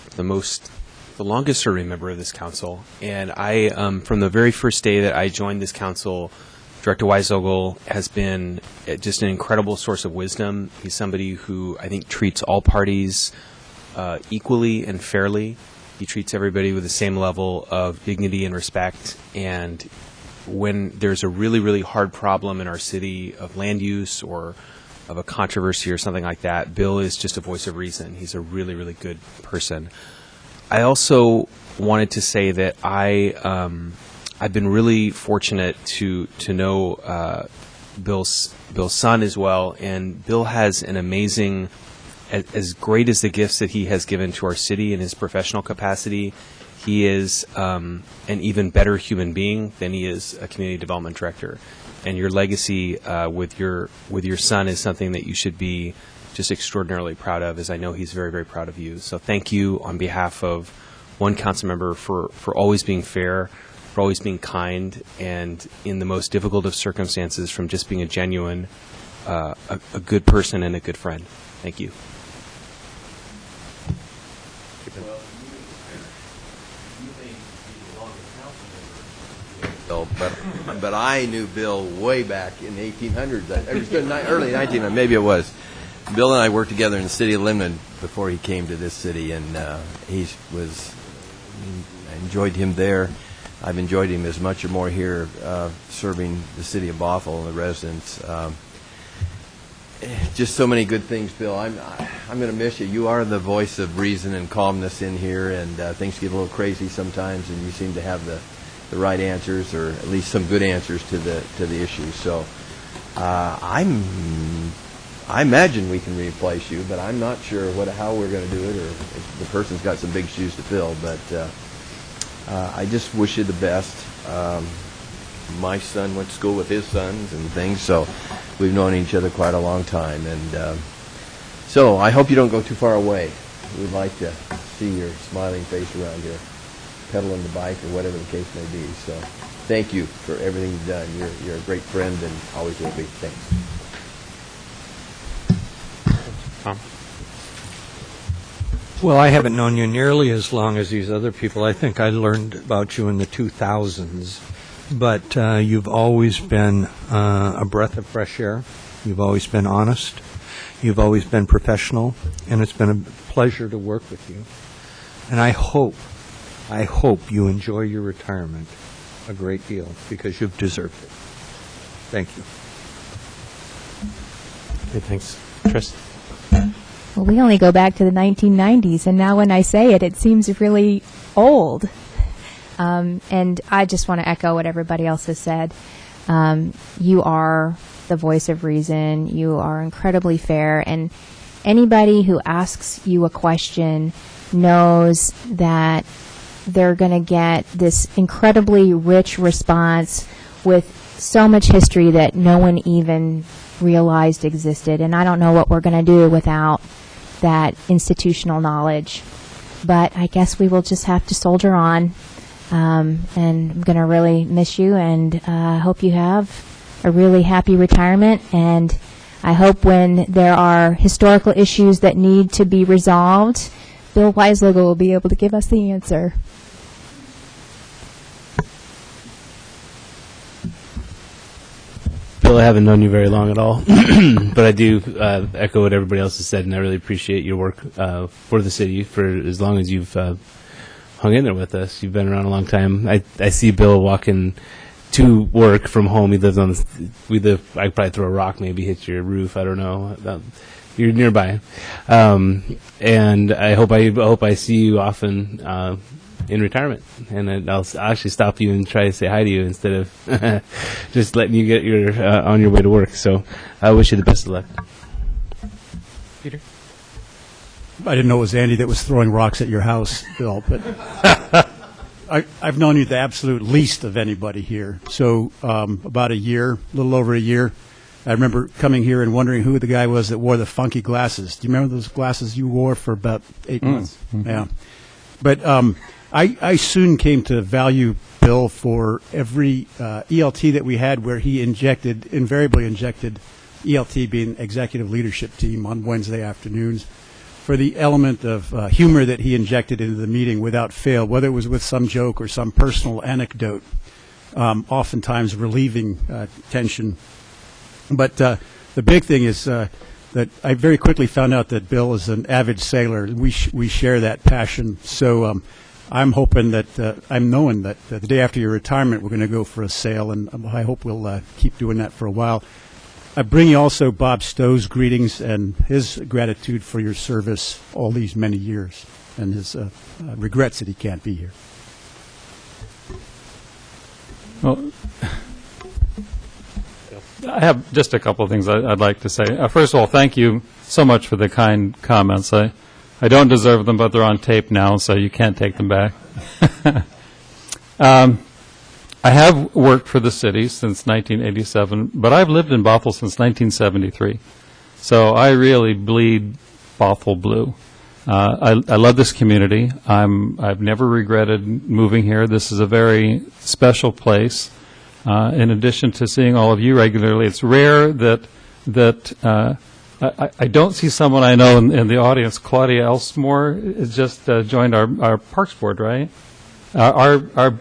longest serving member of this council. And I, from the very first day that I joined this council, Director Weislogle has been just an incredible source of wisdom. He's somebody who I think treats all parties equally and fairly. He treats everybody with the same level of dignity and respect. And when there's a really, really hard problem in our city of land use or of a controversy or something like that, Bill is just a voice of reason. He's a really, really good person. I also wanted to say that I've been really fortunate to know Bill's son as well, and Bill has an amazing, as great as the gifts that he has given to our city in his professional capacity, he is an even better human being than he is a community development director. And your legacy with your son is something that you should be just extraordinarily proud of, as I know he's very, very proud of you. So thank you on behalf of one council member for always being fair, for always being kind, and in the most difficult of circumstances, from just being a genuine, a good person and a good friend. Thank you. But I knew Bill way back in the 1800s, early 1900s, maybe it was. Bill and I worked together in the city of Limnan before he came to this city, and I enjoyed him there. I've enjoyed him as much or more here, serving the city of Bothell and the residents. Just so many good things, Bill. I'm going to miss you. You are the voice of reason and calmness in here, and things get a little crazy sometimes, and you seem to have the right answers, or at least some good answers to the issues. So I imagine we can replace you, but I'm not sure how we're going to do it, or if the person's got some big shoes to fill. But I just wish you the best. My son went to school with his sons and things, so we've known each other quite a long time. And so I hope you don't go too far away. We'd like to see your smiling face around here, pedaling the bike or whatever the case may be. So thank you for everything you've done. You're a great friend and always will be. Thanks. Tom. Well, I haven't known you nearly as long as these other people. I think I learned about you in the 2000s. But you've always been a breath of fresh air. You've always been honest. You've always been professional. And it's been a pleasure to work with you. And I hope you enjoy your retirement a great deal, because you've deserved it. Thank you. Okay, thanks. Tris? Well, we only go back to the 1990s, and now when I say it, it seems really old. And I just want to echo what everybody else has said. You are the voice of reason. You are incredibly fair, and anybody who asks you a question knows that they're going to get this incredibly rich response with so much history that no one even realized existed. And I don't know what we're going to do without that institutional knowledge. But I guess we will just have to soldier on. And I'm going to really miss you, and hope you have a really happy retirement. And I hope when there are historical issues that need to be resolved, Bill Weislogle will be able to give us the answer. Bill, I haven't known you very long at all, but I do echo what everybody else has said, and I really appreciate your work for the city for as long as you've hung in there with us. You've been around a long time. I see Bill walking to work from home. He lives on. We live. I probably throw a rock, maybe hit your roof. I don't know. You're nearby, and I hope I see you often in retirement, and I'll actually stop you and try to say hi to you instead of just letting you get your on your way to work. So I wish you the best of luck. Peter? I didn't know it was Andy that was throwing rocks at your house, Bill, but I've known you the absolute least of anybody here. So about a little over a year, I remember coming here and wondering who the guy was that wore the funky glasses. Do you remember those glasses you wore for about 8 months? Mm-hmm. Yeah. But I soon came to value Bill for every ELT that we had where he invariably injected, ELT being executive leadership team on Wednesday afternoons, for the element of humor that he injected into the meeting without fail, whether it was with some joke or some personal anecdote, oftentimes relieving tension. But the big thing is that I very quickly found out that Bill is an avid sailor. We share that passion. So I'm hoping that I'm knowing that the day after your retirement, we're going to go for a sail, and I hope we'll keep doing that for a while. I bring you also Bob Stowe's greetings and his gratitude for your service all these many years, and his regrets that he can't be here. Well, I have just a couple of things I'd like to say. First of all, thank you so much for the kind comments. I don't deserve them, but they're on tape now, so you can't take them back. I have worked for the city since 1987, but I've lived in Bothell since 1973. So I really bleed Bothell blue. I love this community. I've never regretted moving here. This is a very special place. In addition to seeing all of you regularly, it's rare that I don't see someone I know in the audience. Claudia Elsmore has just joined our Parks Board, right? Our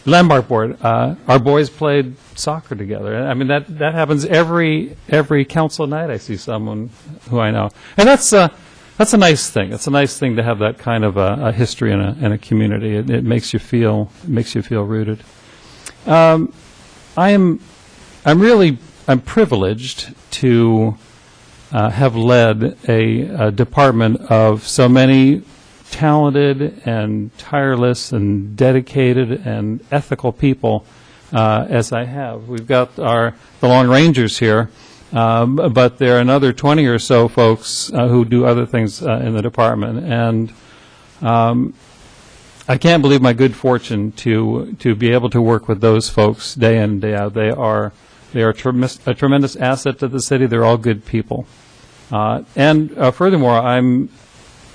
Landmark Board. Our boys played soccer together. I mean, that happens every council night. I see someone who I know, and that's a nice thing. It's a nice thing to have that kind of a history in a community. It makes you feel rooted. I'm privileged to have led a department of so many talented and tireless and dedicated and ethical people as I have. We've got the Long Rangers here, but there are another 20 or so folks who do other things in the department, and I can't believe my good fortune to be able to work with those folks day in and day out. They are a tremendous asset to the city. They're all good people. And furthermore, I'm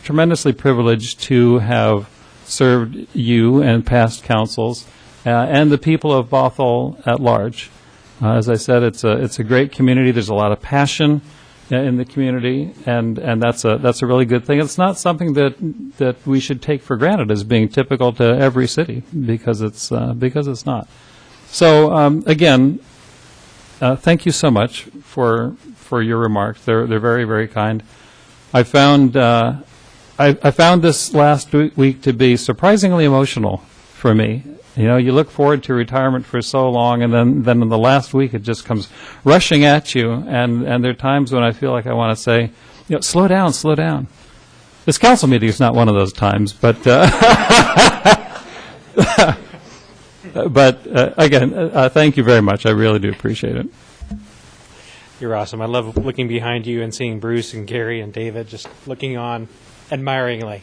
tremendously privileged to have served you and past councils and the people of Bothell at large. As I said, it's a great community. There's a lot of passion in the community, and that's a really good thing. It's not something that we should take for granted as being typical to every city, because it's not. So again, thank you so much for your remarks. They're very, very kind. I found this last week to be surprisingly emotional for me. You know, you look forward to retirement for so long, and then in the last week it just comes rushing at you. And there are times when I feel like I want to say, slow down, slow down. This council meeting is not one of those times, but again, thank you very much. I really do appreciate it. You're awesome. I love looking behind you and seeing Bruce and Gary and David just looking on admiringly.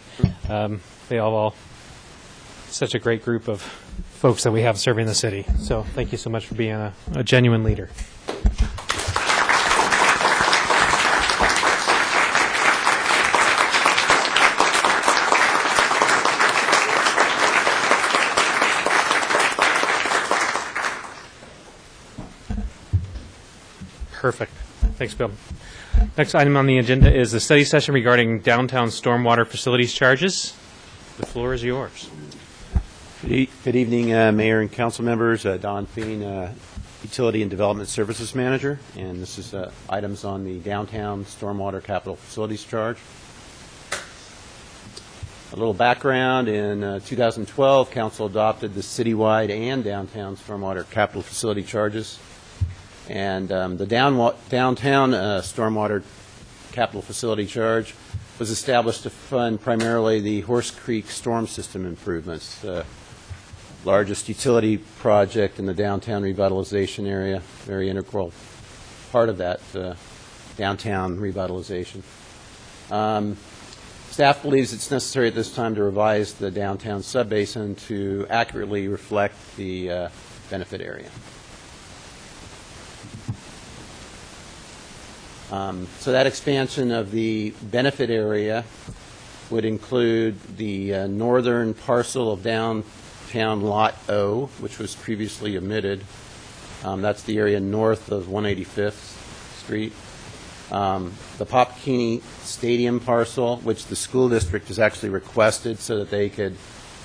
They all such a great group of folks that we have serving the city. So thank you so much for being a genuine leader. Perfect. Thanks, Bill. Next item on the agenda is the study session regarding downtown stormwater facilities charges. The floor is yours. Good evening, Mayor and council members. Don Feen, Utility and Development Services Manager, and this is items on the downtown stormwater capital facilities charge. A little background, in 2012, Council adopted the citywide and downtown stormwater capital facility charges, and the downtown stormwater capital facility charge was established to fund primarily the Horse Creek storm system improvements, the largest utility project in the downtown revitalization area, very integral part of that downtown revitalization. Staff believes it's necessary at this time to revise the downtown subbasin to accurately reflect the benefit area. So that expansion of the benefit area would include the northern parcel of downtown Lot O, which was previously omitted. That's the area north of 185th Street. The Popkini Stadium parcel, which the school district has actually requested so that they could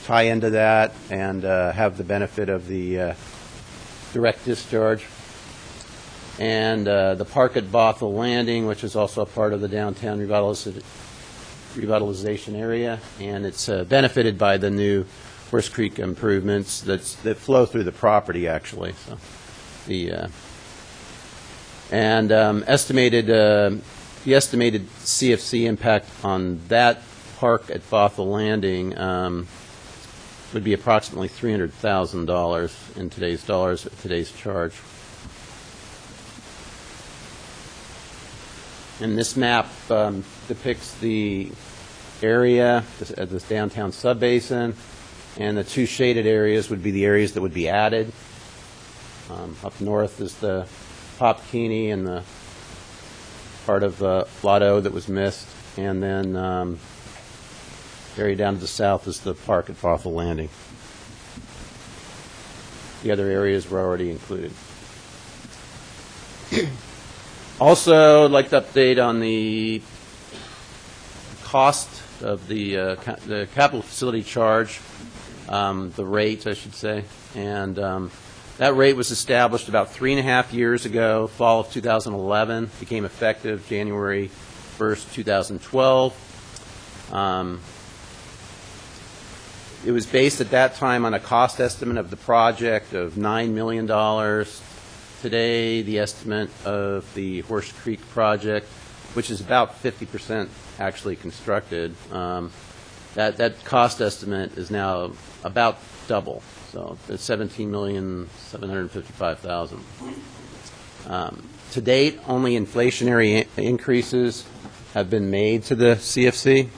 tie into that and have the benefit of the direct discharge. And the park at Bothell Landing, which is also a part of the downtown revitalization area, and it's benefited by the new Horse Creek improvements that flow through the property, actually. So the estimated CFC impact on that park at Bothell Landing would be approximately $300,000 in today's dollars at today's charge. And this map depicts the area, this downtown subbasin, and the two shaded areas would be the areas that would be added. Up north is the Popkini and the part of Lot O that was missed, and then area down to the south is the park at Bothell Landing. The other areas were already included. Also, I'd like to update on the cost of the capital facility charge, the rate, I should say, and that rate was established about 3.5 years ago, fall of 2011, became effective January 1st, 2012. It was based at that time on a cost estimate of the project of $9 million. Today, the estimate of the Horse Creek project, which is about 50% actually constructed, that cost estimate is now about double. So it's $17,755,000. To date, only inflationary increases have been made to the CFC.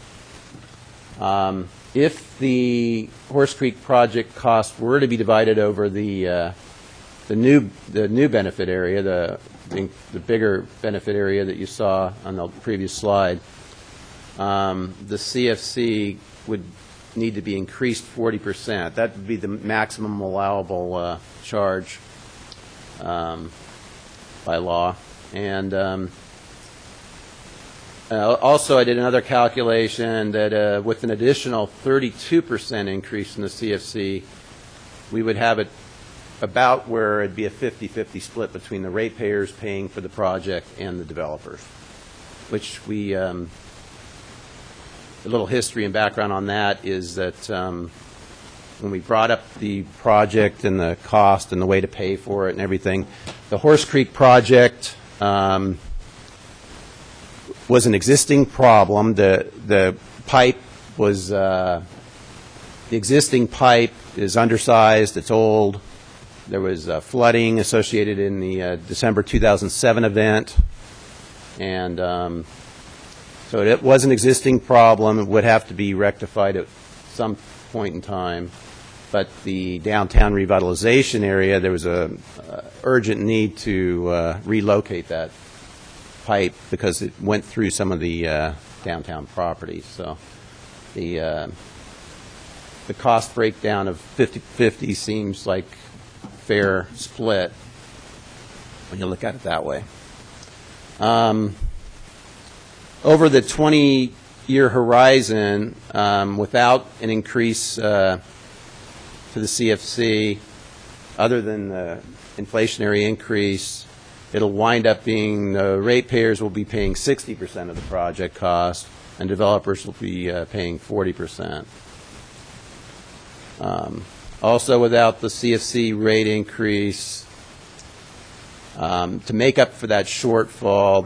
If the Horse Creek project cost were to be divided over the new benefit area, the bigger benefit area that you saw on the previous slide, the CFC would need to be increased 40%. That would be the maximum allowable charge by law. And also, I did another calculation that with an additional 32% increase in the CFC, we would have it about where it'd be a 50-50 split between the ratepayers paying for the project and the developers, which we, a little history and background on that is that when we brought up the project and the cost and the way to pay for it and everything, the Horse Creek project was an existing problem. The pipe was, the existing pipe is undersized, it's old. There was flooding associated in the December 2007 event, and so it was an existing problem. It would have to be rectified at some point in time. But the downtown revitalization area, there was a urgent need to relocate that pipe because it went through some of the downtown properties. So the cost breakdown of 50-50 seems like fair split when you look at it that way. Over the 20-year horizon, without an increase to the CFC, other than the inflationary increase, it'll wind up being, ratepayers will be paying 60% of the project cost, and developers will be paying 40%. Also, without the CFC rate increase, to make up for that shortfall,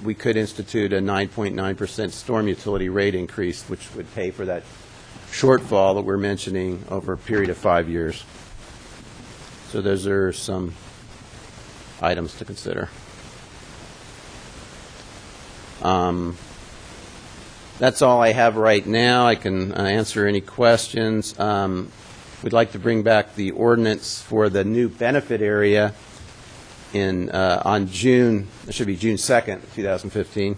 we could institute a 9.9% storm utility rate increase, which would pay for that shortfall that we're mentioning over a period of 5 years. So those are some items to consider. That's all I have right now. I can answer any questions. We'd like to bring back the ordinance for the new benefit area on June, it should be June 2nd, 2015.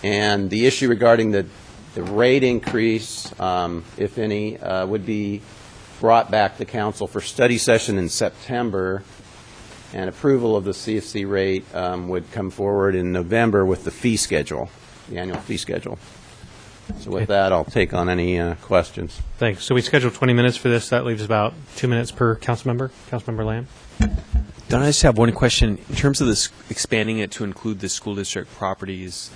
And the issue regarding the rate increase, if any, would be brought back to council for study session in September, and approval of the CFC rate would come forward in November with the fee schedule, the annual fee schedule. So with that, I'll take on any questions. Thanks. So we scheduled 20 minutes for this. That leaves about 2 minutes per council member. Councilmember Lamb. Don, I just have one question. In terms of this, expanding it to include the school district properties,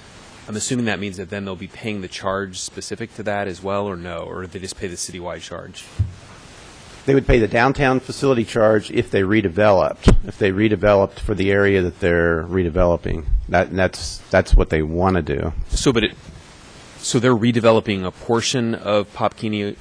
I'm assuming that means that then they'll be paying the charge specific to that as well, or no? Or do they just pay the citywide charge? They would pay the downtown facility charge if they redeveloped. If they redeveloped for the area that they're redeveloping, that's what they want to do. So they're redeveloping a portion of Popkini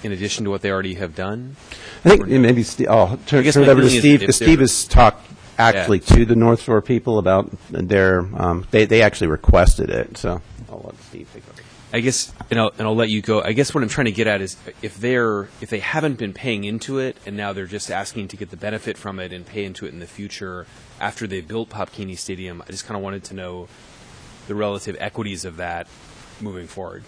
in addition to what they already have done? I think maybe I'll turn it over to Steve, because Steve has talked actually to the North Shore people about their, they actually requested it, so I'll let Steve take over. I guess, and I'll let you go. I guess what I'm trying to get at is if they haven't been paying into it and now they're just asking to get the benefit from it and pay into it in the future after they built Popkini Stadium, I just kind of wanted to know the relative equities of that moving forward.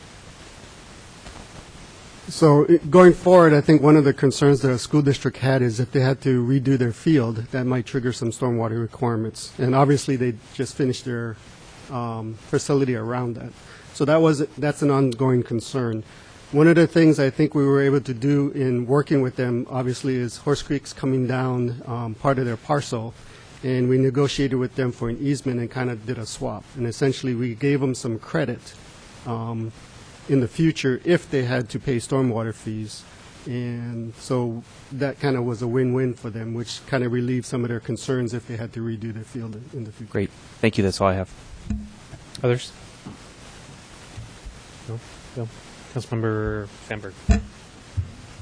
So going forward, I think one of the concerns the school district had is if they had to redo their field, that might trigger some stormwater requirements. And obviously, they just finished their facility around that. So that's an ongoing concern. One of the things I think we were able to do in working with them, obviously, is Horse Creek's coming down part of their parcel, and we negotiated with them for an easement and kind of did a swap. And essentially, we gave them some credit in the future if they had to pay stormwater fees. And so that kind of was a win-win for them, which kind of relieved some of their concerns if they had to redo their field in the future. Great. Thank you. That's all I have. Others? No? No. Councilmember Sandberg.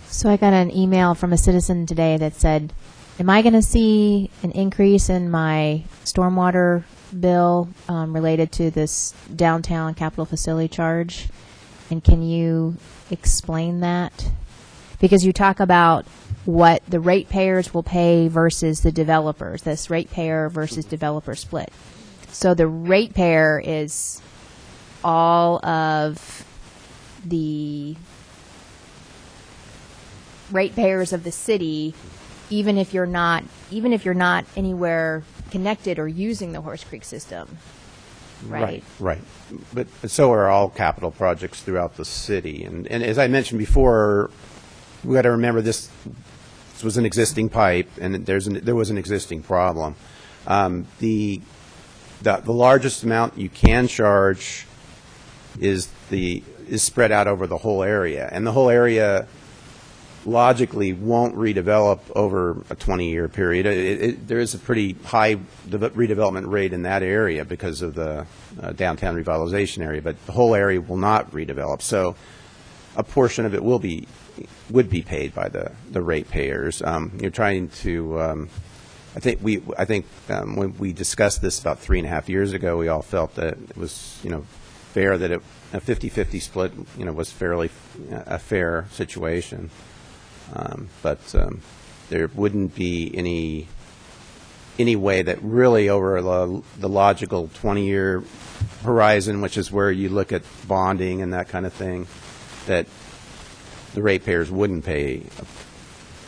So I got an email from a citizen today that said, am I going to see an increase in my stormwater bill related to this downtown capital facility charge? And can you explain that? Because you talk about what the ratepayers will pay versus the developers, this ratepayer versus developer split. So the ratepayer is all of the ratepayers of the city, even if you're not anywhere connected or using the Horse Creek system. Right. But so are all capital projects throughout the city. And as I mentioned before, we got to remember this was an existing pipe, and there was an existing problem. The largest amount you can charge is spread out over the whole area, and the whole area logically won't redevelop over a 20-year period. There is a pretty high redevelopment rate in that area because of the downtown revitalization area, but the whole area will not redevelop. So a portion of it would be paid by the ratepayers. You're trying to. I think when we discussed this about 3.5 years ago, we all felt that it was fair that a 50-50 split was fairly a fair situation. But there wouldn't be any way that really over the logical 20-year horizon, which is where you look at bonding and that kind of thing, that the ratepayers wouldn't pay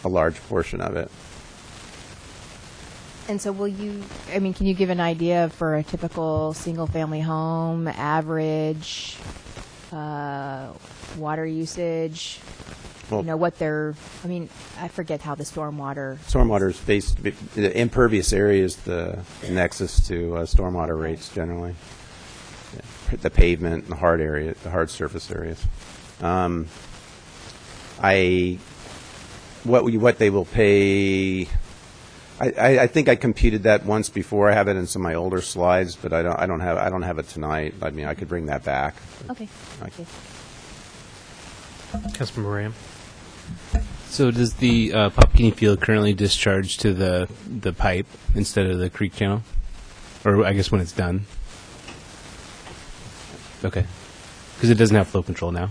a large portion of it. And so can you give an idea for a typical single-family home, average water usage? what they're, I mean, I forget how the stormwater. Stormwater is based, the impervious area is the nexus to stormwater rates generally. The pavement and the hard area, the hard surface areas. What they will pay, I think I computed that once before. I have it in some of my older slides, but I don't have it tonight. I mean, I could bring that back. Okay. Councilmember Ram. So does the Popkini field currently discharge to the pipe instead of the creek channel? Or I guess when it's done? Okay. Because it doesn't have flow control now.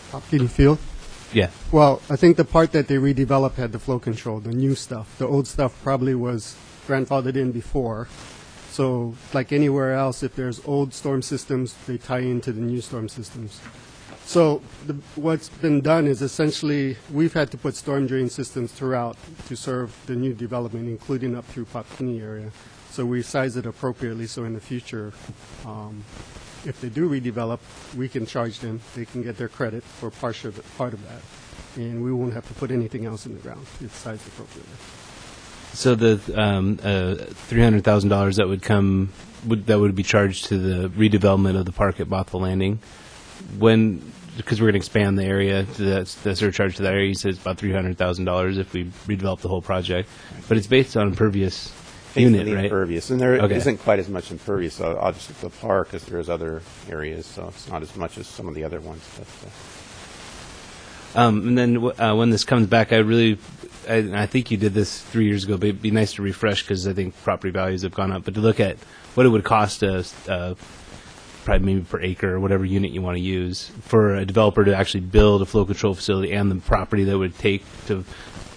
Popkini Field? Yeah. Well, I think the part that they redeveloped had the flow control, the new stuff. The old stuff probably was grandfathered in before. So like anywhere else, if there's old storm systems, they tie into the new storm systems. So what's been done is essentially we've had to put storm drain systems throughout to serve the new development, including up through Popkini area. So we size it appropriately so in the future, if they do redevelop, we can charge them. They can get their credit for part of that. And we won't have to put anything else in the ground. It's sized appropriately. So the $300,000 that would come that would be charged to the redevelopment of the park at Bothell Landing, because we're going to expand the area, the surcharge to that area, you said it's about $300,000 if we redevelop the whole project, but it's based on impervious unit, right? Impervious, and there isn't quite as much impervious, obviously, the park as there is other areas, so it's not as much as some of the other ones. But, and then when this comes back, I think you did this 3 years ago, but it'd be nice to refresh because I think property values have gone up. But to look at what it would cost us, probably maybe per acre or whatever unit you want to use, for a developer to actually build a flow control facility and the property that it would take to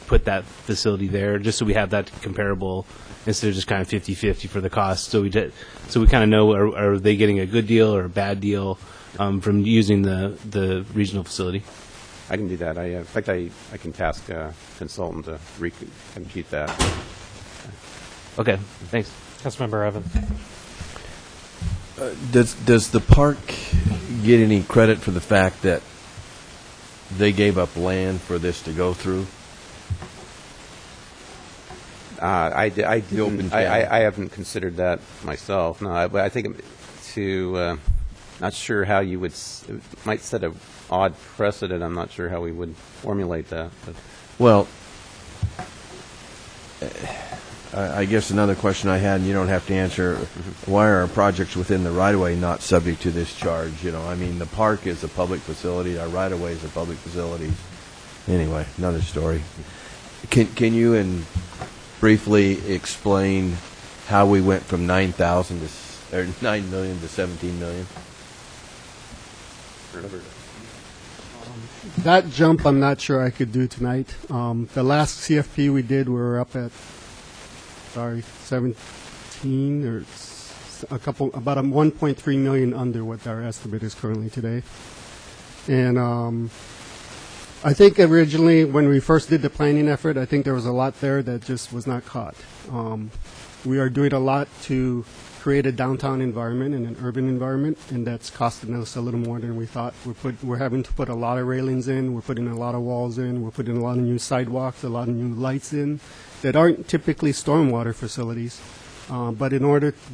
put that facility there, just so we have that comparable instead of just kind of 50-50 for the cost. So we kind of know, are they getting a good deal or a bad deal from using the regional facility? I can do that. In fact, I can task a consultant to compute that. Okay, thanks. Councilmember Evans. Does the park get any credit for the fact that they gave up land for this to go through? I haven't considered that myself. No, but I think not sure how you would. It might set an odd precedent. I'm not sure how we would formulate that. But. Well, I guess another question I had, and you don't have to answer, why are projects within the right-of-way not subject to this charge? I mean, the park is a public facility, our right-of-way is a public facility. Anyway, another story. Can you briefly explain how we went from 9 million to 17 million? That jump, I'm not sure I could do tonight. The last CFP we did, we were up at 17 or about 1.3 million under what our estimate is currently today. And I think originally when we first did the planning effort, I think there was a lot there that just was not caught. We are doing a lot to create a downtown environment and an urban environment, and that's costing us a little more than we thought. We're having to put a lot of railings in, we're putting a lot of walls in, we're putting a lot of new sidewalks, a lot of new lights in that aren't typically stormwater facilities. But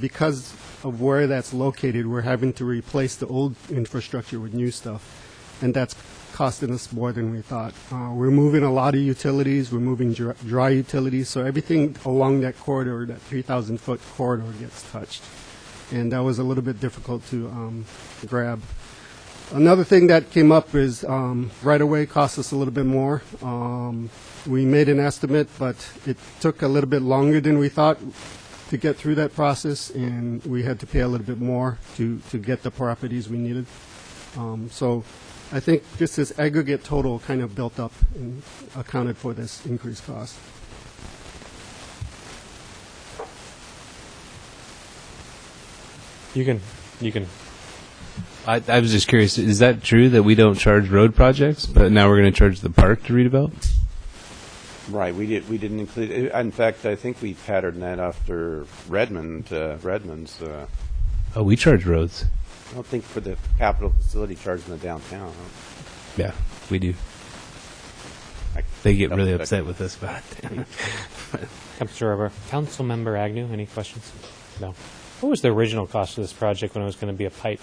because of where that's located, we're having to replace the old infrastructure with new stuff, and that's costing us more than we thought. We're moving a lot of utilities, we're moving dry utilities, so everything along that corridor, that 3,000-foot corridor gets touched. And that was a little bit difficult to grab. Another thing that came up is right-of-way cost us a little bit more. We made an estimate, but it took a little bit longer than we thought to get through that process, and we had to pay a little bit more to get the properties we needed. So I think just this aggregate total kind of built up and accounted for this increased cost. You can. I was just curious, is that true that we don't charge road projects, but now we're going to charge the park to redevelop? Right, we didn't include it. In fact, I think we patterned that after Redmond's Oh, we charge roads. I don't think for the capital facility charge in the downtown. Yeah, we do. They get really upset with us about it. Councilmember Agnew, any questions? No. What was the original cost of this project when it was going to be a pipe?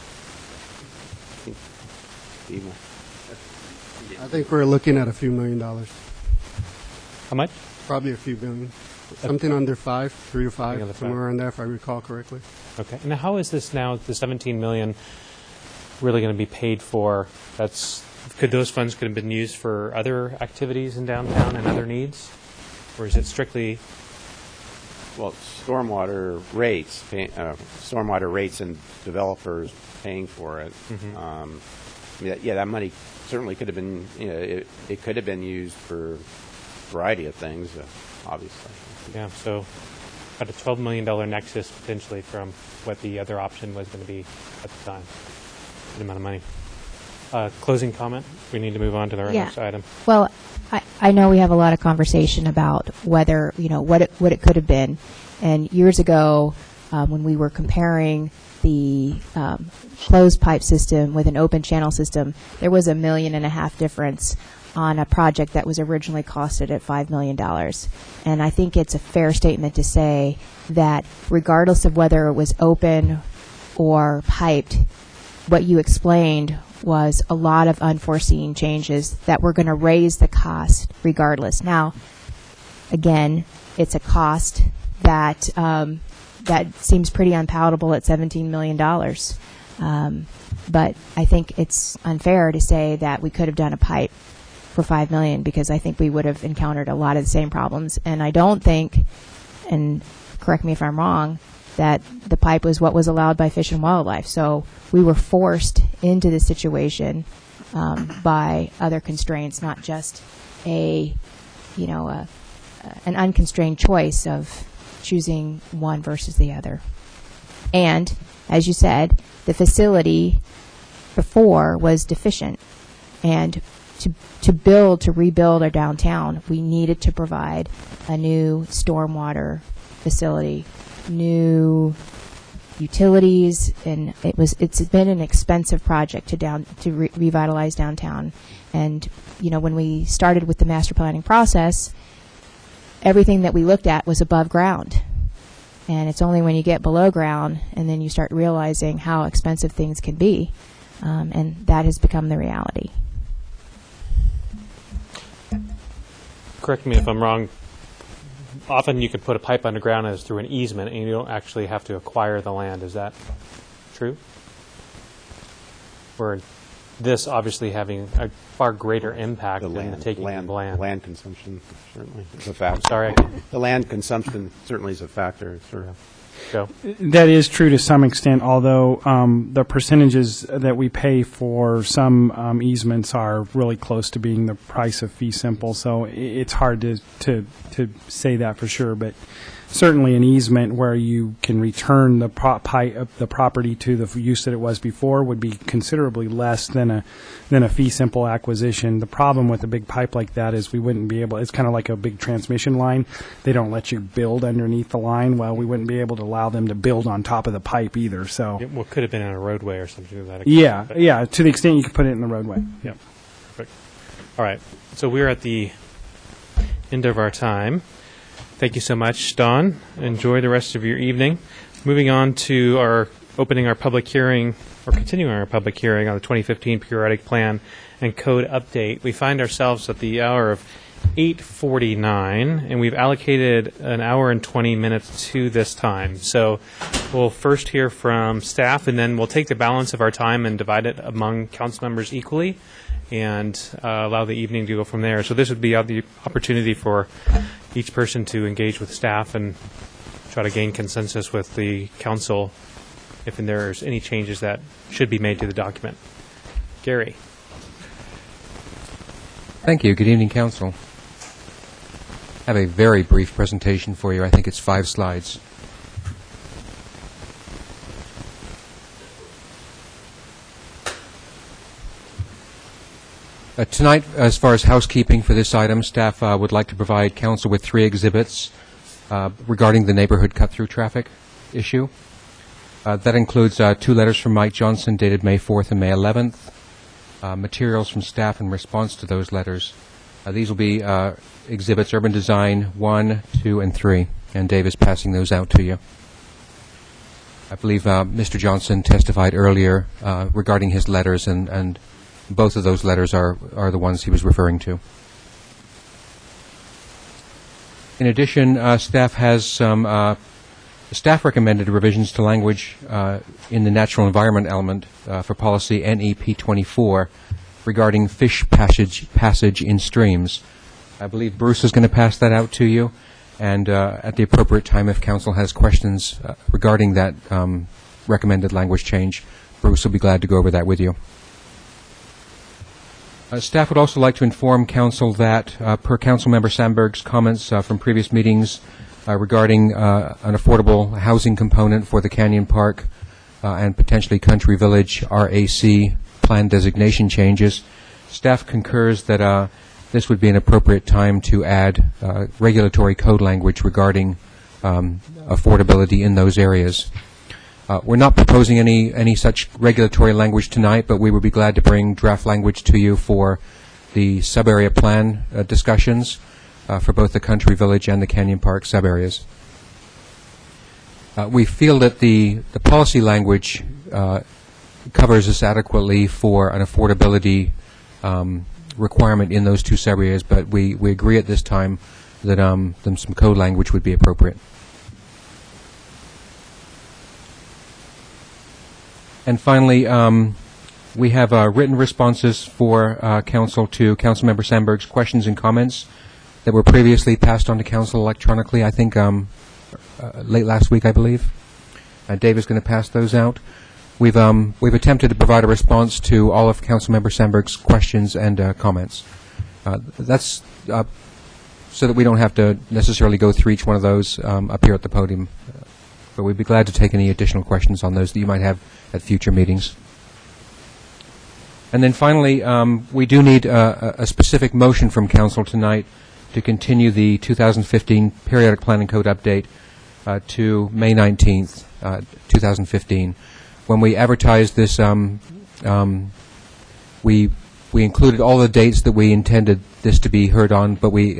I think we're looking at a few $1 million. How much? Probably a few billion. Something under 5, 3 to 5, under 5. somewhere in there, if I recall correctly. Okay. And how is this now, the 17 million, really going to be paid for? Could those funds could have been used for other activities in downtown and other needs? Or is it strictly? Well, stormwater rates and developers paying for it. Yeah, that money certainly could have been, it could have been used for a variety of things, obviously. Yeah, so about a $12 million nexus potentially from what the other option was going to be at the time. Good amount of money. Closing comment? We need to move on to our next item. Well, I know we have a lot of conversation about whether, what it could have been. And years ago, when we were comparing the closed pipe system with an open channel system, there was $1.5 million difference on a project that was originally costed at $5 million. And I think it's a fair statement to say that regardless of whether it was open or piped, what you explained was a lot of unforeseen changes that were going to raise the cost regardless. Now, again, it's a cost that that seems pretty unpalatable at $17 million. But I think it's unfair to say that we could have done a pipe for $5 million, because I think we would have encountered a lot of the same problems. And I don't think, and correct me if I'm wrong, that the pipe was what was allowed by Fish and Wildlife. So we were forced into this situation by other constraints, not just an unconstrained choice of choosing one versus the other. And as you said, the facility before was deficient, and to rebuild our downtown, we needed to provide a new stormwater facility, new utilities, and it's been an expensive project to revitalize downtown. And when we started with the master planning process, everything that we looked at was above ground. And it's only when you get below ground and then you start realizing how expensive things can be, and that has become the reality. Correct me if I'm wrong. Often you could put a pipe underground as through an easement, and you don't actually have to acquire the land. Is that true? Or this obviously having a far greater impact than the taking of land. Land consumption certainly is a factor. Sorry. The land consumption certainly is a factor. Sort of. Go. That is true to some extent, although the percentages that we pay for some easements are really close to being the price of fee simple. So it's hard to say that for sure, but certainly an easement where you can return the property to the use that it was before would be considerably less than a fee simple acquisition. The problem with a big pipe like that is we wouldn't be able. It's kind of like a big transmission line. They don't let you build underneath the line. Well, we wouldn't be able to allow them to build on top of the pipe either. So What could have been on a roadway or something like that. Yeah. To the extent you could put it in the roadway. Yep. Perfect. All right. So we're at the end of our time. Thank you so much, Dawn. Enjoy the rest of your evening. Moving on to continuing our public hearing on the 2015 Periodic Plan and Code Update. We find ourselves at the hour of 8:49, and we've allocated an hour and 20 minutes to this time. So we'll first hear from staff, and then we'll take the balance of our time and divide it among council members equally, and allow the evening to go from there. So this would be the opportunity for each person to engage with staff and try to gain consensus with the council if there's any changes that should be made to the document. Gary. Thank you. Good evening, council. I have a very brief presentation for you. I think it's 5 slides. Tonight, as far as housekeeping for this item, staff would like to provide council with 3 exhibits regarding the neighborhood cut-through traffic issue. That includes 2 letters from Mike Johnson dated May 4th and May 11th, materials from staff in response to those letters. These will be exhibits Urban Design 1, 2, and 3, and Dave is passing those out to you. I believe Mr. Johnson testified earlier regarding his letters, and both of those letters are the ones he was referring to. In addition, staff has some staff recommended revisions to language in the natural environment element for policy NEP 24 regarding fish passage in streams. I believe Bruce is going to pass that out to you, and at the appropriate time, if council has questions regarding that recommended language change, Bruce will be glad to go over that with you. Staff would also like to inform council that, per Councilmember Sandberg's comments from previous meetings regarding an affordable housing component for the Canyon Park and potentially Country Village RAC plan designation changes, staff concurs that this would be an appropriate time to add regulatory code language regarding affordability in those areas. We're not proposing any such regulatory language tonight, but we would be glad to bring draft language to you for the sub-area plan discussions for both the Country Village and the Canyon Park sub-areas. We feel that the policy language covers us adequately for an affordability requirement in those 2 sub-areas, but we agree at this time that some code language would be appropriate. And finally, we have written responses for council to Councilmember Sandberg's questions and comments that were previously passed on to council electronically, I think late last week, I believe. Dave is going to pass those out. We've attempted to provide a response to all of Councilmember Sandberg's questions and comments. That's so that we don't have to necessarily go through each one of those up here at the podium. But we'd be glad to take any additional questions on those that you might have at future meetings. And then finally, we do need a specific motion from council tonight to continue the 2015 Periodic Planning Code update to May 19th, 2015. When we advertised this, we included all the dates that we intended this to be heard on, but we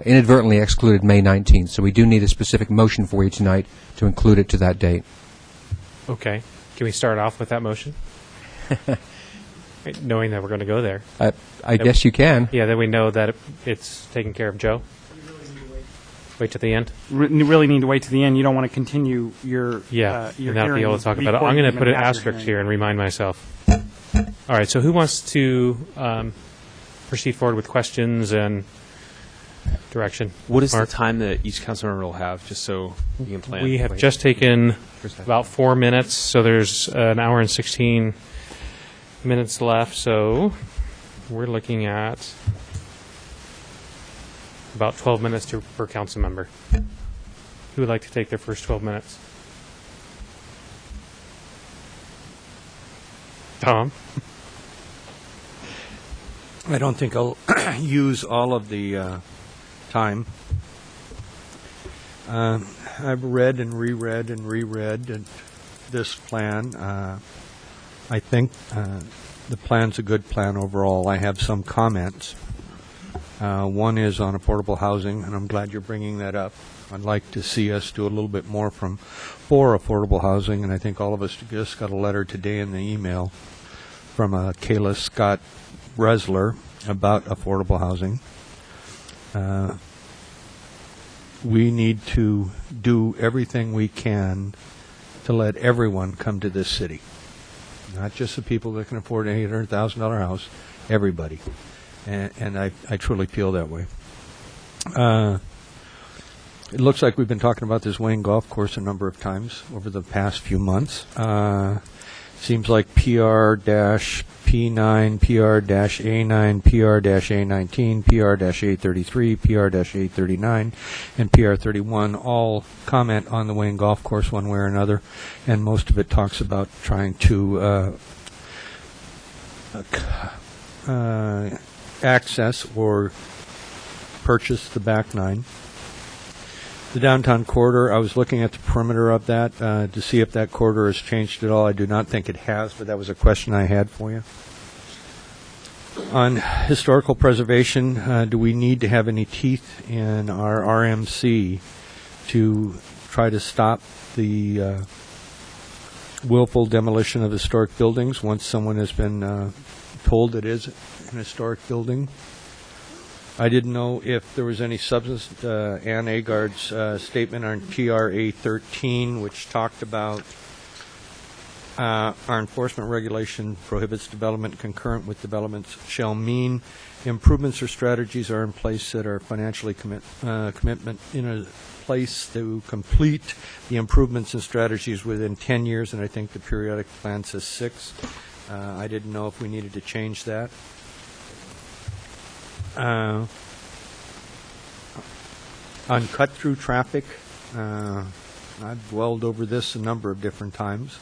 inadvertently excluded May 19th. So we do need a specific motion for you tonight to include it to that date. Okay. Can we start off with that motion? Knowing that we're going to go there. I guess you can. Yeah, then we know that it's taken care of. Joe? Wait to the end? You really need to wait to the end. You don't want to continue your Yeah, your and not be hearing able to talk about it. before I'm you going to even put an have your asterisk hearing. here and remind myself. All right, so who wants to proceed forward with questions and direction? What is Mark? the time that each council member will have, just so you can plan? We have just taken about 4 minutes, so there's an hour and 16 minutes left. So we're looking at about 12 minutes per council member. Who would like to take their first 12 minutes? Tom? I don't think I'll use all of the time. I've read and reread this plan. I think the plan's a good plan overall. I have some comments. One is on affordable housing, and I'm glad you're bringing that up. I'd like to see us do a little bit more for affordable housing, and I think all of us just got a letter today in the email from Kayla Scott Bresler about affordable housing. We need to do everything we can to let everyone come to this city. Not just the people that can afford an $800,000 house, everybody. And I truly feel that way. It looks like we've been talking about this Wayne Golf Course a number of times over the past few months. Seems like PR-P9, PR-A9, PR-A19, PR-A33, PR-A39, and PR-31 all comment on the Wayne Golf Course one way or another, and most of it talks about trying to access or purchase the back nine. The downtown corridor, I was looking at the perimeter of that to see if that corridor has changed at all. I do not think it has, but that was a question I had for you. On historical preservation, do we need to have any teeth in our RMC to try to stop the willful demolition of historic buildings once someone has been told it is an historic building? I didn't know if there was any substance to Ann Agard's statement on TRA 13, which talked about our enforcement regulation prohibits development concurrent with developments shall mean improvements or strategies are in place that are financially commitment in a place to complete the improvements and strategies within 10 years, and I think the periodic plan says 6. I didn't know if we needed to change that. On cut-through traffic, I've dwelled over this a number of different times.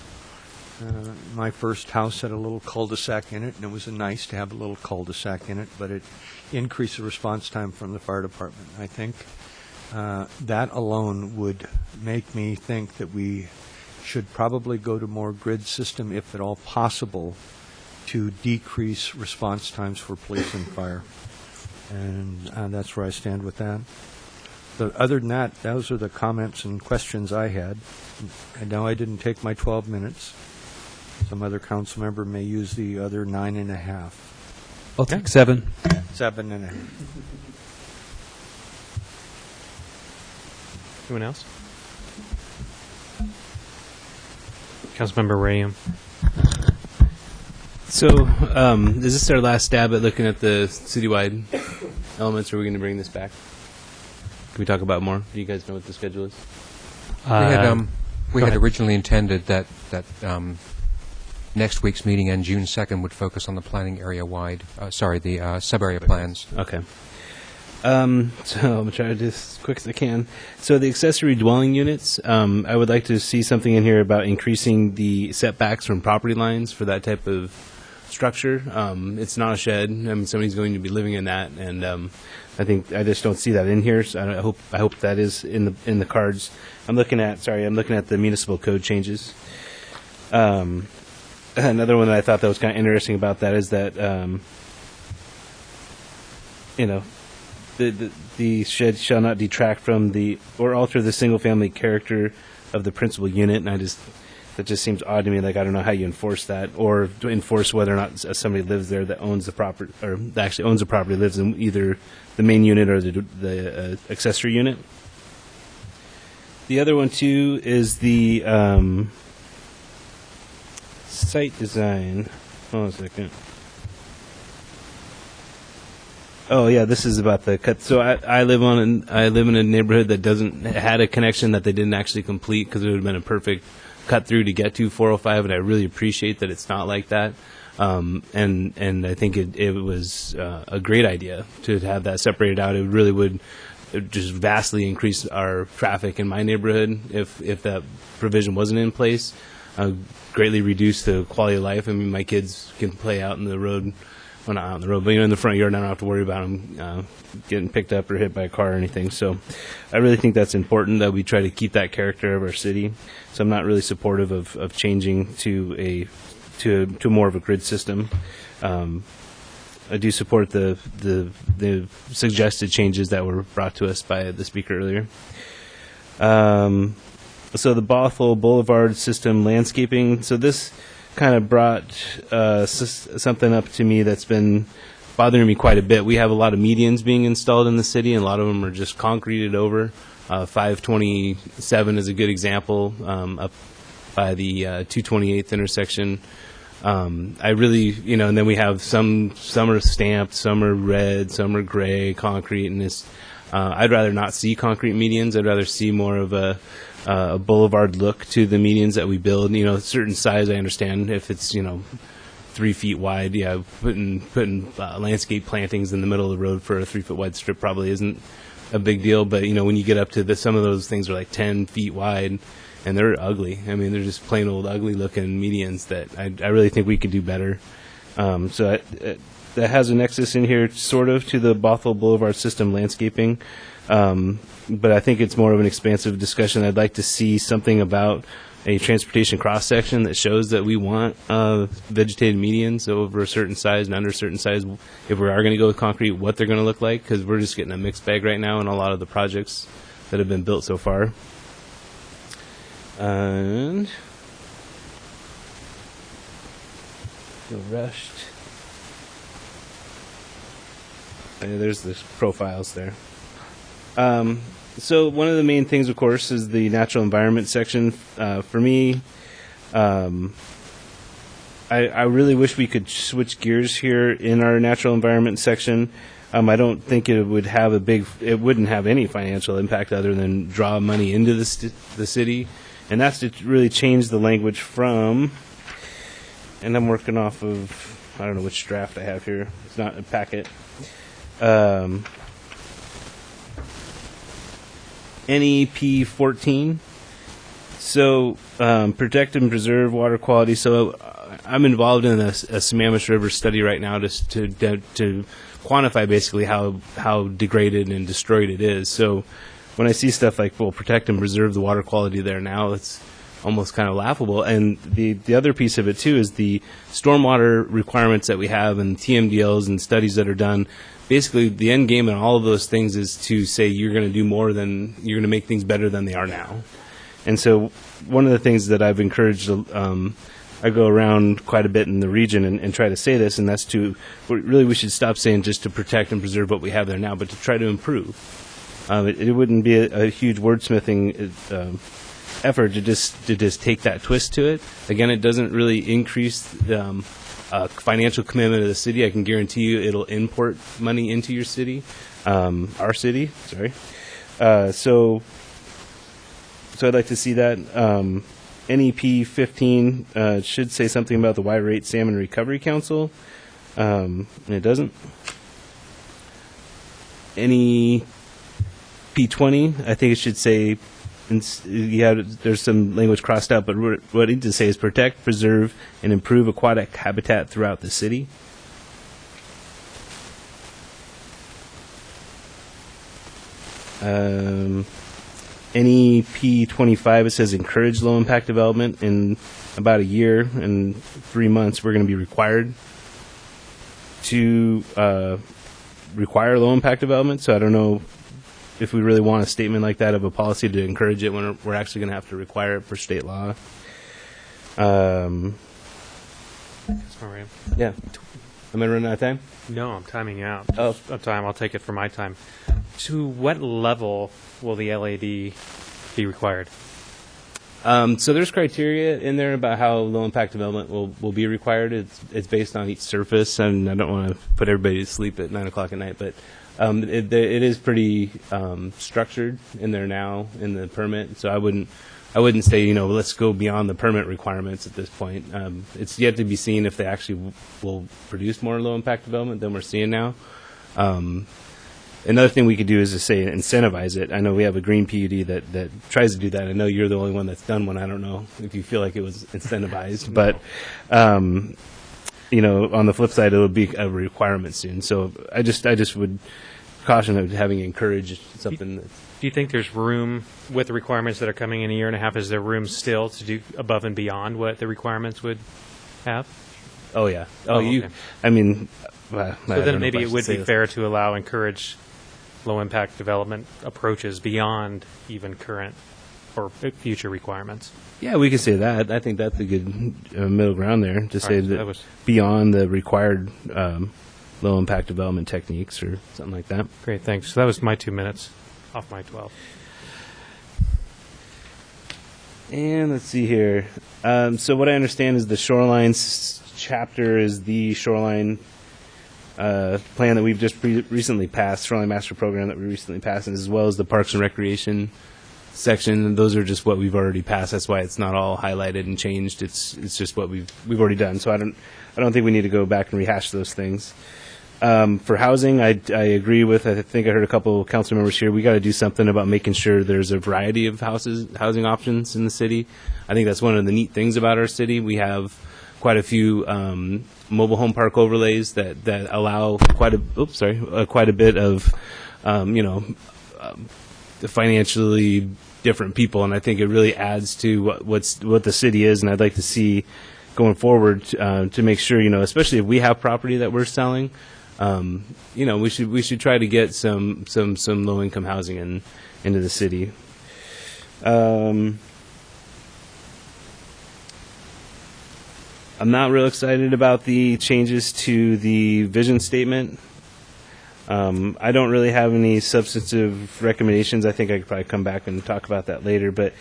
My first house had a little cul-de-sac in it, and it was nice to have a little cul-de-sac in it, but it increased the response time from the fire department. I think that alone would make me think that we should probably go to more grid system, if at all possible, to decrease response times for police and fire. And that's where I stand with that. But other than that, those are the comments and questions I had. I know I didn't take my 12 minutes. Some other council member may use the other 9.5. I'll take 7. 7.5. Anyone else? Councilmember Rayam. So, is this our last stab at looking at the citywide elements, or are we going to bring this back? Can we talk about more? Do you guys know what the schedule is? We had originally intended that next week's meeting and June 2nd would focus on the planning area-wide, the sub-area plans. Okay. So I'm going to try to do this as quick as I can. So the accessory dwelling units, I would like to see something in here about increasing the setbacks from property lines for that type of structure. It's not a shed. I mean, somebody's going to be living in that, and I just don't see that in here. So I hope that is in the cards. I'm looking at the municipal code changes. Another one that I thought that was kind of interesting about that is that the shed shall not detract from or alter the single-family character of the principal unit, and that just seems odd to me. Like, I don't know how you enforce that, or to enforce whether or not somebody lives there that owns the property, or that actually owns the property, lives in either the main unit or the accessory unit. The other one too is the site design. Hold on a second. Oh yeah, this is about the cut. So I live in a neighborhood that had a connection that they didn't actually complete because it would have been a perfect cut through to get to 405, and I really appreciate that it's not like that. And I think it was a great idea to have that separated out. It really would just vastly increase our traffic in my neighborhood if that provision wasn't in place. Greatly reduce the quality of life. I mean, my kids can play out in the road. Well, not out on the road, but in the front yard, I don't have to worry about them getting picked up or hit by a car or anything. So I really think that's important that we try to keep that character of our city. So I'm not really supportive of changing to more of a grid system. I do support the suggested changes that were brought to us by the speaker earlier. So the Bothell Boulevard system landscaping. So this kind of brought something up to me that's been bothering me quite a bit. We have a lot of medians being installed in the city, and a lot of them are just concreted over. 527 is a good example, up by the 228th intersection. I really, and then we have some are stamped, some are red, some are gray, concrete, and this. I'd rather not see concrete medians. I'd rather see more of a boulevard look to the medians that we build. A certain size, I understand. If it's 3 feet wide, yeah, putting landscape plantings in the middle of the road for a 3 foot wide strip probably isn't a big deal. But when you get up to some of those things are like 10 feet wide, and they're ugly. I mean, they're just plain old ugly looking medians that I really think we could do better. So that has a nexus in here, sort of, to the Bothell Boulevard system landscaping. But I think it's more of an expansive discussion. I'd like to see something about a transportation cross-section that shows that we want vegetated medians over a certain size and under a certain size. If we are going to go with concrete, what they're going to look like, because we're just getting a mixed bag right now in a lot of the projects that have been built so far. And feel rushed. And there's the profiles there. So one of the main things, of course, is the natural environment section. For me, I really wish we could switch gears here in our natural environment section. I don't think it would have it wouldn't have any financial impact other than draw money into the city. And that's to really change the language from, and I'm working off of, I don't know which draft I have here. It's not a packet. NEP 14. So protect and preserve water quality. So I'm involved in a Sammamish River study right now to quantify basically how degraded and destroyed it is. So when I see stuff like, well, protect and preserve the water quality there now, it's almost kind of laughable. And the other piece of it too is the stormwater requirements that we have and TMDLs and studies that are done. Basically, the end game in all of those things is to say you're going to do more than, you're going to make things better than they are now. And so one of the things that I've encouraged, I go around quite a bit in the region and try to say this, and that's really we should stop saying just to protect and preserve what we have there now, but to try to improve. It wouldn't be a huge wordsmithing effort to just take that twist to it. Again, it doesn't really increase financial commitment of the city. I can guarantee you it'll import money into your city, our city, sorry. So I'd like to see that. NEP 15 should say something about the Y-Rate Salmon Recovery Council, and it doesn't. NEP 20, I think it should say, there's some language crossed out, but what it needs to say is protect, preserve, and improve aquatic habitat throughout the city. NEP 25, it says encourage low impact development. In about a year and 3 months, we're going to be required to require low impact development. So I don't know if we really want a statement like that of a policy to encourage it when we're actually going to have to require it for state law. Sorry. Yeah. Am I running out of time? No, I'm timing out. Oh. Of time. I'll take it for my time. To what level will the LAD be required? So there's criteria in there about how low impact development will be required. It's based on each surface, and I don't want to put everybody to sleep at 9 o'clock at night, but it is pretty structured in there now in the permit. So I wouldn't say, let's go beyond the permit requirements at this point. It's yet to be seen if they actually will produce more low impact development than we're seeing now. Another thing we could do is to say incentivize it. I know we have a green PUD that tries to do that. I know you're the only one that's done one. I don't know if you feel like it was incentivized, but on the flip side, it'll be a requirement soon. So I just would caution of having encouraged something. Do you think there's room with the requirements that are coming in a year and a half? Is there room still to do above and beyond what the requirements would have? Oh yeah. Okay. I mean. So then maybe it would be fair to encourage low-impact development approaches beyond even current or future requirements. Yeah, we could say that. I think that's a good middle ground there, to say right, so that that was beyond the required low-impact development techniques or something like that. Great, thanks. So that was my 2 minutes off my 12. And let's see here. So what I understand is the shoreline chapter is the shoreline plan that we've just recently passed, shoreline master program that we recently passed, as well as the parks and recreation section. Those are just what we've already passed. That's why it's not all highlighted and changed. It's just what we've already done. So I don't think we need to go back and rehash those things. For housing, I agree with. I think I heard a couple of council members here. We got to do something about making sure there's a variety of housing options in the city. I think that's one of the neat things about our city. We have quite a few mobile home park overlays that allow quite a bit of financially different people, and I think it really adds to what the city is, and I'd like to see going forward to make sure, especially if we have property that we're selling, we should try to get some low income housing into the city. I'm not real excited about the changes to the vision statement. I don't really have any substantive recommendations. I think I could probably come back and talk about that later. But,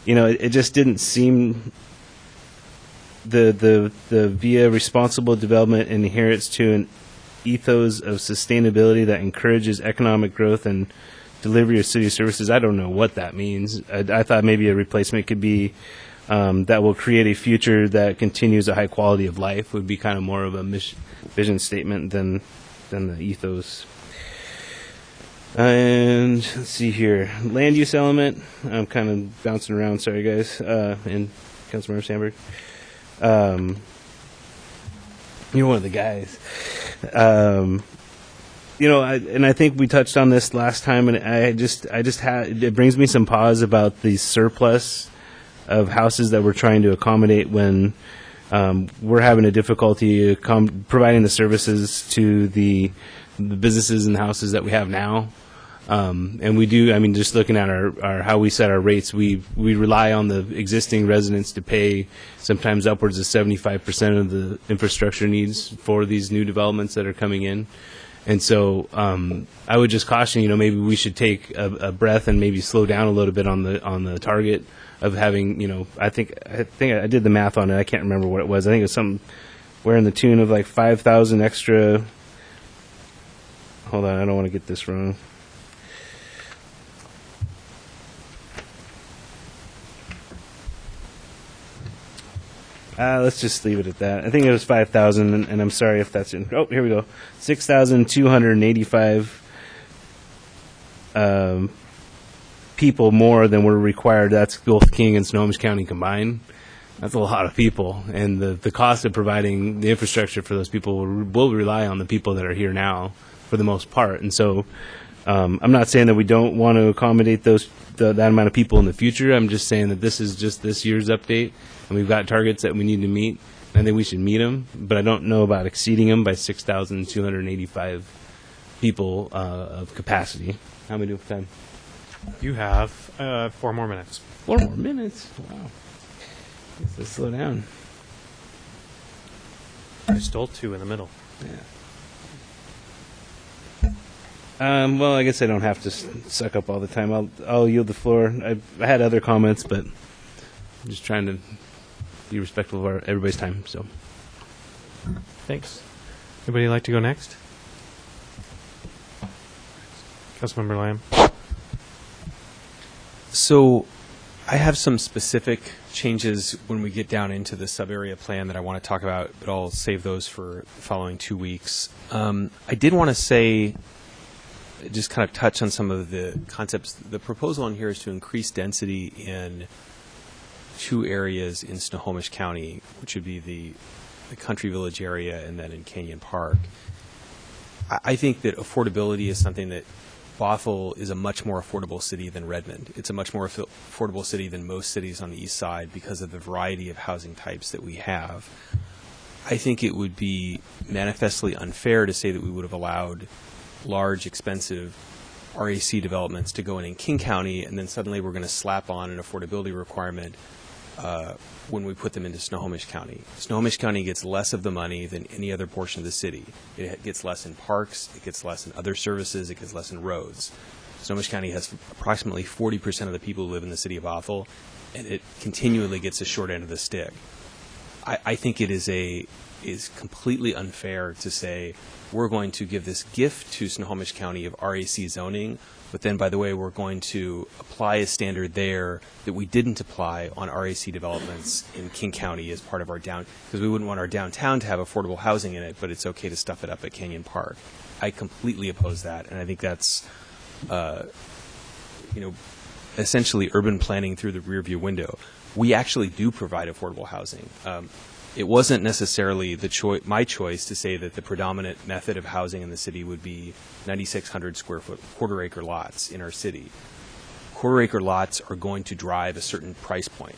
it just didn't seem the via responsible development adherence to an ethos of sustainability that encourages economic growth and delivery of city services. I don't know what that means. I thought maybe a replacement could be that will create a future that continues a high quality of life would be kind of more of a vision statement than the ethos. And let's see here, land use element. I'm kind of bouncing around. Sorry, guys. And Councilmember Sandberg, you're one of the guys. And I think we touched on this last time, and it brings me some pause about the surplus of houses that we're trying to accommodate when we're having a difficulty providing the services to the businesses and houses that we have now. And we do, just looking at our how we set our rates, we rely on the existing residents to pay sometimes upwards of 75% of the infrastructure needs for these new developments that are coming in. And so I would just caution, maybe we should take a breath and maybe slow down a little bit on the target of having, I think I did the math on it. I can't remember what it was. I think it was somewhere in the tune of like 5,000 extra. Hold on, I don't want to get this wrong. Let's just leave it at that. I think it was 5,000, and I'm sorry if that's in. Oh, here we go. 6,285 people more than were required. That's both King and Snohomish County combined. That's a lot of people, and the cost of providing the infrastructure for those people will rely on the people that are here now, for the most part. And so, I'm not saying that we don't want to accommodate that amount of people in the future. I'm just saying that this is just this year's update, and we've got targets that we need to meet. I think we should meet them, but I don't know about exceeding them by 6,285 people of capacity. How many do we have time? You have 4 more minutes. 4 more minutes? Wow. Let's slow down. I stole 2 in the middle. Yeah. Well, I guess I don't have to suck up all the time. I'll yield the floor. I had other comments, but I'm just trying to be respectful of everybody's time. So, thanks. Anybody like to go next? Councilmember Lamb. So, I have some specific changes when we get down into the sub-area plan that I want to talk about, but I'll save those for the following 2 weeks. I did want to say, just kind of touch on some of the concepts. The proposal on here is to increase density in 2 areas in Snohomish County, which would be the Country Village area and then in Canyon Park. I think that affordability is something that Bothell is a much more affordable city than Redmond. It's a much more affordable city than most cities on the east side because of the variety of housing types that we have. I think it would be manifestly unfair to say that we would have allowed large, expensive RAC developments to go in King County, and then suddenly we're going to slap on an affordability requirement when we put them into Snohomish County. Snohomish County gets less of the money than any other portion of the city. It gets less in parks, it gets less in other services, it gets less in roads. Snohomish County has approximately 40% of the people who live in the city of Bothell, and it continually gets the short end of the stick. I think it is completely unfair to say we're going to give this gift to Snohomish County of RAC zoning, but then, by the way, we're going to apply a standard there that we didn't apply on RAC developments in King County as part of our because we wouldn't want our downtown to have affordable housing in it, but it's okay to stuff it up at Canyon Park. I completely oppose that, and I think that's, essentially urban planning through the rearview window. we actually do provide affordable housing. It wasn't necessarily my choice to say that the predominant method of housing in the city would be 9,600 square foot quarter-acre lots in our city. Quarter-acre lots are going to drive a certain price point.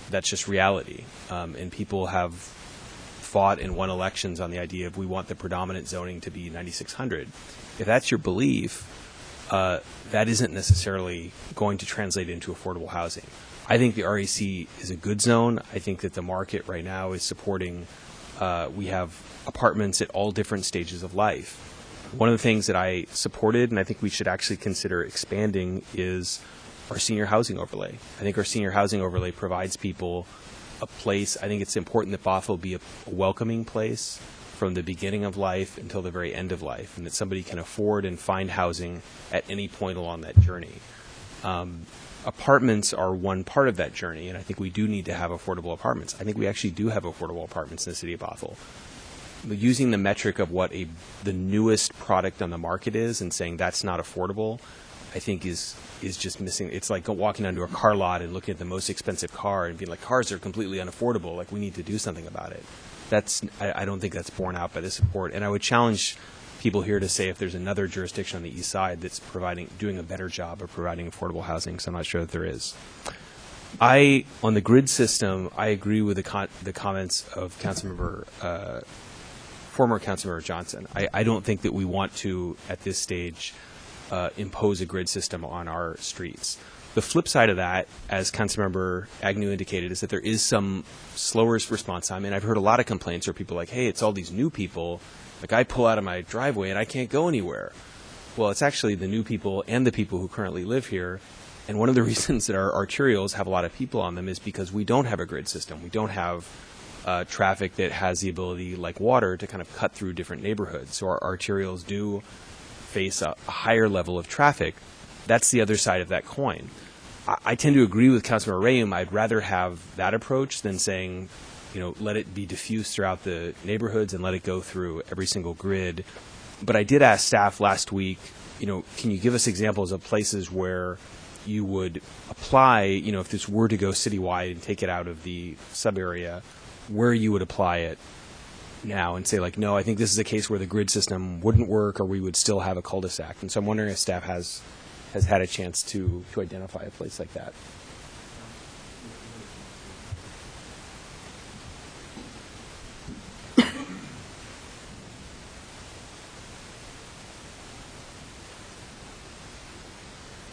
That's just reality. And people have fought and won elections on the idea of we want the predominant zoning to be 9,600. If that's your belief, that isn't necessarily going to translate into affordable housing. I think the RAC is a good zone. I think that the market right now is supporting, we have apartments at all different stages of life. One of the things that I supported, and I think we should actually consider expanding, is our senior housing overlay. I think our senior housing overlay provides people a place. I think it's important that Bothell be a welcoming place from the beginning of life until the very end of life, and that somebody can afford and find housing at any point along that journey. Apartments are one part of that journey, and I think we do need to have affordable apartments. I think we actually do have affordable apartments in the city of Bothell. Using the metric of what the newest product on the market is and saying that's not affordable, I think is just missing. It's like walking onto a car lot and looking at the most expensive car and being like, cars are completely unaffordable, like we need to do something about it. I don't think that's borne out by this report, and I would challenge people here to say if there's another jurisdiction on the east side that's doing a better job of providing affordable housing, so I'm not sure that there is. On the grid system, I agree with the comments of former Councilmember Johnson. I don't think that we want to, at this stage, impose a grid system on our streets. The flip side of that, as Councilmember Agnew indicated, is that there is some slower response time, and I've heard a lot of complaints where people are like, hey, it's all these new people. Like, I pull out of my driveway and I can't go anywhere. Well, it's actually the new people and the people who currently live here. And one of the reasons that our arterials have a lot of people on them is because we don't have a grid system. We don't have traffic that has the ability, like water, to kind of cut through different neighborhoods. So our arterials do face a higher level of traffic. That's the other side of that coin. I tend to agree with Councilmember Rayum. I'd rather have that approach than saying, let it be diffused throughout the neighborhoods and let it go through every single grid. But I did ask staff last week, can you give us examples of places where you would apply, if this were to go citywide and take it out of the sub-area, where you would apply it now and say, like, no, I think this is a case where the grid system wouldn't work or we would still have a cul-de-sac. And so I'm wondering if staff has had a chance to identify a place like that.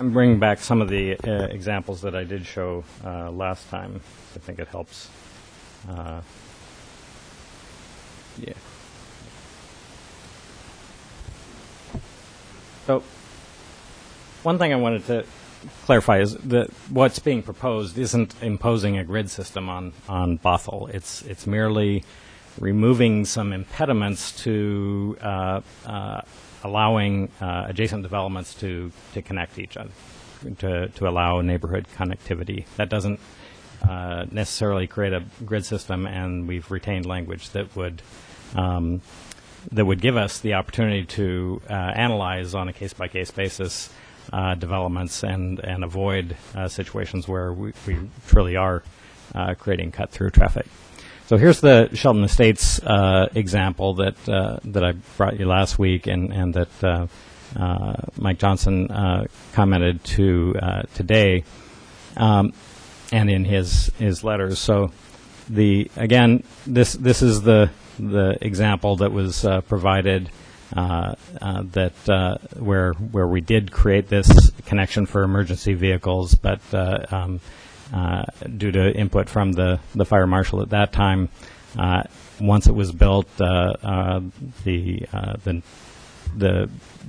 I'm bringing back some of the examples that I did show last time. I think it helps. Yeah. So, one thing I wanted to clarify is that what's being proposed isn't imposing a grid system on Bothell. It's merely removing some impediments to allowing adjacent developments to connect each other, to allow neighborhood connectivity. That doesn't necessarily create a grid system, and we've retained language that would give us the opportunity to analyze on a case-by-case basis developments and avoid situations where we truly are creating cut-through traffic. So here's the Shelton Estates example that I brought you last week, and that Mike Johnson commented to today, and in his letters. So this is the example that was provided where we did create this connection for emergency vehicles, but due to input from the fire marshal at that time, once it was built, the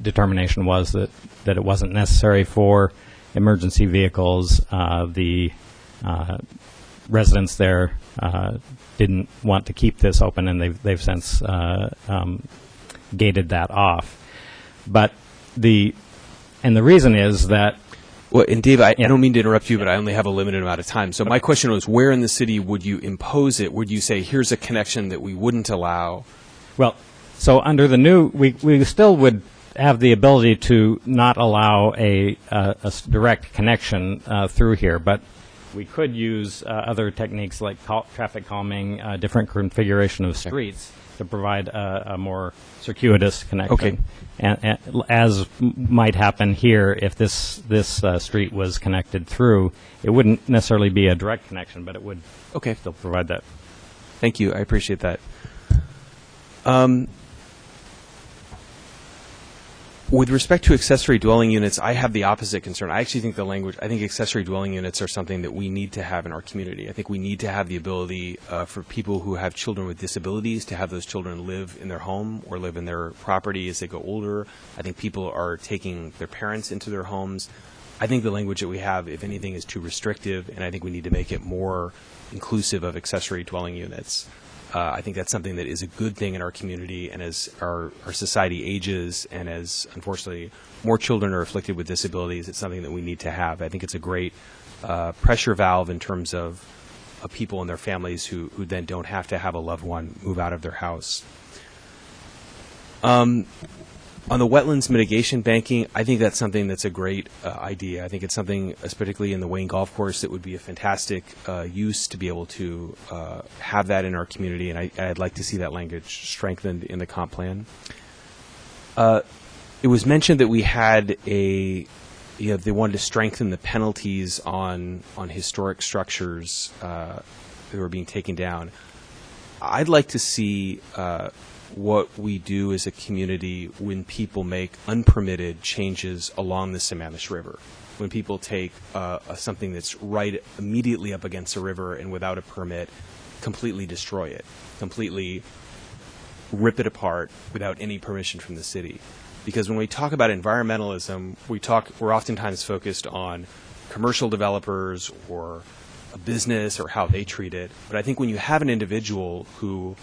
determination was that it wasn't necessary for emergency vehicles. The residents there didn't want to keep this open, and they've since gated that off. But the reason is that. Well, and Dave, I don't mean to interrupt you, but I only have a limited amount of time. So my question was, where in the city would you impose it? Would you say, here's a connection that we wouldn't allow? Well, so under the new, we still would have the ability to not allow a direct connection through here, but We could use other techniques like traffic calming, different configuration of streets to provide a more circuitous connection. Okay. And as might happen here, if this street was connected through, it wouldn't necessarily be a direct connection, but it would still provide that. Thank you. I appreciate that. With respect to accessory dwelling units, I have the opposite concern. I actually think I think accessory dwelling units are something that we need to have in our community. I think we need to have the ability for people who have children with disabilities to have those children live in their home or live in their property as they go older. I think people are taking their parents into their homes. I think the language that we have, if anything, is too restrictive, and I think we need to make it more inclusive of accessory dwelling units. I think that's something that is a good thing in our community, and as our society ages and as, unfortunately, more children are afflicted with disabilities, it's something that we need to have. I think it's a great pressure valve in terms of people and their families who then don't have to have a loved one move out of their house. On the wetlands mitigation banking, I think that's something that's a great idea. I think it's something, particularly in the Wayne Golf Course, that would be a fantastic use to be able to have that in our community, and I'd like to see that language strengthened in the comp plan. It was mentioned that we had they wanted to strengthen the penalties on historic structures that were being taken down. I'd like to see what we do as a community when people make unpermitted changes along the Sammamish River. When people take something that's right immediately up against the river and without a permit, completely destroy it, completely rip it apart without any permission from the city. Because when we talk about environmentalism, we're oftentimes focused on commercial developers or a business or how they treat it. But I think when you have an individual who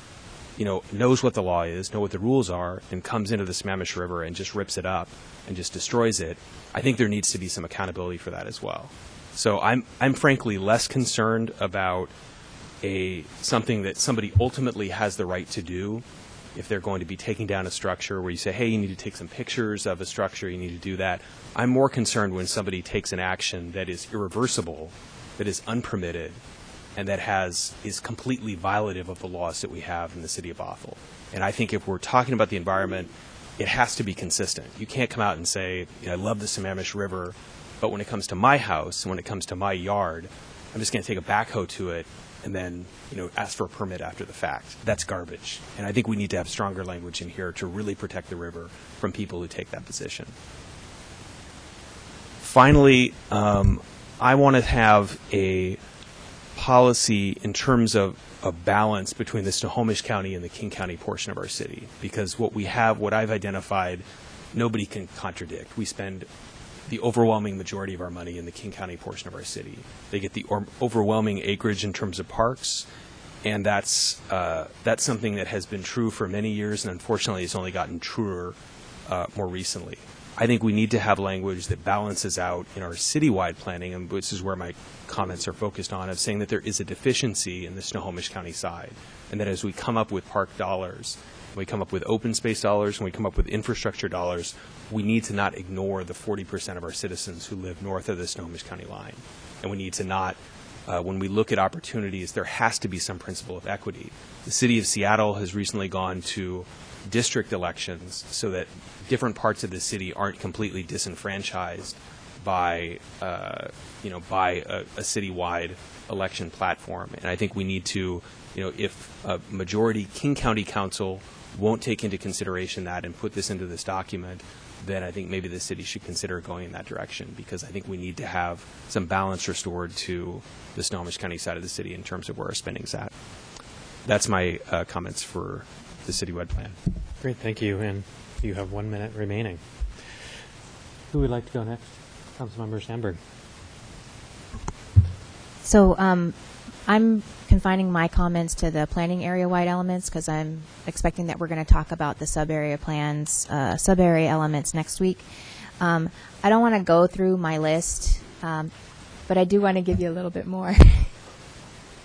knows what the law is, know what the rules are, and comes into the Sammamish River and just rips it up and just destroys it, I think there needs to be some accountability for that as well. So I'm frankly less concerned about something that somebody ultimately has the right to do if they're going to be taking down a structure where you say, hey, you need to take some pictures of a structure, you need to do that. I'm more concerned when somebody takes an action that is irreversible, that is unpermitted, and that is completely violative of the laws that we have in the city of Bothell. And I think if we're talking about the environment, it has to be consistent. You can't come out and say, I love the Sammamish River, but when it comes to my house, and when it comes to my yard, I'm just going to take a backhoe to it and then ask for a permit after the fact. That's garbage. And I think we need to have stronger language in here to really protect the river from people who take that position. Finally, I want to have a policy in terms of a balance between the Snohomish County and the King County portion of our city, because what I've identified, nobody can contradict. We spend the overwhelming majority of our money in the King County portion of our city. They get the overwhelming acreage in terms of parks, and that's something that has been true for many years, and unfortunately it's only gotten truer more recently. I think we need to have language that balances out in our citywide planning, and this is where my comments are focused on, of saying that there is a deficiency in the Snohomish County side, and that as we come up with park dollars, when we come up with open space dollars, when we come up with infrastructure dollars, we need to not ignore the 40% of our citizens who live north of the Snohomish County line. And we need to not, when we look at opportunities, there has to be some principle of equity. The city of Seattle has recently gone to district elections so that different parts of the city aren't completely disenfranchised by a citywide election platform. And I think we need to, if a majority King County Council won't take into consideration that and put this into this document, then I think maybe the city should consider going in that direction, because I think we need to have some balance restored to the Snohomish County side of the city in terms of where our spending's at. That's my comments for the citywide plan. Great, thank you. And you have 1 minute remaining. Who would like to go next? Councilmember Sandberg. So I'm confining my comments to the planning area-wide elements because I'm expecting that we're going to talk about the sub-area plans, sub-area elements next week. I don't want to go through my list, but I do want to give you a little bit more,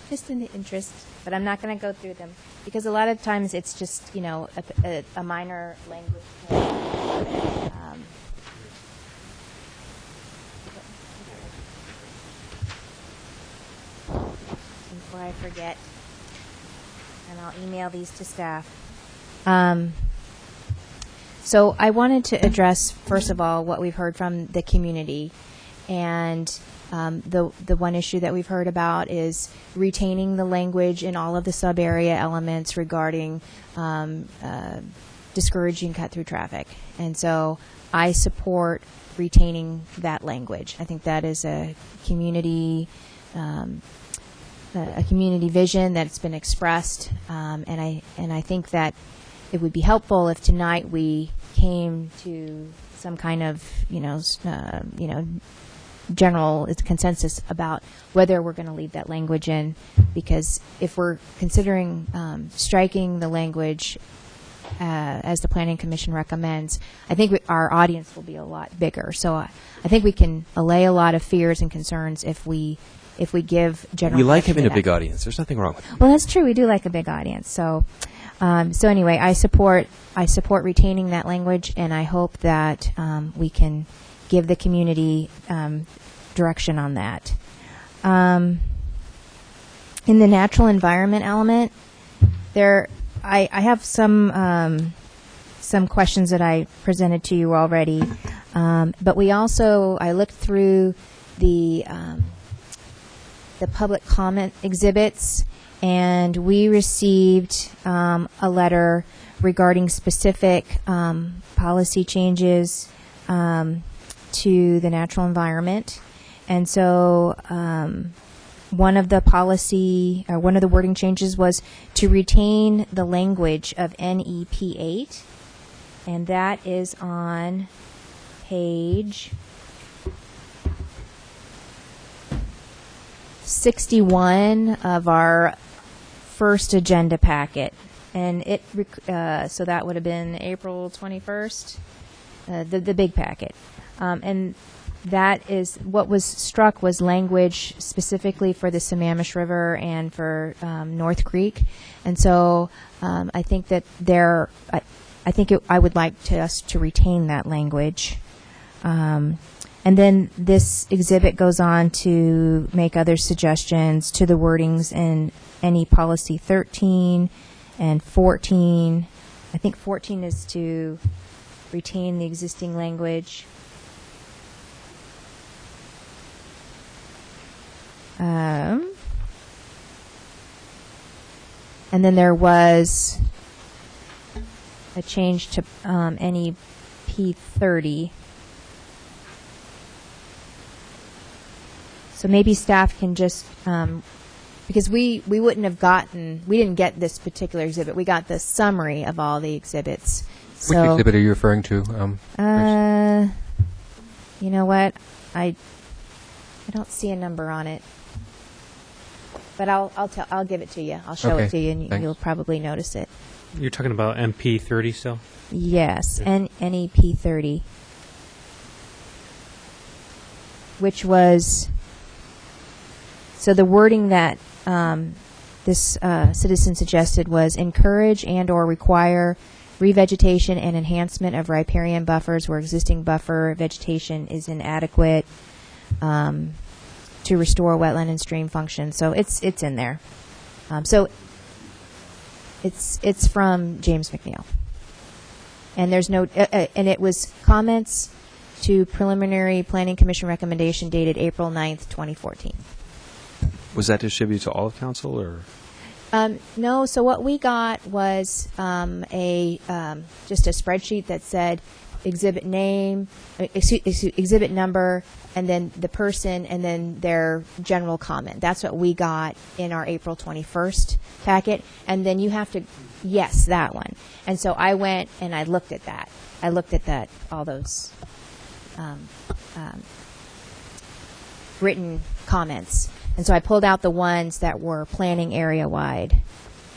just in the interest. But I'm not going to go through them because a lot of times it's just, a minor language point. before I forget, and I'll email these to staff. So I wanted to address, first of all, what we've heard from the community. And the one issue that we've heard about is retaining the language in all of the sub-area elements regarding discouraging cut-through traffic. And so I support retaining that language. I think that is a community vision that's been expressed, and I think that it would be helpful if tonight we came to some kind of general consensus about whether we're going to leave that language in, because if we're considering striking the language as the Planning Commission recommends, I think our audience will be a lot bigger. So I think we can allay a lot of fears and concerns if we give general. We like having a that. big audience. There's nothing wrong with it. Well, that's true. We do like a big audience. So anyway, I support retaining that language, and I hope that we can give the community direction on that. In the natural environment element, I have some questions that I presented to you already, but I looked through the public comment exhibits, and we received a letter regarding specific policy changes to the natural environment. And so one of the wording changes was to retain the language of NEP 8, and that is on page 61 of our first agenda packet. And so that would have been April 21st, the big packet. And that is what was struck was language specifically for the Sammamish River and for North Creek. And so I think that I would like us to retain that language. And then this exhibit goes on to make other suggestions to the wordings in any policy 13 and 14. I think 14 is to retain the existing language. And then there was a change to NEP 30. So maybe staff can just, because we didn't get this particular exhibit. We got the summary of all the exhibits. Which exhibit are you referring to? You know what? I don't see a number on it. But I'll give it to you. I'll show it to you, and thanks. you'll probably notice it. You're talking about MP 30 still? Yes, NEP 30, which was, so the wording that this citizen suggested was encourage and or require revegetation and enhancement of riparian buffers where existing buffer vegetation is inadequate to restore wetland and stream function. So it's in there. So it's from James McNeil, and there's no and it was comments to preliminary Planning Commission recommendation dated April 9th, 2014. Was that distributed to all of council, or? No. So what we got was just a spreadsheet that said exhibit name, exhibit number, and then the person, and then their general comment. That's what we got in our April 21st packet. And then you have to, yes, that one. And so I went and I looked at that. All those written comments. And so I pulled out the ones that were planning area-wide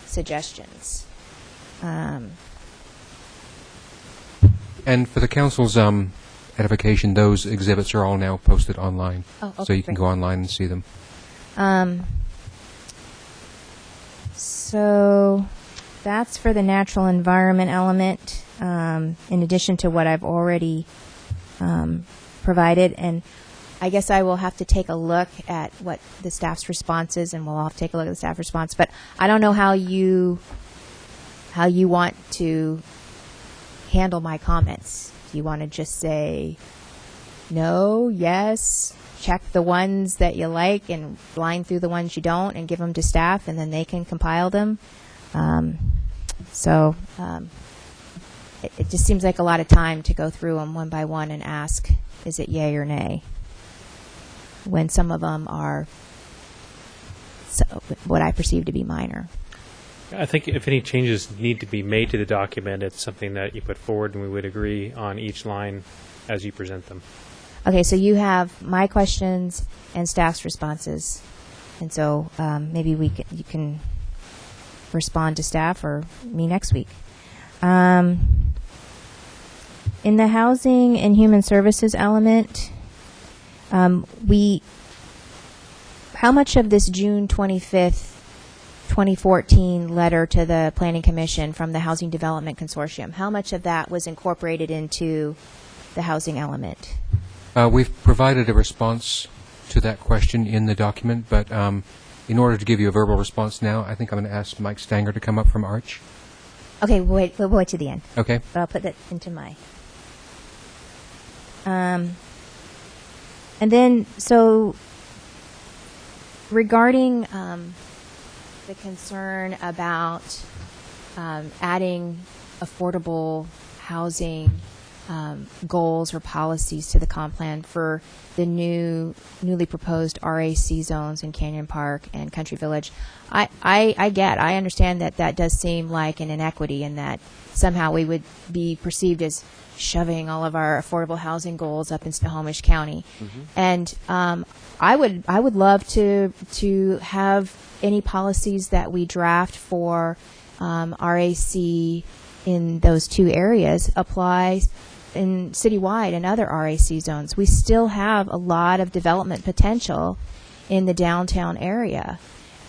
suggestions. And for the council's edification, those exhibits are all now posted online. Oh, okay, so you can great. go online and see them. So that's for the natural environment element, in addition to what I've already provided. And I guess I will have to take a look at what the staff's response is, and we'll all have to take a look at the staff response. But I don't know how you want to handle my comments. Do you want to just say no, yes, check the ones that you like and blind through the ones you don't and give them to staff, and then they can compile them? It just seems like a lot of time to go through them one by one and ask, is it yay or nay? When some of them are what I perceive to be minor. I think if any changes need to be made to the document, it's something that you put forward, and we would agree on each line as you present them. Okay, so you have my questions and staff's responses, and so maybe you can respond to staff or me next week. In the housing and human services element, how much of this June 25th, 2014 letter to the Planning Commission from the Housing Development Consortium, how much of that was incorporated into the housing element? We've provided a response to that question in the document, but in order to give you a verbal response now, I think I'm going to ask Mike Stanger to come up from Arch. Okay, we'll wait to the end. Okay. But I'll put that into my... and then, so regarding the concern about adding affordable housing goals or policies to the comp plan for the newly proposed RAC zones in Canyon Park and Country Village, I understand that does seem like an inequity, and that somehow we would be perceived as shoving all of our affordable housing goals up in Snohomish County. Mm-hmm. And I would love to have any policies that we draft for RAC in those two areas apply in citywide and other RAC zones. We still have a lot of development potential in the downtown area.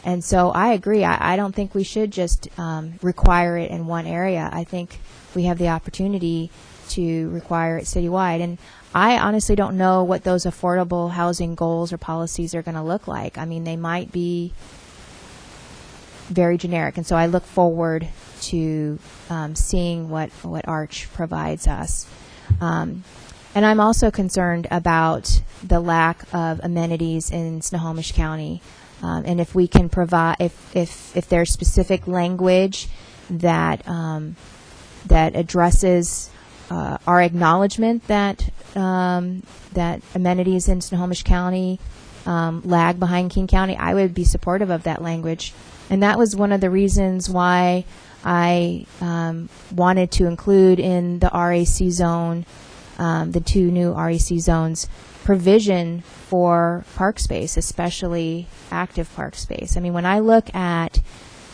And so I agree. I don't think we should just require it in one area. I think we have the opportunity to require it citywide. And I honestly don't know what those affordable housing goals or policies are going to look like. I mean, they might be very generic. And so I look forward to seeing what Arch provides us. And I'm also concerned about the lack of amenities in Snohomish County. And if we can provide, if there's specific language that that addresses our acknowledgement that that amenities in Snohomish County lag behind King County, I would be supportive of that language. And that was one of the reasons why I wanted to include in the RAC zone, the two new RAC zones, provision for park space, especially active park space. I mean, when I look at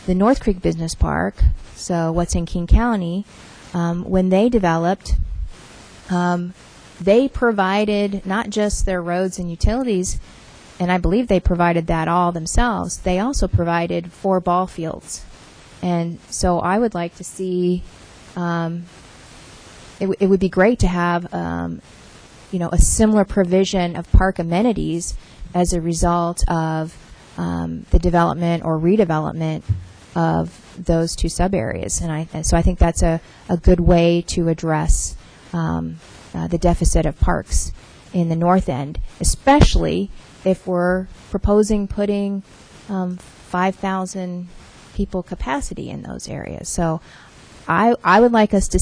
the North Creek Business Park, so what's in King County, when they developed, they provided not just their roads and utilities, and I believe they provided that all themselves. They also provided 4 ball fields. And so I would like to see, it would be great to have, a similar provision of park amenities as a result of the development or redevelopment of those two sub-areas. And so I think that's a good way to address the deficit of parks in the north end, especially if we're proposing putting 5,000 people capacity in those areas. So I would like to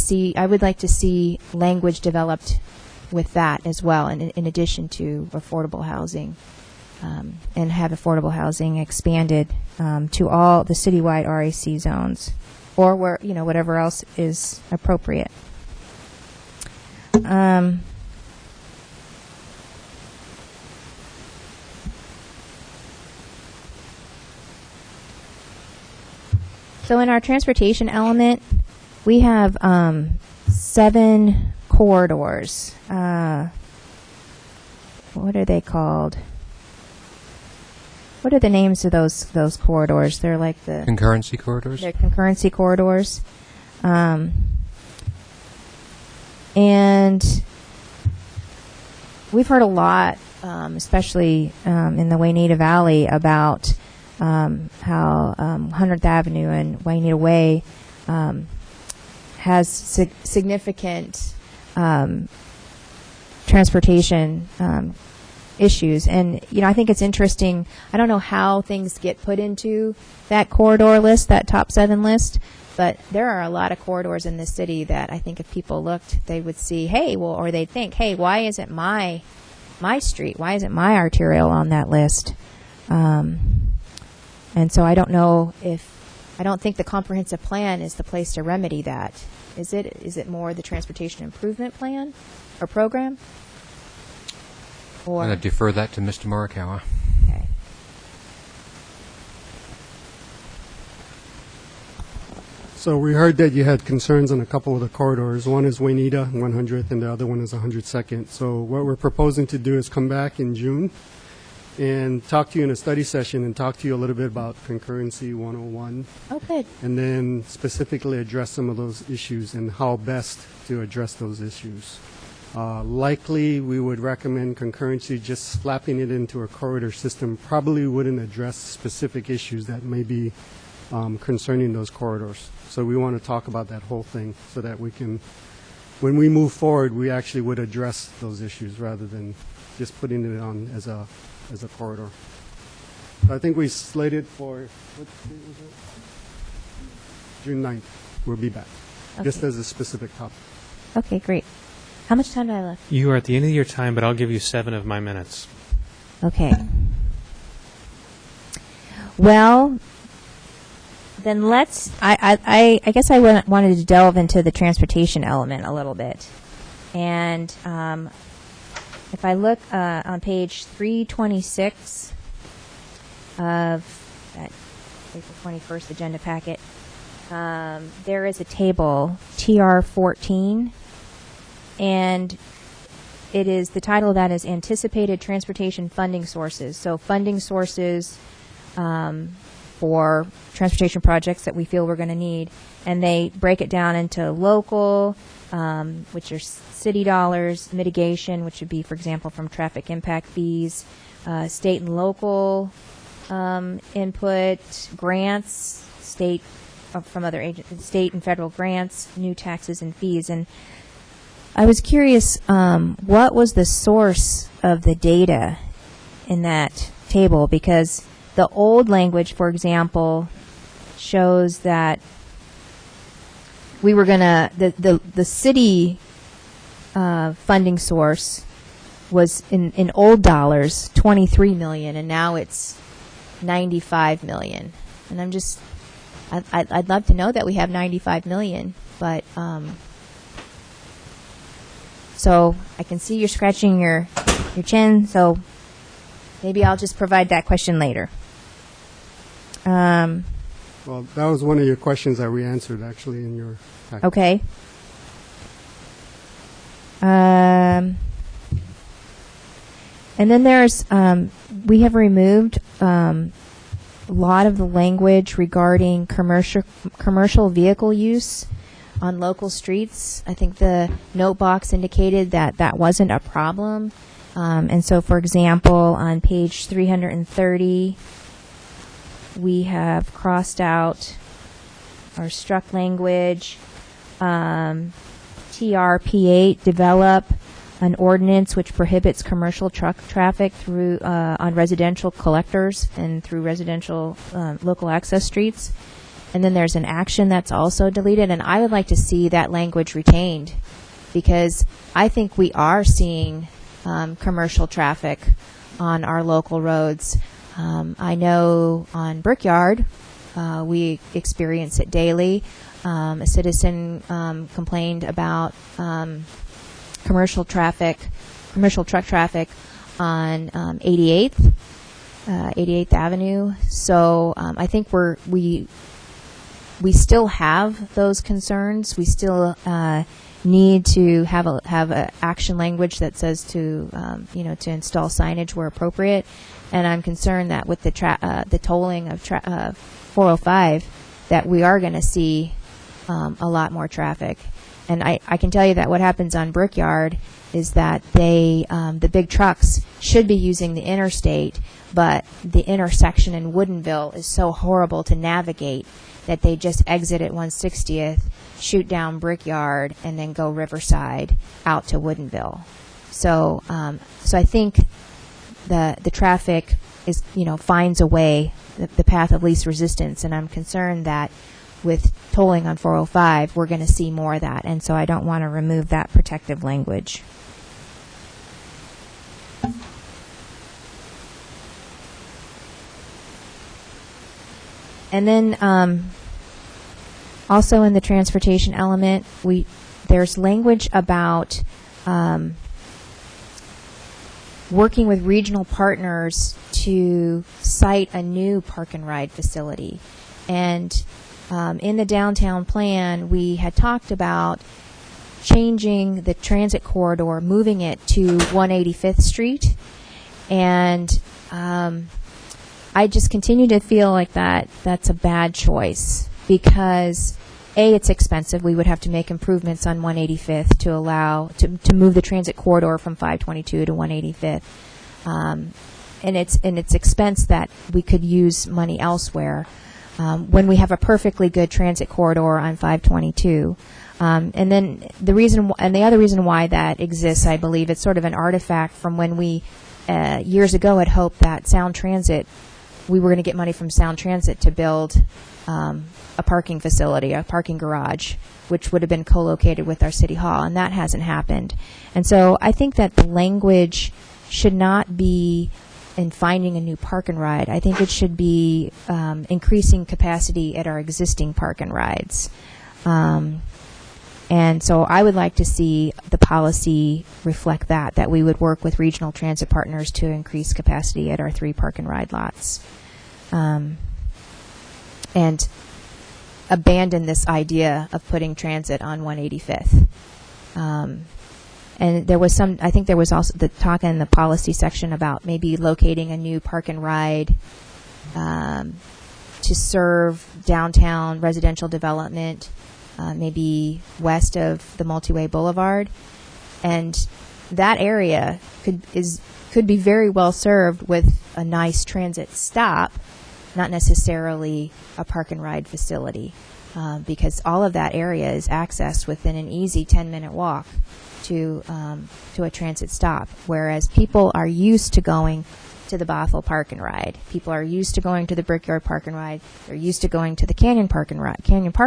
see language developed with that as well, in addition to affordable housing, and have affordable housing expanded to all the citywide RAC zones, or where whatever else is appropriate. So in our transportation element, we have 7 corridors. What are they called? What are the names of those corridors? They're like the concurrency corridors. They're concurrency corridors, and we've heard a lot especially in the Wayneta Valley, about how 100th Avenue and Wayneta Way has significant transportation issues. And, I think it's interesting. I don't know how things get put into that corridor list, that top 7 list, but there are a lot of corridors in this city that I think if people looked, they would see, hey, well, or they'd think, hey, why isn't my street, why isn't my arterial on that list? And so I don't know I don't think the comprehensive plan is the place to remedy that. Is it? Is it more the transportation improvement plan or program? Or I'm going to defer that to Mr. Morikawa. Okay. So we heard that you had concerns on a couple of the corridors. One is Wayneta, 100th, and the other one is 102nd. So what we're proposing to do is come back in June and talk to you in a study session and talk to you a little bit about concurrency 101. Oh, good. And then specifically address some of those issues and how best to address those issues. Likely, we would recommend concurrency. Just slapping it into a corridor system probably wouldn't address specific issues that may be concerning those corridors. So we want to talk about that whole thing so that we can, when we move forward, we actually would address those issues rather than just putting it on as a corridor. So I think we slated for, what date was it? June 9th. We'll be back, just Okay. as a specific topic. Okay, great. How much time do I have left? You are at the end of your time, but I'll give you 7 of my minutes. Okay. Well, then I guess I wanted to delve into the transportation element a little bit. And if I look on page 326 of that April 21st agenda packet, there is a table, TR 14, and it is, the title of that is Anticipated Transportation Funding Sources. So funding sources for transportation projects that we feel we're going to need. And they break it down into local, which are city dollars, mitigation, which would be, for example, from traffic impact fees, state and local input, grants, state from other state and federal grants, new taxes and fees. And I was curious, what was the source of the data in that table? Because the old language, for example, shows that we were going to, the city funding source was in old dollars, 23 million, and now it's 95 million. And I'm just, I'd love to know that we have 95 million, but so I can see you're scratching your chin, so maybe I'll just provide that question later. Well, that was one of your questions that we answered, actually, in your packet. Okay. And then there's, we have removed a lot of the language regarding commercial vehicle use on local streets. I think the note box indicated that that wasn't a problem. And so, for example, on page 330, we have crossed out or struck language. TRP8, develop an ordinance which prohibits commercial truck traffic through on residential collectors and through residential local access streets. And then there's an action that's also deleted, and I would like to see that language retained because I think we are seeing commercial traffic on our local roads. I know on Brickyard, we experience it daily. A citizen complained about commercial truck traffic on 88th Avenue. So I think we still have those concerns. We still need to have a action language that says to to install signage where appropriate. And I'm concerned that with the tolling of 405, that we are going to see a lot more traffic. And I can tell you that what happens on Brickyard is that they, the big trucks should be using the interstate, but the intersection in Woodinville is so horrible to navigate that they just exit at 160th, shoot down Brickyard, and then go Riverside out to Woodinville. So, so I think the traffic is, finds a way, the path of least resistance, and I'm concerned that with tolling on 405, we're going to see more of that, and so I don't want to remove that protective language. And then also in the transportation element, there's language about working with regional partners to site a new park and ride facility. And in the downtown plan, we had talked about changing the transit corridor, moving it to 185th Street. And I just continue to feel like that's a bad choice because, A, it's expensive. We would have to make improvements on 185th to allow, to move the transit corridor from 522 to 185th. And it's expense that we could use money elsewhere when we have a perfectly good transit corridor on 522. And then the other reason why that exists, I believe, it's sort of an artifact from when we years ago had hoped that Sound Transit, we were going to get money from Sound Transit to build a parking facility, a parking garage, which would have been co-located with our city hall, and that hasn't happened. And so I think that the language should not be in finding a new park and ride. I think it should be increasing capacity at our existing park and rides. And so I would like to see the policy reflect that we would work with regional transit partners to increase capacity at our 3 park and ride lots. And abandon this idea of putting transit on 185th. And there was I think there was also the talk in the policy section about maybe locating a new park and ride to serve downtown residential development, maybe west of the Multi-Way Boulevard. And that area could be very well served with a nice transit stop, not necessarily a park and ride facility, because all of that area is accessed within an easy 10-minute walk to a transit stop, whereas people are used to going to the Bothell Park and Ride. People are used to going to the Brickyard Park and Ride. They're used to going to the Canyon Park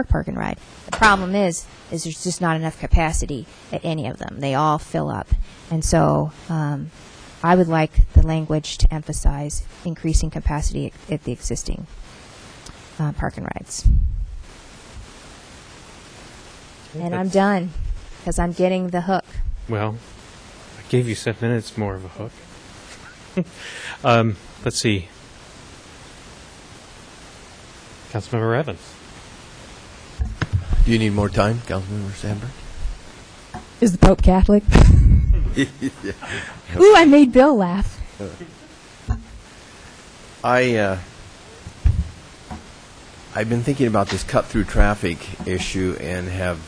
Park and Ride. The problem is there's just not enough capacity at any of them. They all fill up. And so I would like the language to emphasize increasing capacity at the existing park and rides. And I'm done, because I'm getting the hook. Well, I gave you 7 minutes more of a hook. Let's see. Councilmember Evans. Do you need more time, Councilmember Sandberg? Is the Pope Catholic? Yeah. Ooh, I made Bill laugh. I've been thinking about this cut-through traffic issue and have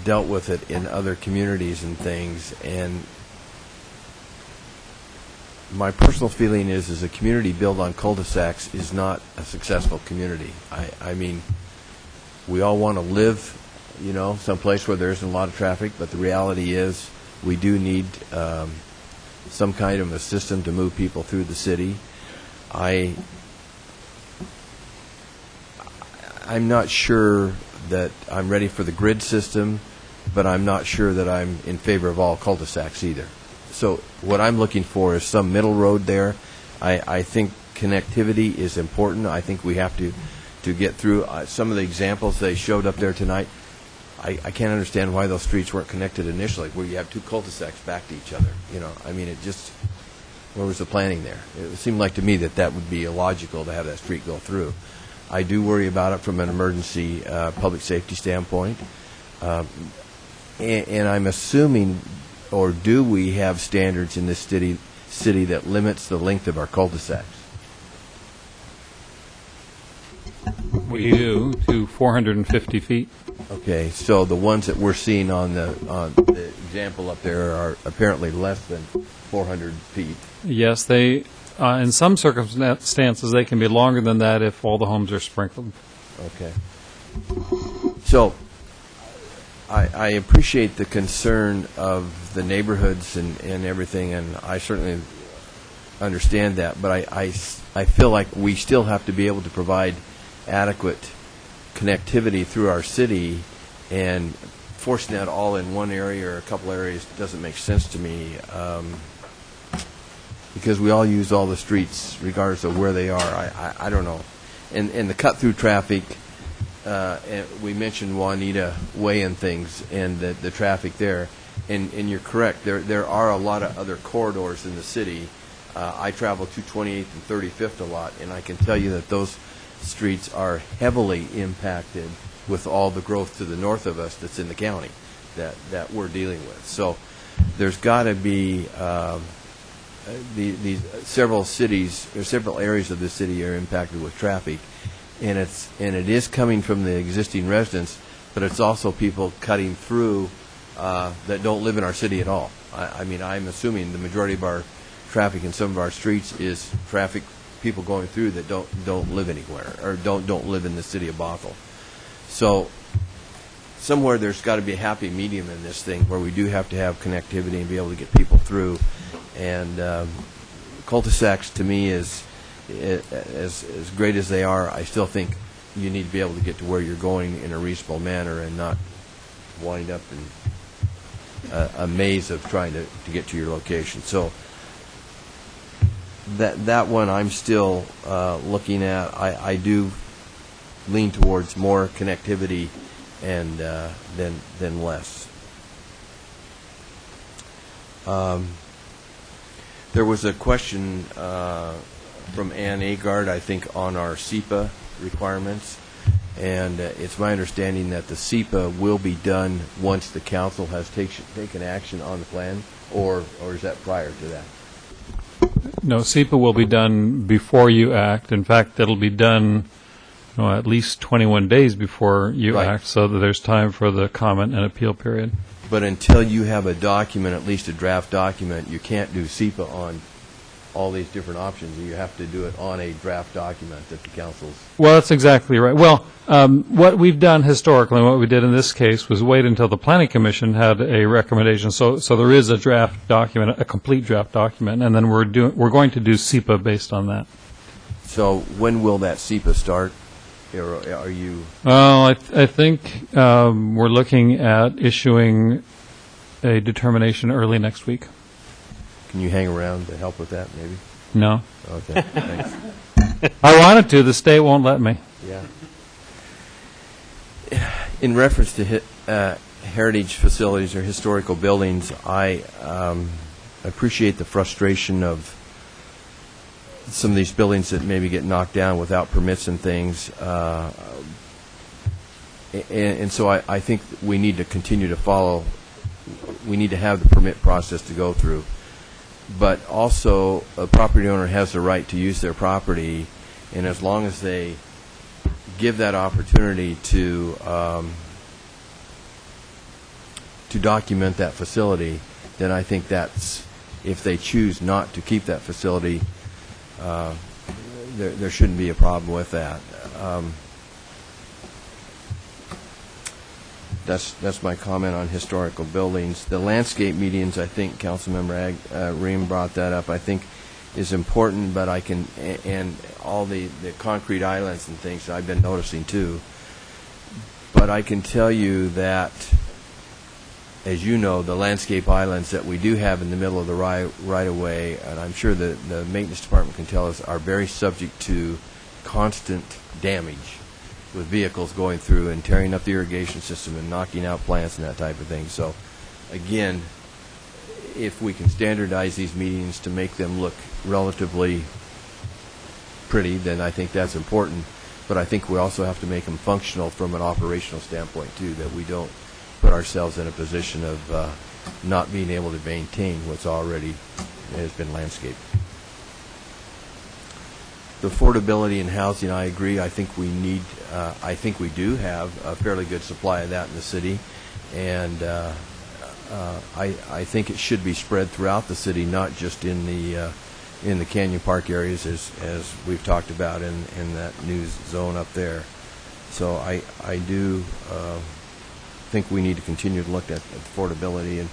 dealt with it in other communities and things, and my personal feeling is a community built on cul-de-sacs is not a successful community. I mean, we all want to live, someplace where there isn't a lot of traffic, but the reality is we do need some kind of a system to move people through the city. I'm not sure that I'm ready for the grid system, but I'm not sure that I'm in favor of all cul-de-sacs either. So what I'm looking for is some middle road there. I think connectivity is important. I think we have to get through some of the examples they showed up there tonight. I can't understand why those streets weren't connected initially, where you have 2 cul-de-sacs back to each other. I mean, where was the planning there? It seemed like to me that would be illogical to have that street go through. I do worry about it from an emergency public safety standpoint. And I'm assuming, or do we have standards in this city that limits the length of our cul-de-sacs? We do, to 450 feet. Okay, so the ones that we're seeing on the example up there are apparently less than 400 feet. Yes, they, in some circumstances, they can be longer than that if all the homes are sprinkled. Okay. So, I appreciate the concern of the neighborhoods and everything, and I certainly understand that, but I feel like we still have to be able to provide adequate connectivity through our city, and forcing that all in one area or a couple areas doesn't make sense to me, because we all use all the streets regardless of where they are. I don't know. And the cut-through traffic, and we mentioned Juanita Way and things, and the traffic there, and you're correct. There are a lot of other corridors in the city. I travel 228th and 35th a lot, and I can tell you that those streets are heavily impacted with all the growth to the north of us that's in the county that we're dealing with. So there's got to be these several cities or several areas of the city are impacted with traffic, and it is coming from the existing residents, but it's also people cutting through that don't live in our city at all. I mean, I'm assuming the majority of our traffic in some of our streets is traffic people going through that don't live anywhere or don't live in the city of Bothell. So somewhere there's got to be a happy medium in this thing where we do have to have connectivity and be able to get people through. And cul-de-sacs to me is as great as they are. I still think you need to be able to get to where you're going in a reasonable manner and not wind up in a maze of trying to get to your location. So that one I'm still looking at. I do lean towards more connectivity and than less. There was a question from Ann Agard, I think, on our SEPA requirements, and it's my understanding that the SEPA will be done once the council has taken action on the plan, or is that prior to that? No, SEPA will be done before you act. In fact, it'll be done at least 21 days before you act, so that there's time for the comment and appeal period. But until you have a document, at least a draft document, you can't do SEPA on all these different options. You have to do it on a draft document that the council's... Well, that's exactly right. Well, what we've done historically, and what we did in this case, was wait until the Planning Commission had a recommendation. So there is a draft document, a complete draft document, and then we're going to do SEPA based on that. So when will that SEPA start? Are you... I think we're looking at issuing a determination early next week. Can you hang around to help with that, maybe? No. Okay, thanks. I wanted to. The state won't let me. Yeah. In reference to heritage facilities or historical buildings, I appreciate the frustration of some of these buildings that maybe get knocked down without permits and things. And so I think we need to continue to follow. We need to have the permit process to go through. But also, a property owner has the right to use their property, and as long as they give that opportunity to document that facility, then I think that's, if they choose not to keep that facility, there shouldn't be a problem with that. That's my comment on historical buildings. The landscape medians, I think Councilmember Ream brought that up, I think is important, but and all the concrete islands and things I've been noticing too. But I can tell you that, as you know, the landscape islands that we do have in the middle of the right-of-way, and I'm sure the maintenance department can tell us, are very subject to constant damage with vehicles going through and tearing up the irrigation system and knocking out plants and that type of thing. So, again, if we can standardize these medians to make them look relatively pretty, then I think that's important. But I think we also have to make them functional from an operational standpoint, too, that we don't put ourselves in a position of not being able to maintain what's already has been landscaped. The affordability in housing, I agree. I think we need, I think we do have a fairly good supply of that in the city, and I think it should be spread throughout the city, not just in the Canyon Park areas, as we've talked about in that new zone up there. So I do think we need to continue to look at affordability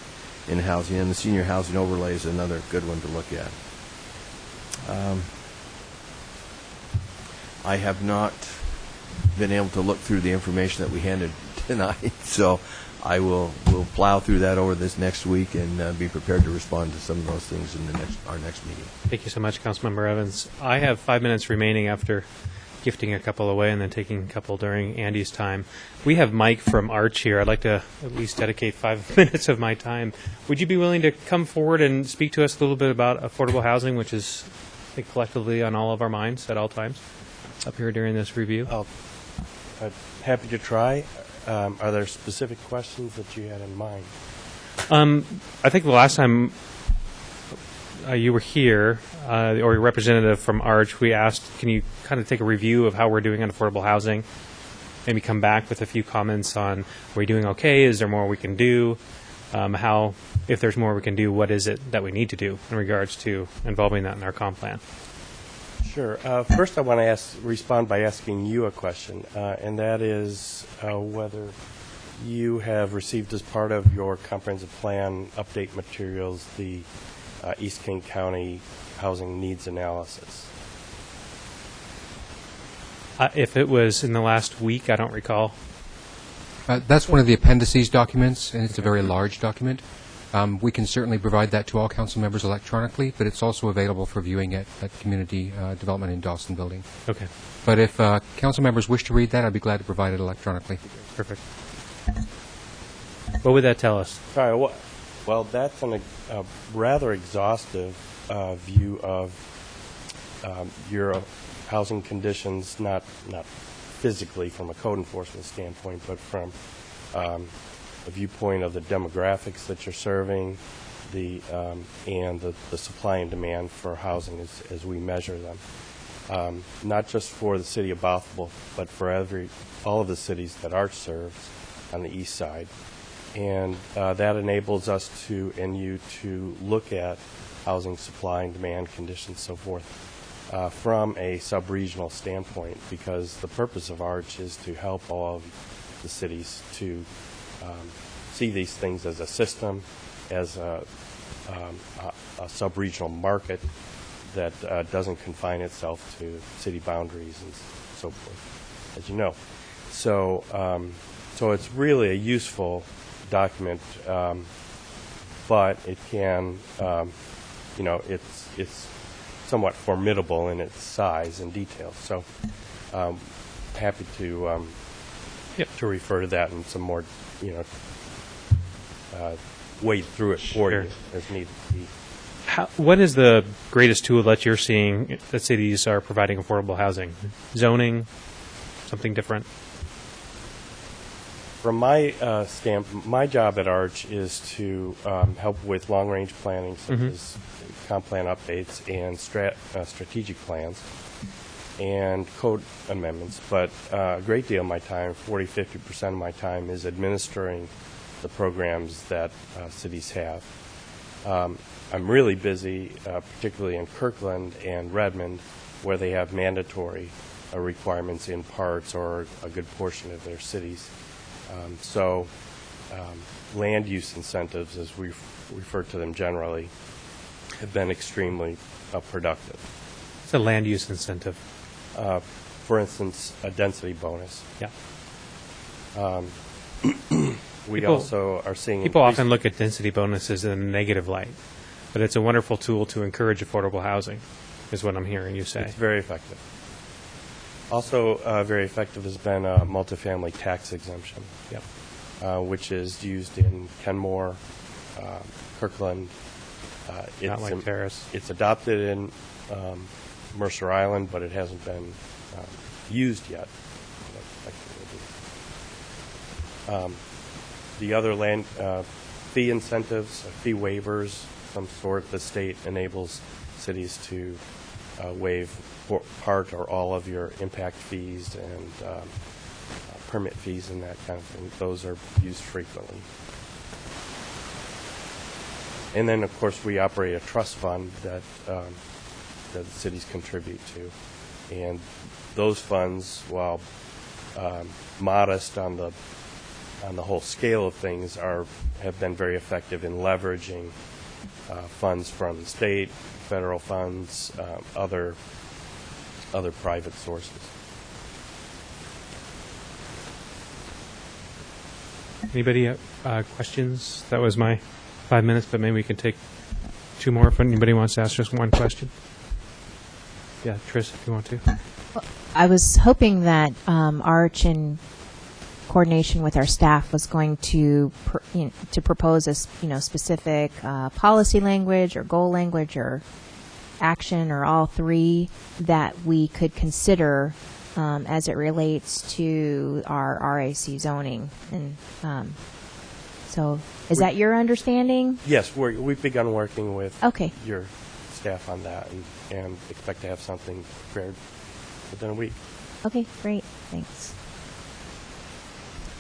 in housing, and the senior housing overlay is another good one to look at. I have not been able to look through the information that we handed tonight, so I will plow through that over this next week and be prepared to respond to some of those things in our next meeting. Thank you so much, Councilmember Evans. I have 5 minutes remaining after gifting a couple away and then taking a couple during Andy's time. We have Mike from Arch here. I'd like to at least dedicate 5 minutes of my time. Would you be willing to come forward and speak to us a little bit about affordable housing, which is, I think, collectively on all of our minds at all times up here during this review? I'm happy to try. Are there specific questions that you had in mind? I think the last time you were here, or a representative from Arch, we asked, can you kind of take a review of how we're doing on affordable housing? Maybe come back with a few comments on, are we doing okay? Is there more we can do? How, if there's more we can do, what is it that we need to do in regards to involving that in our comp plan? Sure. First, I want to respond by asking you a question, and that is whether you have received as part of your comprehensive plan update materials the East King County housing needs analysis. If it was in the last week, I don't recall. That's one of the appendices documents, and it's a very large document. We can certainly provide that to all council members electronically, but it's also available for viewing at Community Development in Dawson Building. Okay. But if council members wish to read that, I'd be glad to provide it electronically. Perfect. What would that tell us? Sorry, well, that's a rather exhaustive view of your housing conditions, not physically from a code enforcement standpoint, but from a viewpoint of the demographics that you're serving, and the supply and demand for housing as we measure them. Not just for the city of Bothell, but for all of the cities that Arch serves on the east side. And that enables us and you to look at housing supply and demand conditions, so forth, from a sub-regional standpoint, because the purpose of Arch is to help all of the cities to see these things as a system, as a sub-regional market that doesn't confine itself to city boundaries and so forth, as you know. So it's really a useful document, but it can, it's somewhat formidable in its size and detail. So happy to refer to that in some more, wade through it for you as needed to be. What is the greatest tool that you're seeing that cities are providing affordable housing? Zoning? Something different? From my my job at Arch is to help with long-range planning, such as comp plan updates and strategic plans and code amendments. But a great deal of my time, 40-50% of my time, is administering the programs that cities have. I'm really busy, particularly in Kirkland and Redmond, where they have mandatory requirements in parts or a good portion of their cities. So land use incentives, as we refer to them generally, have been extremely productive. It's a land use incentive. For instance, a density bonus. Yeah. We also are seeing... People often look at density bonuses in a negative light, but it's a wonderful tool to encourage affordable housing, is what I'm hearing you say. It's very effective. Also very effective has been a multifamily tax exemption, which is used in Kenmore, Kirkland. Not like Terrace. It's adopted in Mercer Island, but it hasn't been used yet. The other land fee incentives, fee waivers, some sort, the state enables cities to waive part or all of your impact fees and permit fees and that kind of thing. Those are used frequently. And then, of course, we operate a trust fund that the cities contribute to. And those funds, while modest on the whole scale of things, have been very effective in leveraging funds from the state, federal funds, other private sources. Anybody questions? That was my 5 minutes, but maybe we can take 2 more if anybody wants to ask just one question. Yeah, Tris, if you want to. I was hoping that Arch, in coordination with our staff, was going to to propose a specific policy language or goal language or action or all three that we could consider as it relates to our RAC zoning. And so, is that your understanding? Yes, we've begun working with Okay. your staff on that and expect to have something prepared within a week. Okay, great. Thanks.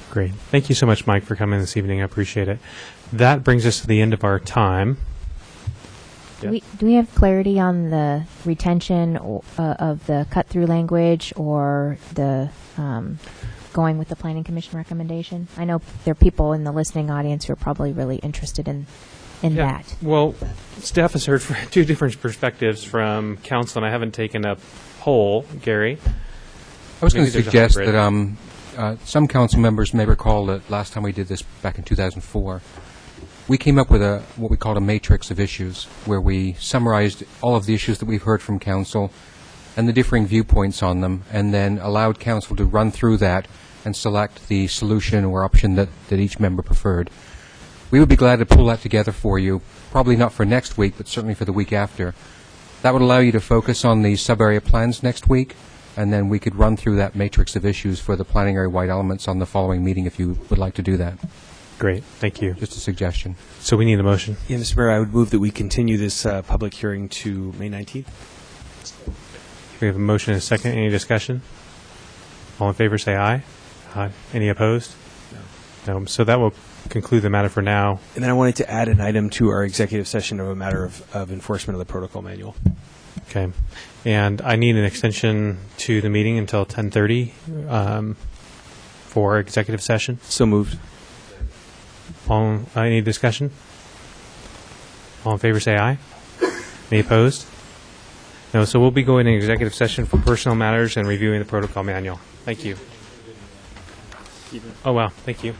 Great. Thank you so much, Mike, for coming this evening. I appreciate it. That brings us to the end of our time. Do we have clarity on the retention of the cut-through language or the going with the Planning Commission recommendation? I know there are people in the listening audience who are probably really interested in that. Well, staff has heard from 2 different perspectives from council, and I haven't taken a poll. Gary? I was going to Maybe there's a suggest hybrid. that some council members may recall that last time we did this back in 2004, we came up with what we called a matrix of issues, where we summarized all of the issues that we've heard from council and the differing viewpoints on them, and then allowed council to run through that and select the solution or option that each member preferred. We would be glad to pull that together for you, probably not for next week, but certainly for the week after. That would allow you to focus on the sub-area plans next week, and then we could run through that matrix of issues for the planning area-wide elements on the following meeting if you would like to do that. Great. Thank you. Just a suggestion. So we need a motion. Yeah, Mr. Mayor, I would move that we continue this public hearing to May 19th. We have a motion and a second. Any discussion? All in favor, say aye. Aye. Any opposed? No. So that will conclude the matter for now. And then I wanted to add an item to our executive session of a matter of enforcement of the protocol manual. Okay. And I need an extension to the meeting until 10:30 for executive session. So moved. Any discussion? All in favor, say aye. Any opposed? No. So we'll be going into executive session for personal matters and reviewing the protocol manual. Thank you. Oh, wow. Thank you.